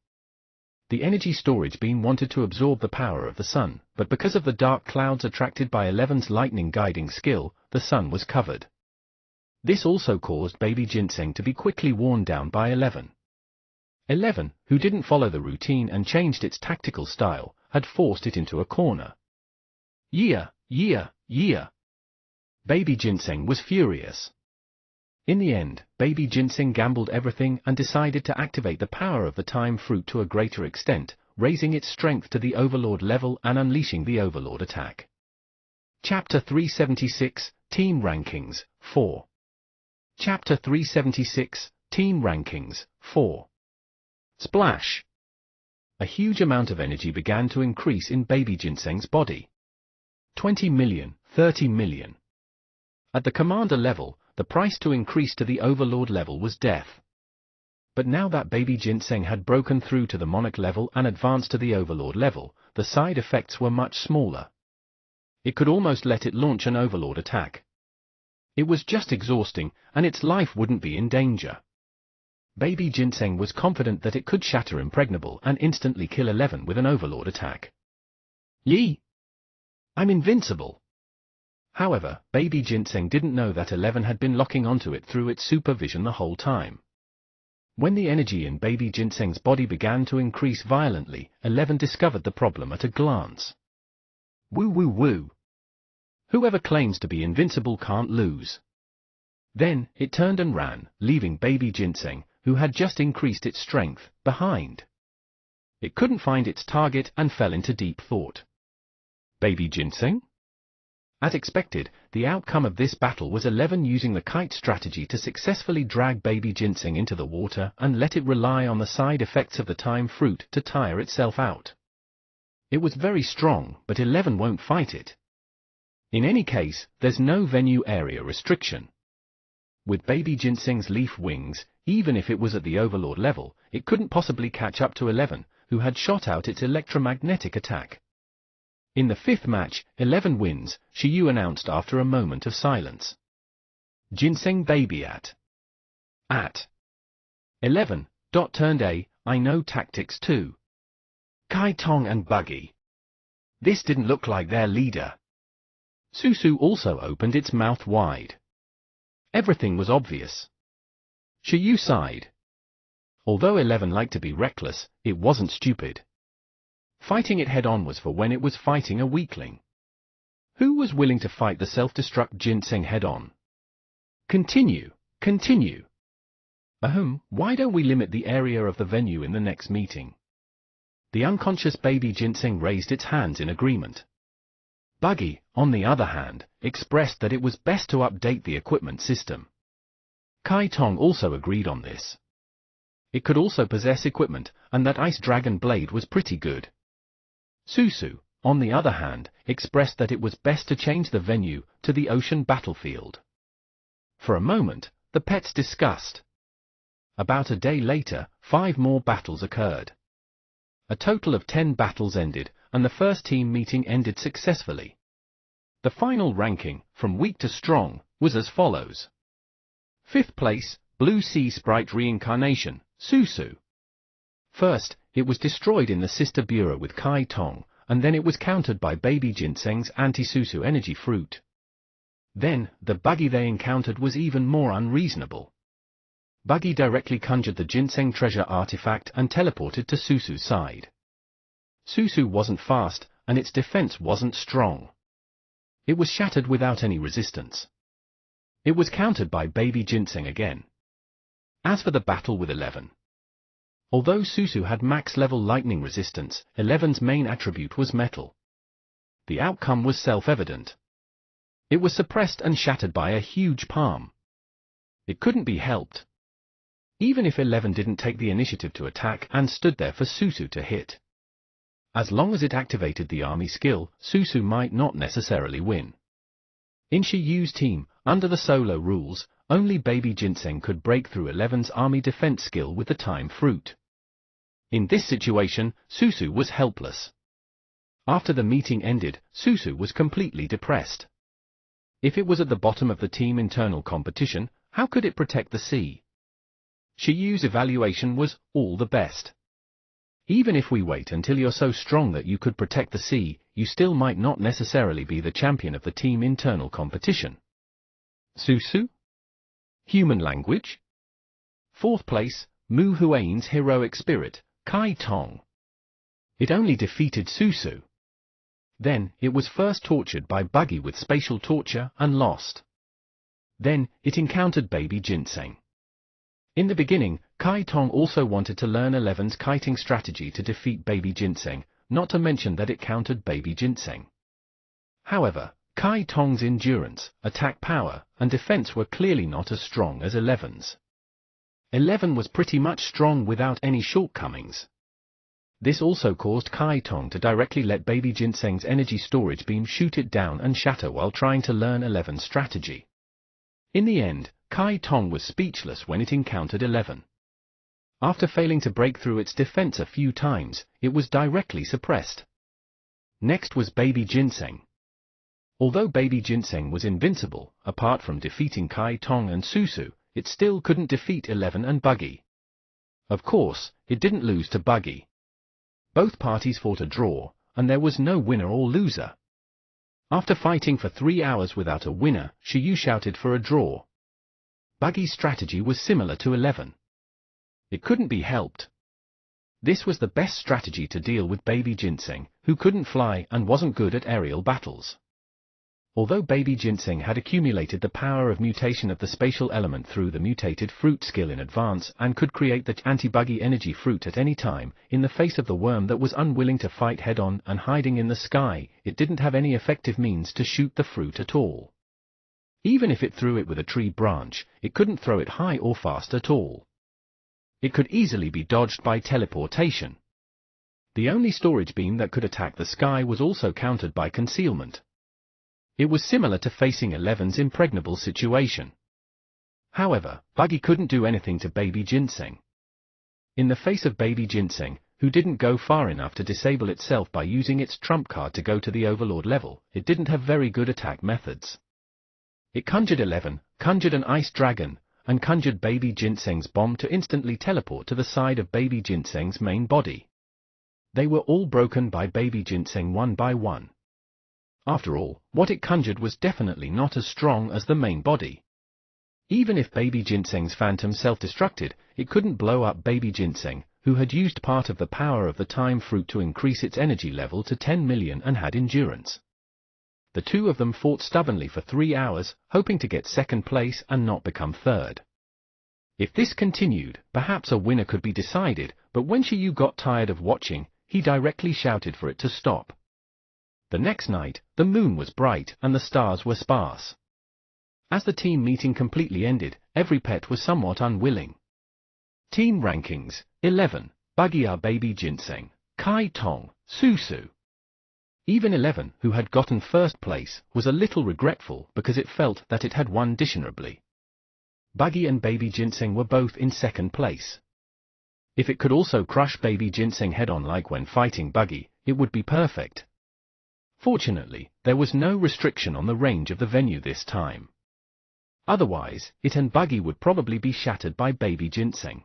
Speaker 1: The energy storage beam wanted to absorb the power of the sun, but because of the dark clouds attracted by 11's lightning guiding skill, the sun was covered. This also caused baby ginseng to be quickly worn down by 11. 11, who didn't follow the routine and changed its tactical style, had forced it into a corner. Yeah. Baby ginseng was furious. In the end, baby ginseng gambled everything and decided to activate the power of the time fruit to a greater extent, raising its strength to the overlord level and unleashing the overlord attack. Chapter 376, Team Rankings, 4. Chapter 376, Team Rankings, 4. Splash! A huge amount of energy began to increase in baby ginseng's body. 20 million, 30 million. At the commander level, the price to increase to the overlord level was death. But now that Baby Ginseng had broken through to the Monarch level and advanced to the Overlord level, the side effects were much smaller. It could almost let it launch an Overlord attack. It was just exhausting, and its life wouldn't be in danger. Baby Ginseng was confident that it could shatter Impregnable and instantly kill 11 with an Overlord attack. Yee! I'm invincible! However, Baby Ginseng didn't know that 11 had been locking onto it through its supervision the whole time. When the energy in Baby Ginseng's body began to increase violently, 11 discovered the problem at a glance. Woo woo woo! Whoever claims to be invincible can't lose. Then, it turned and ran, leaving Baby Ginseng, who had just increased its strength, behind. It couldn't find its target and fell into deep thought. Baby Ginseng? As expected, the outcome of this battle was 11 using the kite strategy to successfully drag Baby Ginseng into the water and let it rely on the side effects of the time fruit to tire itself out. It was very strong, but 11 won't fight it. In any case, there's no venue area restriction. With Baby Ginseng's leaf wings, even if it was at the Overlord level, it couldn't possibly catch up to 11, who had shot out its electromagnetic attack. In the fifth match, 11 wins, Shiyu announced after a moment of silence. Ginseng baby at 11. Turned A, I know tactics too. Kai Tong and Buggy. This didn't look like their leader. Susu also opened its mouth wide. Everything was obvious. Shiyu sighed. Although 11 liked to be reckless, it wasn't stupid. Fighting it head-on was for when it was fighting a weakling. Who was willing to fight the self-destruct Ginseng head-on? Continue. Why don't we limit the area of the venue in the next meeting? The unconscious Baby Ginseng raised its hands in agreement. Buggy, on the other hand, expressed that it was best to update the equipment system. Kai Tong also agreed on this. It could also possess equipment, and that Ice Dragon Blade was pretty good. Susu, on the other hand, expressed that it was best to change the venue to the ocean battlefield. For a moment, the pets discussed. About a day later, 5 more battles occurred. A total of 10 battles ended, and the first team meeting ended successfully. The final ranking, from weak to strong, was as follows. 5th place, Blue Sea Sprite Reincarnation, Susu. First, it was destroyed in the Sister Bureau with Kai Tong, and then it was countered by Baby Ginseng's anti-Susu energy fruit. Then, the Buggy they encountered was even more unreasonable. Buggy directly conjured the Ginseng treasure artifact and teleported to Susu's side. Susu wasn't fast, and its defense wasn't strong. It was shattered without any resistance. It was countered by Baby Ginseng again. As for the battle with 11. Although Susu had max-level lightning resistance, 11's main attribute was metal. The outcome was self-evident. It was suppressed and shattered by a huge palm. It couldn't be helped. Even if 11 didn't take the initiative to attack and stood there for Susu to hit. As long as it activated the army skill, Susu might not necessarily win. In Shiyu's team, under the solo rules, only Baby Ginseng could break through 11's army defense skill with the time fruit. In this situation, Susu was helpless. After the meeting ended, Susu was completely depressed. If it was at the bottom of the team internal competition, how could it protect the sea? Shiyu's evaluation was, all the best. Even if we wait until you're so strong that you could protect the sea, you still might not necessarily be the champion of the team internal competition. Susu? Human language? 4th place, Mu Huain's heroic spirit, Kai Tong. It only defeated Susu. Then, it was first tortured by Buggy with spatial torture and lost. Then, it encountered Baby Ginseng. In the beginning, Kai Tong also wanted to learn 11's kiting strategy to defeat Baby Ginseng, not to mention that it countered Baby Ginseng. However, Kai Tong's endurance, attack power, and defense were clearly not as strong as 11's. 11 was pretty much strong without any shortcomings. This also caused Kai Tong to directly let Baby Ginseng's energy storage beam shoot it down and shatter while trying to learn 11's strategy. In the end, Kai Tong was speechless when it encountered 11. After failing to break through its defense a few times, it was directly suppressed. Next was Baby Ginseng. Although Baby Ginseng was invincible, apart from defeating Kai Tong and Susu, it still couldn't defeat 11 and Buggy. Of course, it didn't lose to Buggy. Both parties fought a draw, and there was no winner or loser. After fighting for 3 hours without a winner, Shiyu shouted for a draw. Buggy's strategy was similar to 11. It couldn't be helped. This was the best strategy to deal with Baby Ginseng, who couldn't fly and wasn't good at aerial battles. Although Baby Ginseng had accumulated the power of mutation of the spatial element through the mutated fruit skill in advance and could create the anti-Buggy energy fruit at any time, in the face of the worm that was unwilling to fight head-on and hiding in the sky, it didn't have any effective means to shoot the fruit at all. Even if it threw it with a tree branch, it couldn't throw it high or fast at all. It could easily be dodged by teleportation. The only storage beam that could attack the sky was also countered by concealment. It was similar to facing 11's impregnable situation. However, Buggy couldn't do anything to Baby Ginseng. In the face of Baby Ginseng, who didn't go far enough to disable itself by using its trump card to go to the Overlord level, it didn't have very good attack methods. It conjured 11, conjured an ice dragon, and conjured Baby Ginseng's bomb to instantly teleport to the side of Baby Ginseng's main body. They were all broken by Baby Ginseng one by one. After all, what it conjured was definitely not as strong as the main body. Even if Baby Ginseng's phantom self-destructed, it couldn't blow up Baby Ginseng, who had used part of the power of the time fruit to increase its energy level to 10 million and had endurance. The two of them fought stubbornly for 3 hours, hoping to get second place and not become third. If this continued, perhaps a winner could be decided, but when Shiyu got tired of watching, he directly shouted for it to stop. The next night, the moon was bright and the stars were sparse. As the team meeting completely ended, every pet was somewhat unwilling. Team rankings: 11, Buggy R Baby Ginseng, Kai Tong, Susu. Even 11, who had gotten first place, was a little regretful because it felt that it had won dishonorably. Buggy and Baby Ginseng were both in second place. If it could also crush Baby Ginseng head-on like when fighting Buggy, it would be perfect. Fortunately, there was no restriction on the range of the venue this time. Otherwise, it and Buggy would probably be shattered by Baby Ginseng.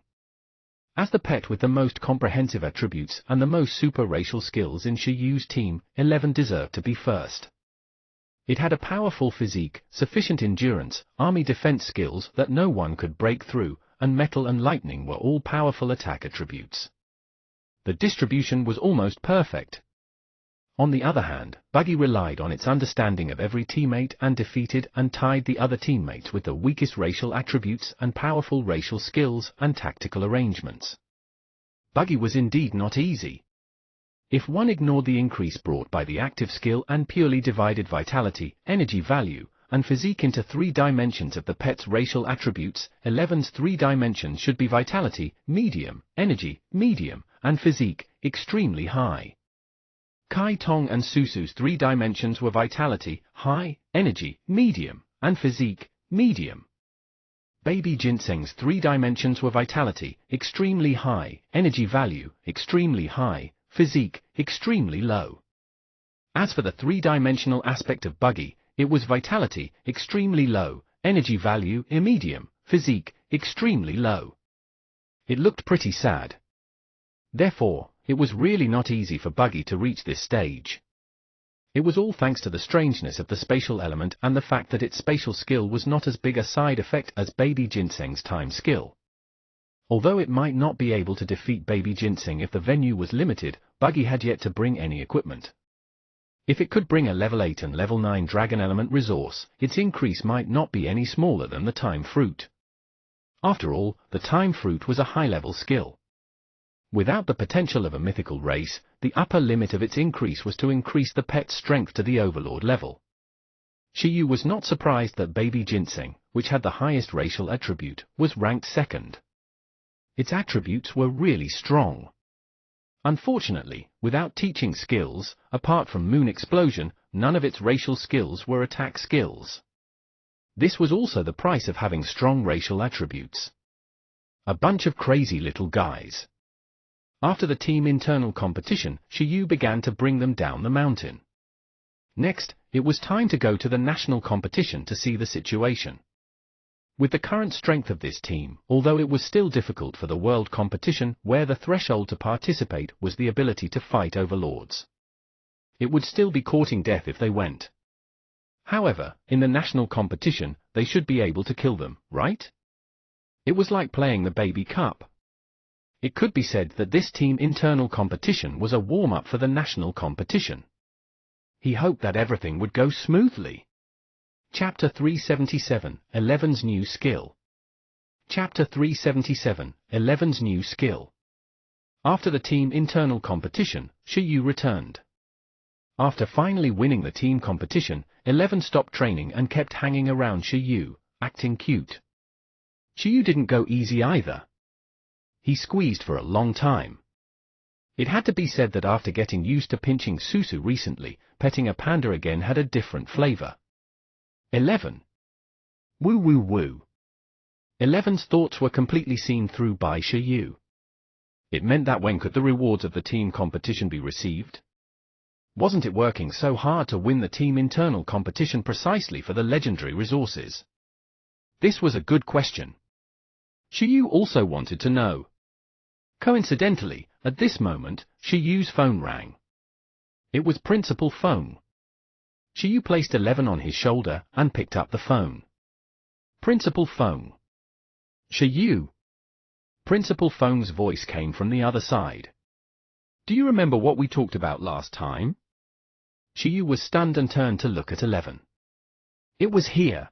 Speaker 1: As the pet with the most comprehensive attributes and the most super racial skills in Shiyu's team, 11 deserved to be first. It had a powerful physique, sufficient endurance, army defense skills that no one could break through, and metal and lightning were all powerful attack attributes. The distribution was almost perfect. On the other hand, Buggy relied on its understanding of every teammate and defeated and tied the other teammates with the weakest racial attributes and powerful racial skills and tactical arrangements. Buggy was indeed not easy. If one ignored the increase brought by the active skill and purely divided vitality, energy value, and physique into 3 dimensions of the pet's racial attributes, 11's 3 dimensions should be vitality, medium, energy, medium, and physique, extremely high. Kai Tong and Susu's 3 dimensions were vitality, high, energy, medium, and physique, medium. Baby Ginseng's 3 dimensions were vitality, extremely high, energy value, extremely high, physique, extremely low. As for the 3-dimensional aspect of Buggy, it was vitality, extremely low, energy value, medium, physique, extremely low. It looked pretty sad. Therefore, it was really not easy for Buggy to reach this stage. It was all thanks to the strangeness of the spatial element and the fact that its spatial skill was not as big a side effect as Baby Ginseng's time skill. Although it might not be able to defeat Baby Ginseng if the venue was limited, Buggy had yet to bring any equipment. If it could bring a level 8 and level 9 dragon element resource, its increase might not be any smaller than the time fruit. After all, the time fruit was a high-level skill. Without the potential of a mythical race, the upper limit of its increase was to increase the pet's strength to the Overlord level. Shiyu was not surprised that Baby Ginseng, which had the highest racial attribute, was ranked second. Its attributes were really strong. Unfortunately, without teaching skills, apart from Moon Explosion, none of its racial skills were attack skills. This was also the price of having strong racial attributes. A bunch of crazy little guys. After the team internal competition, Shiyu began to bring them down the mountain. Next, it was time to go to the national competition to see the situation. With the current strength of this team, although it was still difficult for the world competition where the threshold to participate was the ability to fight overlords. It would still be courting death if they went. However, in the national competition, they should be able to kill them, right? It was like playing the Baby Cup. It could be said that this team internal competition was a warm-up for the national competition. He hoped that everything would go smoothly. Chapter 377, 11's New Skill. Chapter 377, 11's New Skill. After the team internal competition, Shiyu returned. After finally winning the team competition, 11 stopped training and kept hanging around Shiyu, acting cute. Shiyu didn't go easy either. He squeezed for a long time. It had to be said that after getting used to pinching Susu recently, petting a panda again had a different flavor. 11. Woo woo woo. 11's thoughts were completely seen through by Shiyu. It meant that when could the rewards of the team competition be received? Wasn't it working so hard to win the team internal competition precisely for the legendary resources? This was a good question. Shiyu also wanted to know. Coincidentally, at this moment, Shiyu's phone rang. It was Principal Feng. Shiyu placed 11 on his shoulder and picked up the phone. Principal Feng. Shiyu. Principal Feng's voice came from the other side. Do you remember what we talked about last time? Shiyu was stunned and turned to look at 11. It was here.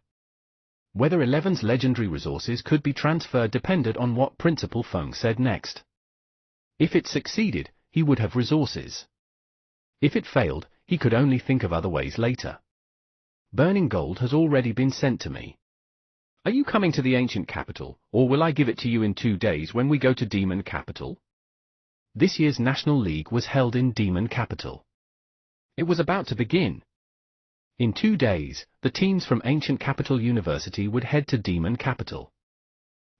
Speaker 1: Whether 11's legendary resources could be transferred depended on what Principal Feng said next. If it succeeded, he would have resources. If it failed, he could only think of other ways later. Burning gold has already been sent to me. Are you coming to the ancient capital, or will I give it to you in 2 days when we go to Demon Capital? This year's National League was held in Demon Capital. It was about to begin. In 2 days, the teams from Ancient Capital University would head to Demon Capital.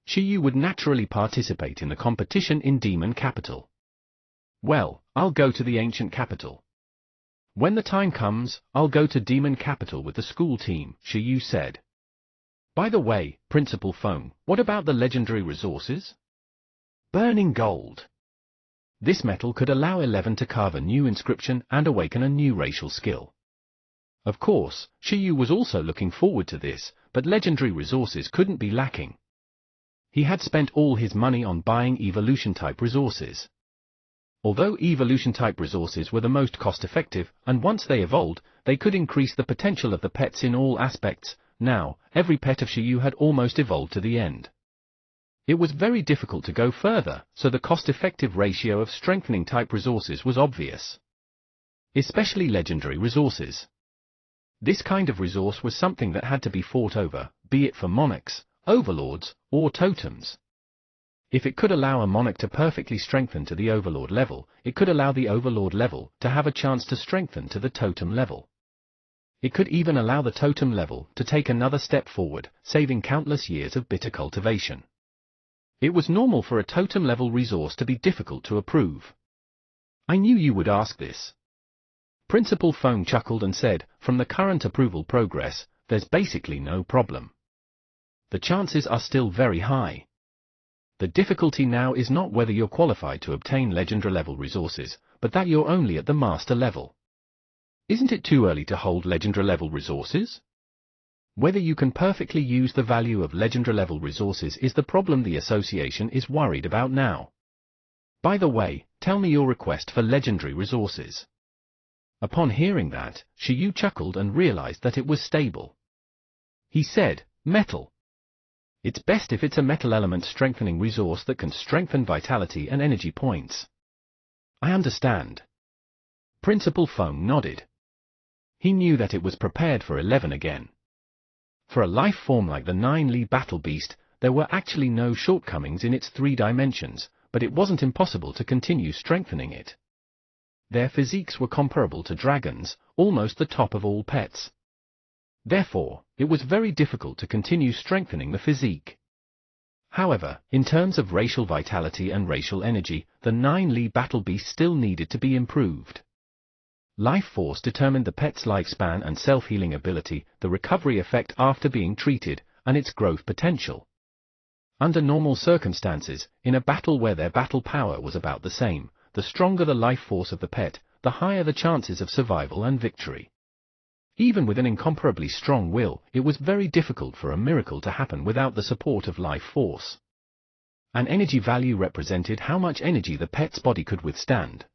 Speaker 1: Shiyu would naturally participate in the competition in Demon Capital. Well, I'll go to the Ancient Capital. When the time comes, I'll go to Demon Capital with the school team, Shiyu said. By the way, Principal Feng, what about the legendary resources? Burning gold. This metal could allow 11 to carve a new inscription and awaken a new racial skill. Of course, Shiyu was also looking forward to this, but legendary resources couldn't be lacking. He had spent all his money on buying evolution-type resources. Although evolution-type resources were the most cost-effective, and once they evolved, they could increase the potential of the pets in all aspects, now, every pet of Shiyu had almost evolved to the end. It was very difficult to go further, so the cost-effective ratio of strengthening-type resources was obvious. Especially legendary resources. This kind of resource was something that had to be fought over, be it for monarchs, overlords, or totems. If it could allow a monarch to perfectly strengthen to the overlord level, it could allow the overlord level to have a chance to strengthen to the totem level. It could even allow the totem level to take another step forward, saving countless years of bitter cultivation. It was normal for a totem-level resource to be difficult to approve. I knew you would ask this. Principal Feng chuckled and said, from the current approval progress, there's basically no problem. The chances are still very high. The difficulty now is not whether you're qualified to obtain legendary-level resources, but that you're only at the master level. Isn't it too early to hold legendary-level resources? Whether you can perfectly use the value of legendary-level resources is the problem the association is worried about now. By the way, tell me your request for legendary resources. Upon hearing that, Shiyu chuckled and realized that it was stable. He said, metal. It's best if it's a metal element strengthening resource that can strengthen vitality and energy points. I understand. Principal Feng nodded. He knew that it was prepared for 11 again. For a life form like the 9-Li Battle Beast, there were actually no shortcomings in its 3 dimensions, but it wasn't impossible to continue strengthening it. Their physiques were comparable to dragons, almost the top of all pets. Therefore, it was very difficult to continue strengthening the physique. However, in terms of racial vitality and racial energy, the 9 Li battle beast still needed to be improved. Life force determined the pet's lifespan and self-healing ability, the recovery effect after being treated, and its growth potential. Under normal circumstances, in a battle where their battle power was about the same, the stronger the life force of the pet, the higher the chances of survival and victory. Even with an incomparably strong will, it was very difficult for a miracle to happen without the support of life force. An energy value represented how much energy the pet's body could withstand.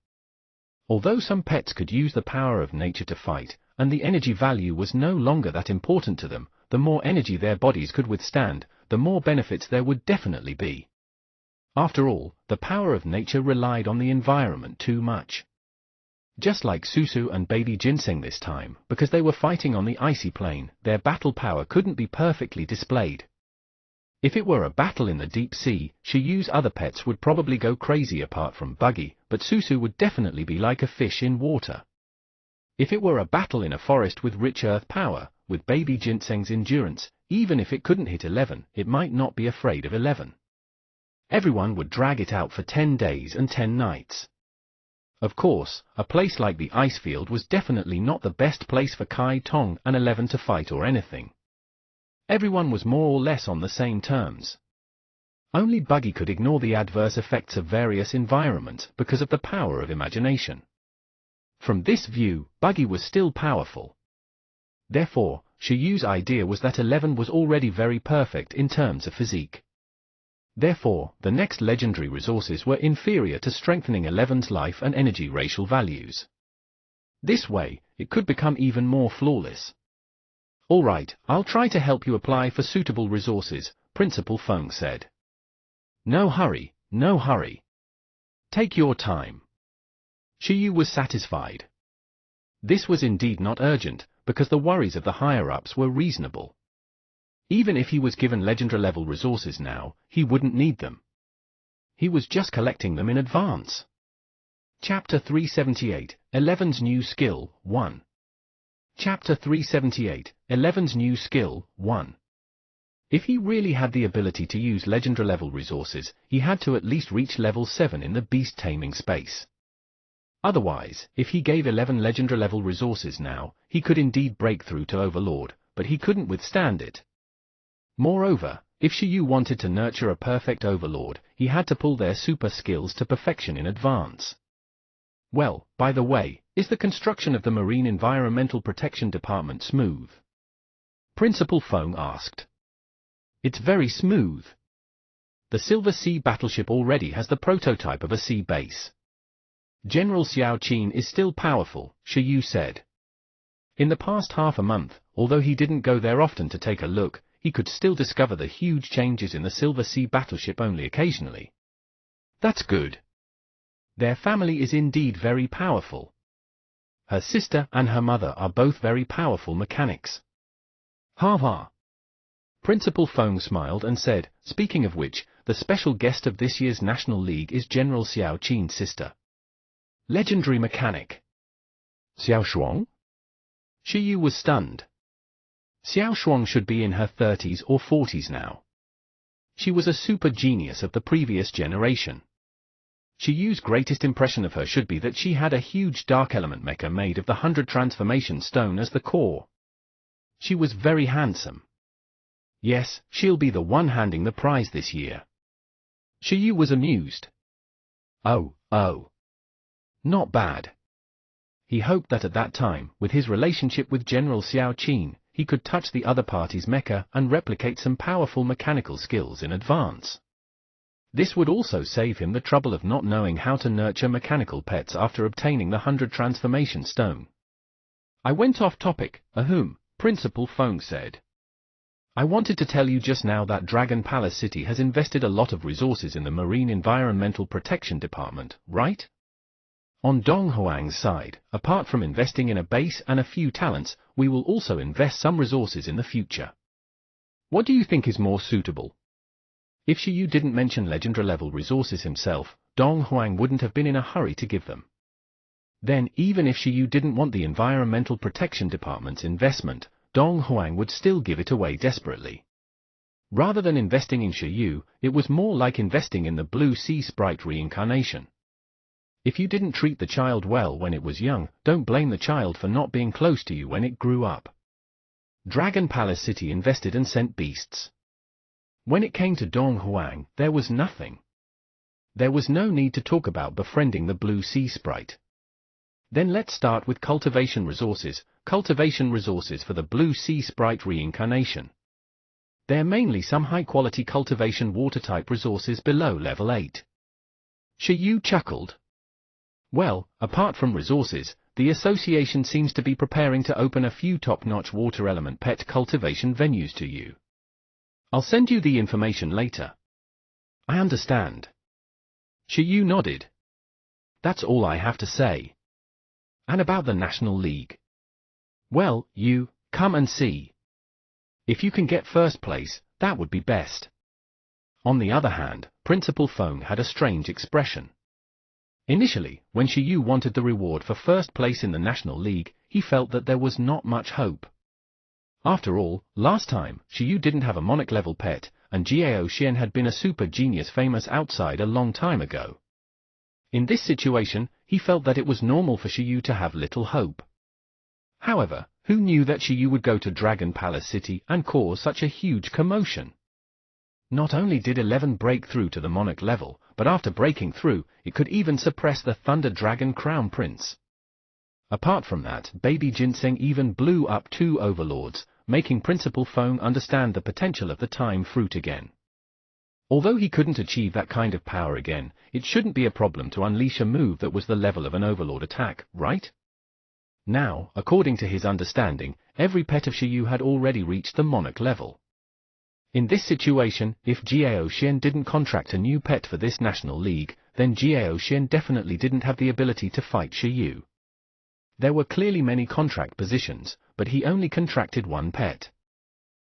Speaker 1: Although some pets could use the power of nature to fight, and the energy value was no longer that important to them, the more energy their bodies could withstand, the more benefits there would definitely be. After all, the power of nature relied on the environment too much. Just like Susu and baby Ginseng this time, because they were fighting on the icy plain, their battle power couldn't be perfectly displayed. If it were a battle in the deep sea, Shiyu's other pets would probably go crazy apart from Buggy, but Susu would definitely be like a fish in water. If it were a battle in a forest with rich earth power, with baby Ginseng's endurance, even if it couldn't hit 11, it might not be afraid of 11. Everyone would drag it out for 10 days and 10 nights. Of course, a place like the ice field was definitely not the best place for Kai Tong and 11 to fight or anything. Everyone was more or less on the same terms. Only Buggy could ignore the adverse effects of various environments because of the power of imagination. From this view, Buggy was still powerful. Therefore, Shiyu's idea was that 11 was already very perfect in terms of physique. Therefore, the next legendary resources were inferior to strengthening 11's life and energy racial values. This way, it could become even more flawless. Alright, I'll try to help you apply for suitable resources, Principal Feng said. No hurry, no hurry. Take your time. Shiyu was satisfied. This was indeed not urgent, because the worries of the higher-ups were reasonable. Even if he was given legendary-level resources now, he wouldn't need them. He was just collecting them in advance. Chapter 378, 11's New Skill, 1. Chapter 378, 11's New Skill, 1. If he really had the ability to use legendary-level resources, he had to at least reach level 7 in the beast-taming space. Otherwise, if he gave 11 legendary-level resources now, he could indeed break through to Overlord, but he couldn't withstand it. Moreover, if Shiyu wanted to nurture a perfect Overlord, he had to pull their super skills to perfection in advance. Well, by the way, is the construction of the Marine Environmental Protection Department smooth? Principal Feng asked. It's very smooth. The Silver Sea battleship already has the prototype of a sea base. General Xiao Qin is still powerful, Shiyu said. In the past half a month, although he didn't go there often to take a look, he could still discover the huge changes in the Silver Sea battleship only occasionally. That's good. Their family is indeed very powerful. Her sister and her mother are both very powerful mechanics. Ha ha. Principal Feng smiled and said, speaking of which, the special guest of this year's National League is General Xiao Qin's sister. Legendary mechanic. Xiao Shuang? Shiyu was stunned. Xiao Shuang should be in her 30s or 40s now. She was a super genius of the previous generation. Shiyu's greatest impression of her should be that she had a huge dark element mecha made of the 100 transformation stone as the core. She was very handsome. Yes, she'll be the one handing the prize this year. Shiyu was amused. Oh. Not bad. He hoped that at that time, with his relationship with General Xiao Qin, he could touch the other party's mecha and replicate some powerful mechanical skills in advance. This would also save him the trouble of not knowing how to nurture mechanical pets after obtaining the 100 transformation stone. I went off topic, Principal Feng said. I wanted to tell you just now that Dragon Palace City has invested a lot of resources in the Marine Environmental Protection Department, right? On Dong Huang's side, apart from investing in a base and a few talents, we will also invest some resources in the future. What do you think is more suitable? If Shiyu didn't mention legendary-level resources himself, Dong Huang wouldn't have been in a hurry to give them. Then, even if Shiyu didn't want the Environmental Protection Department's investment, Dong Huang would still give it away desperately. Rather than investing in Shiyu, it was more like investing in the Blue Sea Sprite reincarnation. If you didn't treat the child well when it was young, don't blame the child for not being close to you when it grew up. Dragon Palace City invested and sent beasts. When it came to Dong Huang, there was nothing. There was no need to talk about befriending the Blue Sea Sprite. Then let's start with cultivation resources for the Blue Sea Sprite reincarnation. They're mainly some high-quality cultivation water-type resources below level 8. Shiyu chuckled. Well, apart from resources, the association seems to be preparing to open a few top-notch water element pet cultivation venues to you. I'll send you the information later. I understand. Shiyu nodded. That's all I have to say. And about the National League? Well, you, come and see. If you can get first place, that would be best. On the other hand, Principal Feng had a strange expression. Initially, when Shiyu wanted the reward for first place in the National League, he felt that there was not much hope. After all, last time, Shiyu didn't have a Monarch-level pet, and Jiao Xian had been a super genius famous outside a long time ago. In this situation, he felt that it was normal for Shiyu to have little hope. However, who knew that Shiyu would go to Dragon Palace City and cause such a huge commotion? Not only did 11 break through to the Monarch level, but after breaking through, it could even suppress the Thunder Dragon Crown Prince. Apart from that, Baby Ginseng even blew up 2 overlords, making Principal Feng understand the potential of the Time Fruit again. Although he couldn't achieve that kind of power again, it shouldn't be a problem to unleash a move that was the level of an overlord attack, right? Now, according to his understanding, every pet of Shiyu had already reached the Monarch level. In this situation, if Jiao Xian didn't contract a new pet for this National League, then Jiao Xian definitely didn't have the ability to fight Shiyu. There were clearly many contract positions, but he only contracted 1 pet.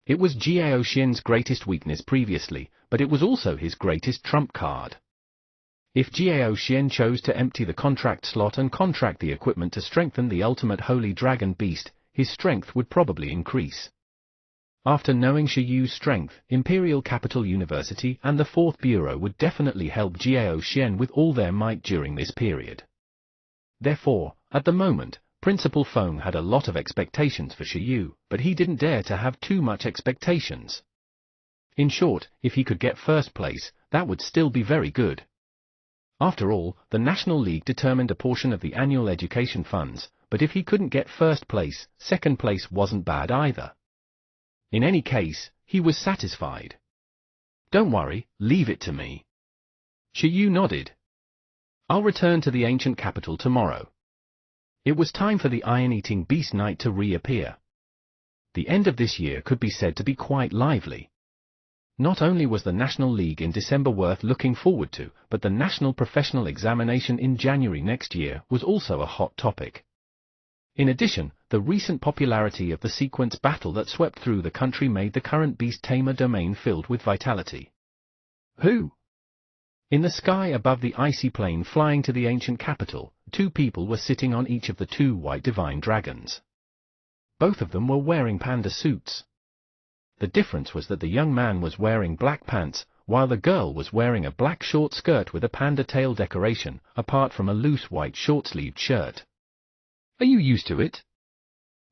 Speaker 1: It was Jiao Xian's greatest weakness previously, but it was also his greatest trump card. If Jiao Xian chose to empty the contract slot and contract the equipment to strengthen the ultimate Holy Dragon Beast, his strength would probably increase. After knowing Shiyu's strength, Imperial Capital University and the 4th Bureau would definitely help Jiao Xian with all their might during this period. Therefore, at the moment, Principal Feng had a lot of expectations for Shiyu, but he didn't dare to have too much expectations. In short, if he could get first place, that would still be very good. After all, the National League determined a portion of the annual education funds, but if he couldn't get first place, second place wasn't bad either. In any case, he was satisfied. Don't worry, leave it to me. Shiyu nodded. I'll return to the ancient capital tomorrow. It was time for the Iron-Eating Beast Night to reappear. The end of this year could be said to be quite lively. Not only was the National League in December worth looking forward to, but the National Professional Examination in January next year was also a hot topic. In addition, the recent popularity of the sequence battle that swept through the country made the current Beast Tamer domain filled with vitality. Who? In the sky above the icy plain flying to the ancient capital, 2 people were sitting on each of the 2 white divine dragons. Both of them were wearing panda suits. The difference was that the young man was wearing black pants, while the girl was wearing a black short skirt with a panda tail decoration, apart from a loose white short-sleeved shirt. Are you used to it?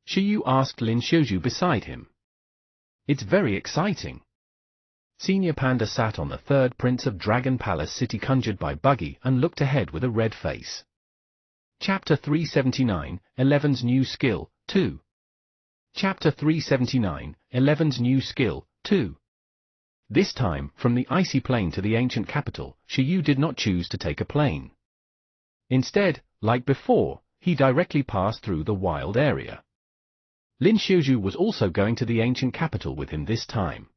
Speaker 1: Shiyu asked Lin Xiuzhu beside him. It's very exciting. Senior Panda sat on the 3rd Prince of Dragon Palace City conjured by Buggy and looked ahead with a red face. Chapter 379, 11's New Skill, 2. Chapter 379, 11's New Skill, 2. This time, from the icy plain to the ancient capital, Shiyu did not choose to take a plane. Instead, like before, he directly passed through the wild area. Lin Xiuzhu was also going to the ancient capital with him this time.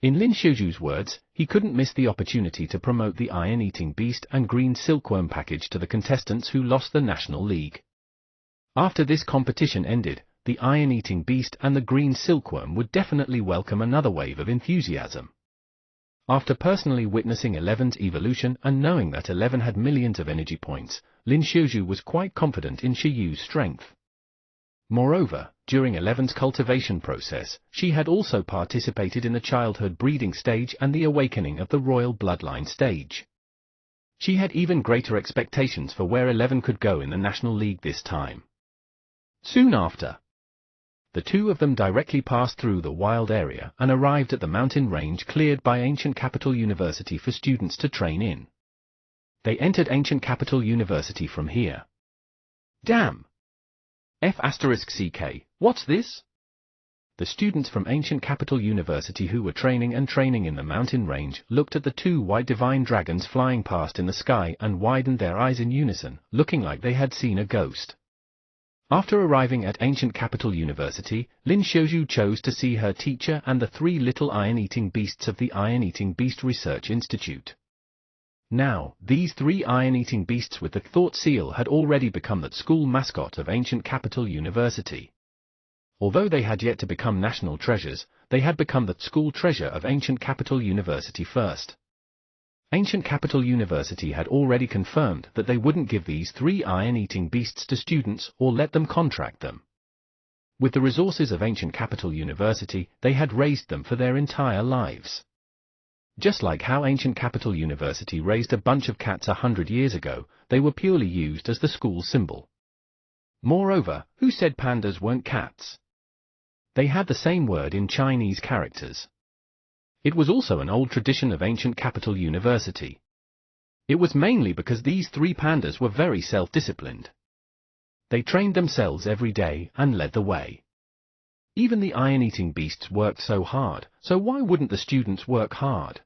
Speaker 1: In Lin Xiuzhu's words, he couldn't miss the opportunity to promote the Iron-Eating Beast and Green Silkworm package to the contestants who lost the National League. After this competition ended, the Iron-Eating Beast and the Green Silkworm would definitely welcome another wave of enthusiasm. After personally witnessing 11's evolution and knowing that 11 had millions of energy points, Lin Xiuzhu was quite confident in Shiyu's strength. Moreover, during 11's cultivation process, she had also participated in the childhood breeding stage and the awakening of the royal bloodline stage. She had even greater expectations for where 11 could go in the National League this time. Soon after, the two of them directly passed through the wild area and arrived at the mountain range cleared by Ancient Capital University for students to train in. They entered Ancient Capital University from here. Damn! F*CK, what's this? The students from Ancient Capital University who were training in the mountain range looked at the two white divine dragons flying past in the sky and widened their eyes in unison, looking like they had seen a ghost. After arriving at Ancient Capital University, Lin Xiaozhu chose to see her teacher and the three little iron-eating beasts of the Iron-Eating Beast Research Institute. Now, these three iron-eating beasts with the thought seal had already become the school mascot of Ancient Capital University. Although they had yet to become national treasures, they had become the school treasure of Ancient Capital University first. Ancient Capital University had already confirmed that they wouldn't give these three iron-eating beasts to students or let them contract them. With the resources of Ancient Capital University, they had raised them for their entire lives. Just like how Ancient Capital University raised a bunch of cats 100 years ago, they were purely used as the school symbol. Moreover, who said pandas weren't cats? They had the same word in Chinese characters. It was also an old tradition of Ancient Capital University. It was mainly because these three pandas were very self-disciplined. They trained themselves every day and led the way. Even the iron-eating beasts worked so hard, so why wouldn't the students work hard?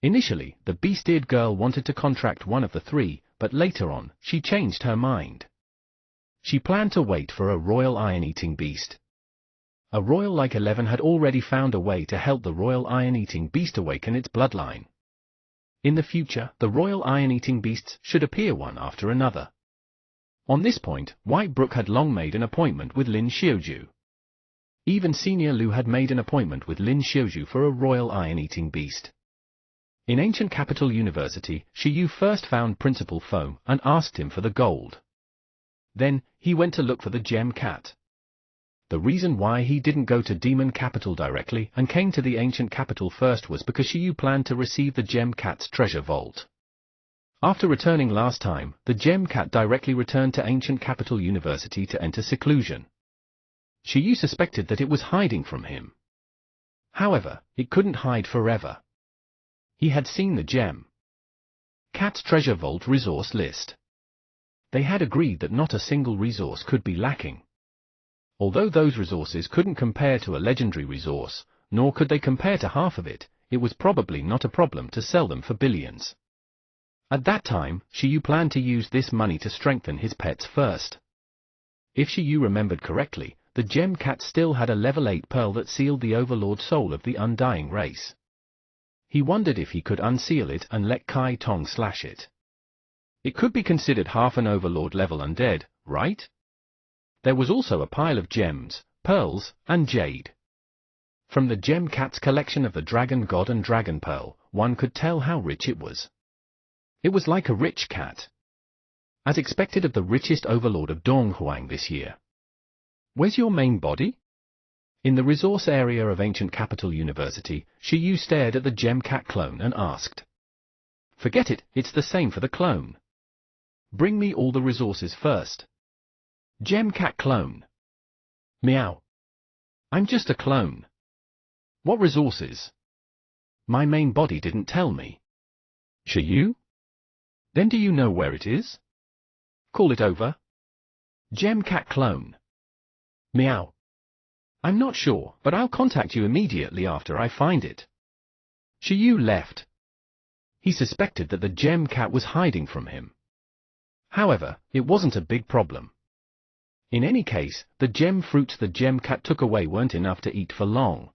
Speaker 1: Initially, the beast-eared girl wanted to contract one of the three, but later on, she changed her mind. She planned to wait for a royal iron-eating beast. A royal like 11 had already found a way to help the royal iron-eating beast awaken its bloodline. In the future, the royal iron-eating beasts should appear one after another. On this point, White Brook had long made an appointment with Lin Xiaozhu. Even Senior Lu had made an appointment with Lin Xiaozhu for a royal iron-eating beast. In Ancient Capital University, Shi Yu first found Principal Foam and asked him for the gold. Then, he went to look for the gem cat. The reason why he didn't go to Demon Capital directly and came to the Ancient Capital first was because Shi Yu planned to receive the gem cat's treasure vault. After returning last time, the gem cat directly returned to Ancient Capital University to enter seclusion. Shi Yu suspected that it was hiding from him. However, it couldn't hide forever. He had seen the gem cat's treasure vault resource list. They had agreed that not a single resource could be lacking. Although those resources couldn't compare to a legendary resource, nor could they compare to half of it, it was probably not a problem to sell them for billions. At that time, Shi Yu planned to use this money to strengthen his pets first. If Shi Yu remembered correctly, the gem cat still had a level 8 pearl that sealed the overlord soul of the undying race. He wondered if he could unseal it and let Kai Tong slash it. It could be considered half an overlord level undead, right? There was also a pile of gems, pearls, and jade. From the gem cat's collection of the Dragon God and Dragon Pearl, one could tell how rich it was. It was like a rich cat. As expected of the richest overlord of Donghuang this year. Where's your main body? In the resource area of Ancient Capital University, Shi Yu stared at the gem cat clone and asked. Forget it, it's the same for the clone. Bring me all the resources first. Gem cat clone. Meow. I'm just a clone. What resources? My main body didn't tell me. Shi Yu? Then do you know where it is? Call it over. Gem cat clone. Meow. I'm not sure, but I'll contact you immediately after I find it. Shi Yu left. He suspected that the gem cat was hiding from him. However, it wasn't a big problem. In any case, the gem fruits the gem cat took away weren't enough to eat for long.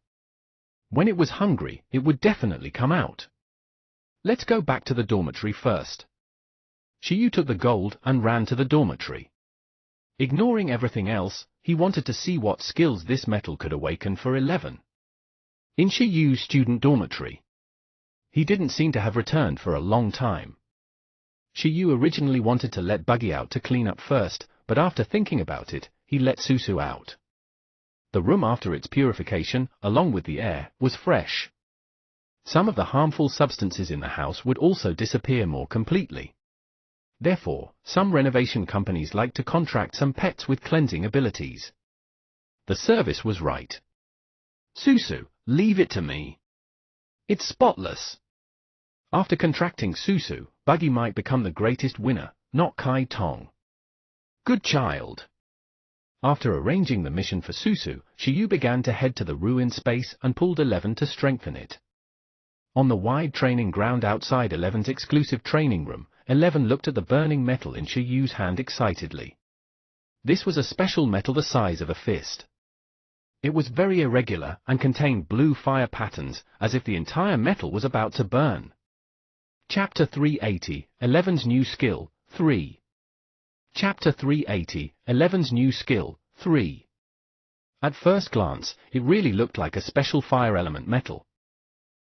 Speaker 1: When it was hungry, it would definitely come out. Let's go back to the dormitory first. Shi Yu took the gold and ran to the dormitory. Ignoring everything else, he wanted to see what skills this metal could awaken for 11. In Shi Yu's student dormitory. He didn't seem to have returned for a long time. Shi Yu originally wanted to let Buggy out to clean up first, but after thinking about it, he let Susu out. The room after its purification, along with the air, was fresh. Some of the harmful substances in the house would also disappear more completely. Therefore, some renovation companies like to contract some pets with cleansing abilities. The service was right. Susu, leave it to me. It's spotless. After contracting Susu, Buggy might become the greatest winner, not Kai Tong. Good child. After arranging the mission for Susu, Shiyu began to head to the ruined space and pulled 11 to strengthen it. On the wide training ground outside 11's exclusive training room, 11 looked at the burning metal in Shiyu's hand excitedly. This was a special metal the size of a fist. It was very irregular and contained blue fire patterns, as if the entire metal was about to burn. Chapter 380, 11's New Skill, 3. Chapter 380, 11's New Skill, 3. At first glance, it really looked like a special fire element metal.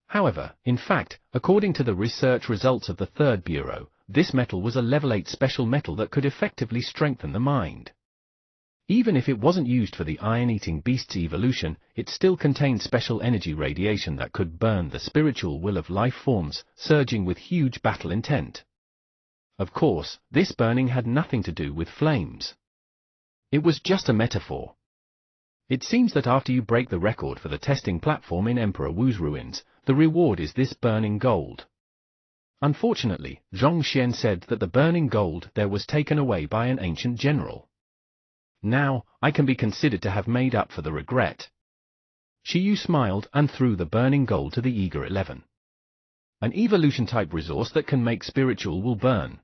Speaker 1: However, in fact, according to the research results of the Third Bureau, this metal was a level 8 special metal that could effectively strengthen the mind. Even if it wasn't used for the iron-eating beast's evolution, it still contained special energy radiation that could burn the spiritual will of life forms, surging with huge battle intent. Of course, this burning had nothing to do with flames. It was just a metaphor. It seems that after you break the record for the testing platform in Emperor Wu's ruins, the reward is this burning gold. Unfortunately, Zhong Xian said that the burning gold there was taken away by an ancient general. Now, I can be considered to have made up for the regret. Shiyu smiled and threw the burning gold to the eager 11. An evolution-type resource that can make spiritual will burn.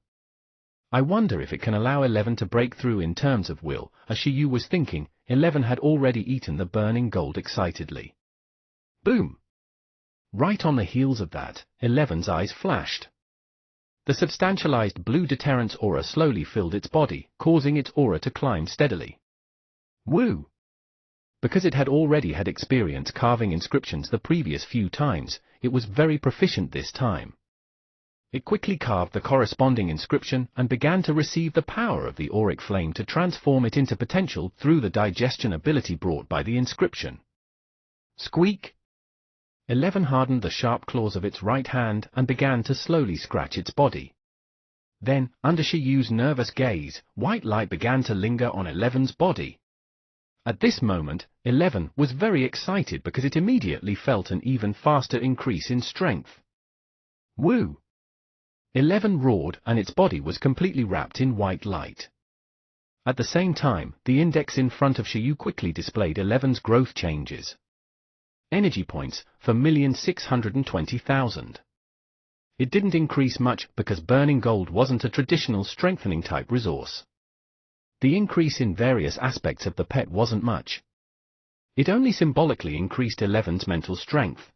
Speaker 1: I wonder if it can allow 11 to break through in terms of will. As Shiyu was thinking, 11 had already eaten the burning gold excitedly. Boom! Right on the heels of that, 11's eyes flashed. The substantialized blue deterrence aura slowly filled its body, causing its aura to climb steadily. Woo! Because it had already had experience carving inscriptions the previous few times, it was very proficient this time. It quickly carved the corresponding inscription and began to receive the power of the auric flame to transform it into potential through the digestion ability brought by the inscription. Squeak! 11 hardened the sharp claws of its right hand and began to slowly scratch its body. Then, under Shiyu's nervous gaze, white light began to linger on 11's body. At this moment, 11 was very excited because it immediately felt an even faster increase in strength. Woo! 11 roared and its body was completely wrapped in white light. At the same time, the index in front of Shiyu quickly displayed 11's growth changes. Energy points, for 1,620,000. It didn't increase much because burning gold wasn't a traditional strengthening type resource. The increase in various aspects of the pet wasn't much. It only symbolically increased 11's mental strength.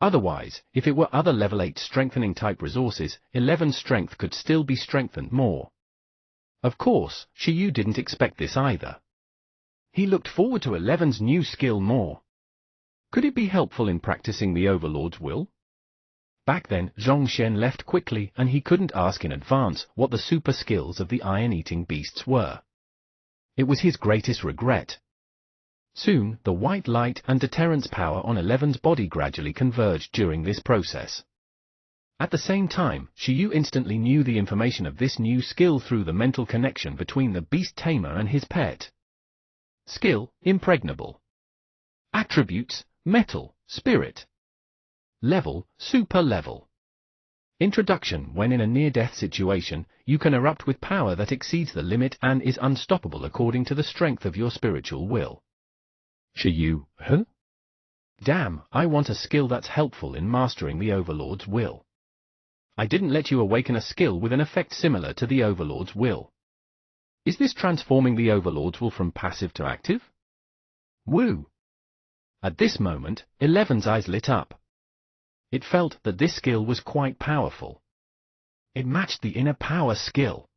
Speaker 1: Otherwise, if it were other level 8 strengthening type resources, 11's strength could still be strengthened more. Of course, Shiyu didn't expect this either. He looked forward to 11's new skill more. Could it be helpful in practicing the Overlord's will? Back then, Zhong Xian left quickly and he couldn't ask in advance what the super skills of the iron-eating beasts were. It was his greatest regret. Soon, the white light and deterrence power on 11's body gradually converged during this process. At the same time, Shiyu instantly knew the information of this new skill through the mental connection between the beast tamer and his pet. Skill, impregnable. Attributes, metal, spirit. Level, super level. Introduction: when in a near-death situation, you can erupt with power that exceeds the limit and is unstoppable according to the strength of your spiritual will. Shiyu, huh? Damn, I want a skill that's helpful in mastering the Overlord's will. I didn't let you awaken a skill with an effect similar to the Overlord's will. Is this transforming the Overlord's will from passive to active? Woo! At this moment, 11's eyes lit up. It felt that this skill was quite powerful. It matched the inner power skill.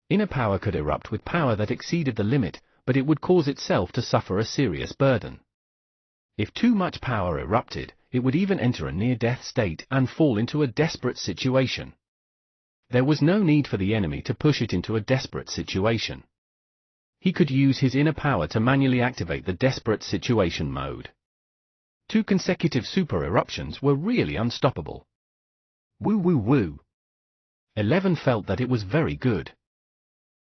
Speaker 1: Inner power could erupt with power that exceeded the limit, but it would cause itself to suffer a serious burden. If too much power erupted, it would even enter a near-death state and fall into a desperate situation. There was no need for the enemy to push it into a desperate situation. He could use his inner power to manually activate the desperate situation mode. 2 consecutive super eruptions were really unstoppable. Woo woo woo. 11 felt that it was very good.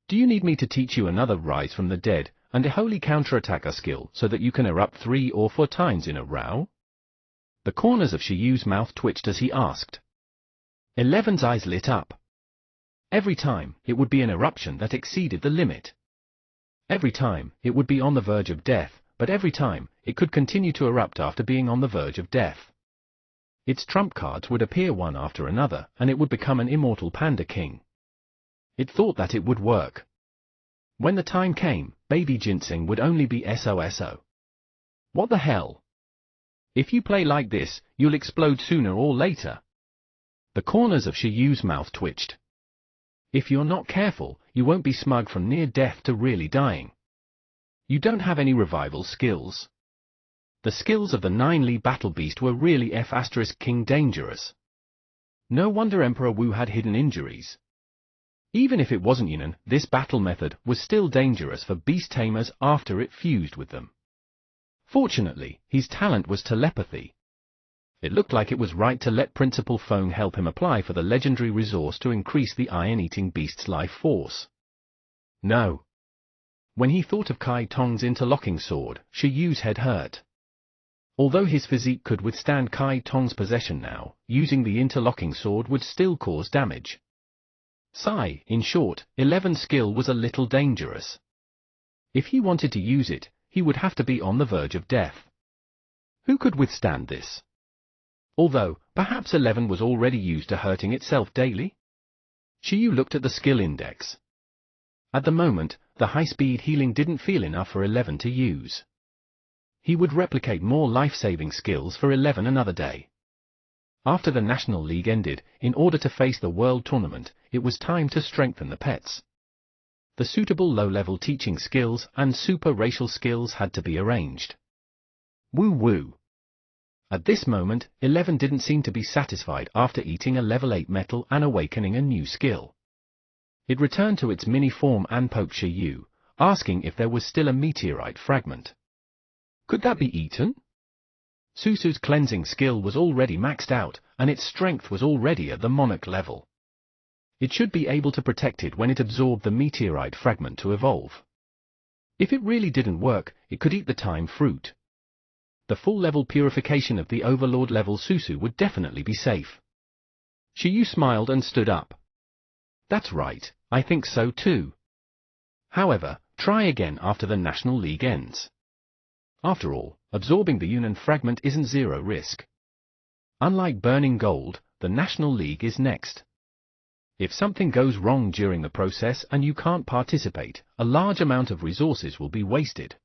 Speaker 1: Do you need me to teach you another Rise from the Dead and a Holy Counterattacker skill so that you can erupt 3 or 4 times in a row? The corners of Shiyu's mouth twitched as he asked. 11's eyes lit up. Every time, it would be an eruption that exceeded the limit. Every time, it would be on the verge of death, but every time, it could continue to erupt after being on the verge of death. Its trump cards would appear one after another, and it would become an immortal Panda King. It thought that it would work. When the time came, baby Ginseng would only be SOSO. What the hell? If you play like this, you'll explode sooner or later. The corners of Shiyu's mouth twitched. If you're not careful, you won't be smug from near death to really dying. You don't have any revival skills. The skills of the 9-Li Battle Beast were really F*King dangerous. No wonder Emperor Wu had hidden injuries. Even if it wasn't Yunnan, this battle method was still dangerous for beast tamers after it fused with them. Fortunately, his talent was telepathy. It looked like it was right to let Principal Feng help him apply for the legendary resource to increase the iron-eating beast's life force. No. When he thought of Kai Tong's interlocking sword, Shiyu's head hurt. Although his physique could withstand Kai Tong's possession now, using the interlocking sword would still cause damage. In short, 11's skill was a little dangerous. If he wanted to use it, he would have to be on the verge of death. Who could withstand this? Although, perhaps 11 was already used to hurting itself daily? Shiyu looked at the skill index. At the moment, the high-speed healing didn't feel enough for 11 to use. He would replicate more life-saving skills for 11 another day. After the National League ended, in order to face the World Tournament, it was time to strengthen the pets. The suitable low-level teaching skills and super-racial skills had to be arranged. Woo-woo. At this moment, 11 didn't seem to be satisfied after eating a level 8 metal and awakening a new skill. It returned to its mini-form and poked Shiyu, asking if there was still a meteorite fragment. Could that be eaten? Susu's cleansing skill was already maxed out, and its strength was already at the monarch level. It should be able to protect it when it absorbed the meteorite fragment to evolve. If it really didn't work, it could eat the time fruit. The full-level purification of the Overlord-level Susu would definitely be safe. Shiyu smiled and stood up. That's right, I think so too. However, try again after the National League ends. After all, absorbing the Yunnan fragment isn't zero risk. Unlike burning gold, the National League is next. If something goes wrong during the process and you can't participate, a large amount of resources will be wasted.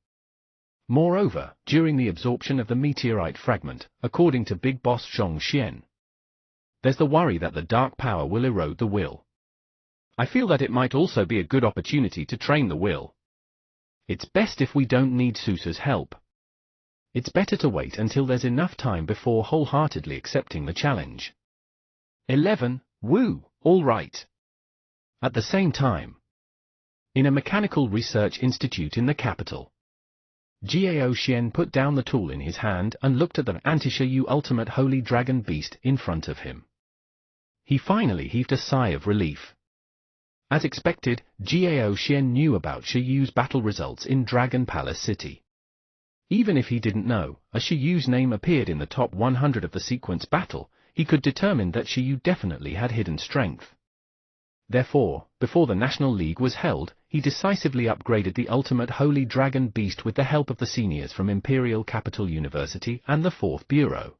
Speaker 1: Moreover, during the absorption of the meteorite fragment, according to Big Boss Zhong Xian, there's the worry that the dark power will erode the will. I feel that it might also be a good opportunity to train the will. It's best if we don't need Susu's help. It's better to wait until there's enough time before wholeheartedly accepting the challenge. 11. Woo, all right. At the same time, in a mechanical research institute in the capital, Jiao Xian put down the tool in his hand and looked at the Anti-Shiyu Ultimate Holy Dragon Beast in front of him. He finally heaved a sigh of relief. As expected, Jiao Xian knew about Shiyu's battle results in Dragon Palace City. Even if he didn't know, as Shiyu's name appeared in the top 100 of the sequence battle, he could determine that Shiyu definitely had hidden strength. Therefore, before the National League was held, he decisively upgraded the Ultimate Holy Dragon Beast with the help of the seniors from Imperial Capital University and the 4th Bureau.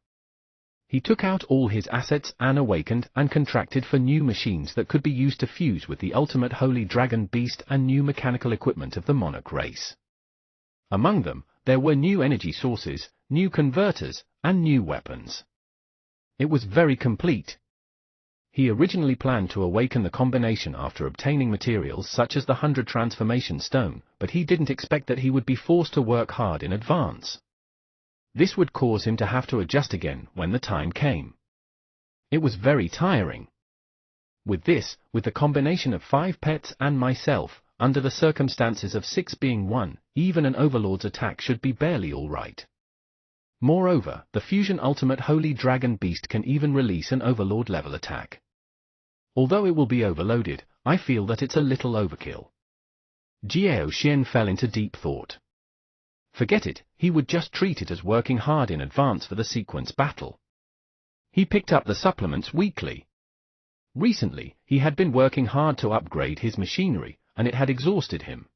Speaker 1: He took out all his assets and awakened and contracted for new machines that could be used to fuse with the Ultimate Holy Dragon Beast and new mechanical equipment of the Monarch race. Among them, there were new energy sources, new converters, and new weapons. It was very complete. He originally planned to awaken the combination after obtaining materials such as the 100 Transformation Stone, but he didn't expect that he would be forced to work hard in advance. This would cause him to have to adjust again when the time came. It was very tiring. With the combination of 5 pets and myself, under the circumstances of 6 being 1, even an Overlord's attack should be barely alright. Moreover, the Fusion Ultimate Holy Dragon Beast can even release an Overlord level attack. Although it will be overloaded, I feel that it's a little overkill. Jiao Xian fell into deep thought. Forget it, he would just treat it as working hard in advance for the sequence battle. He picked up the supplements weekly. Recently, he had been working hard to upgrade his machinery, and it had exhausted him.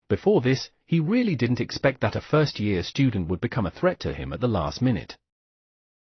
Speaker 1: Before this, he really didn't expect that a first-year student would become a threat to him at the last minute.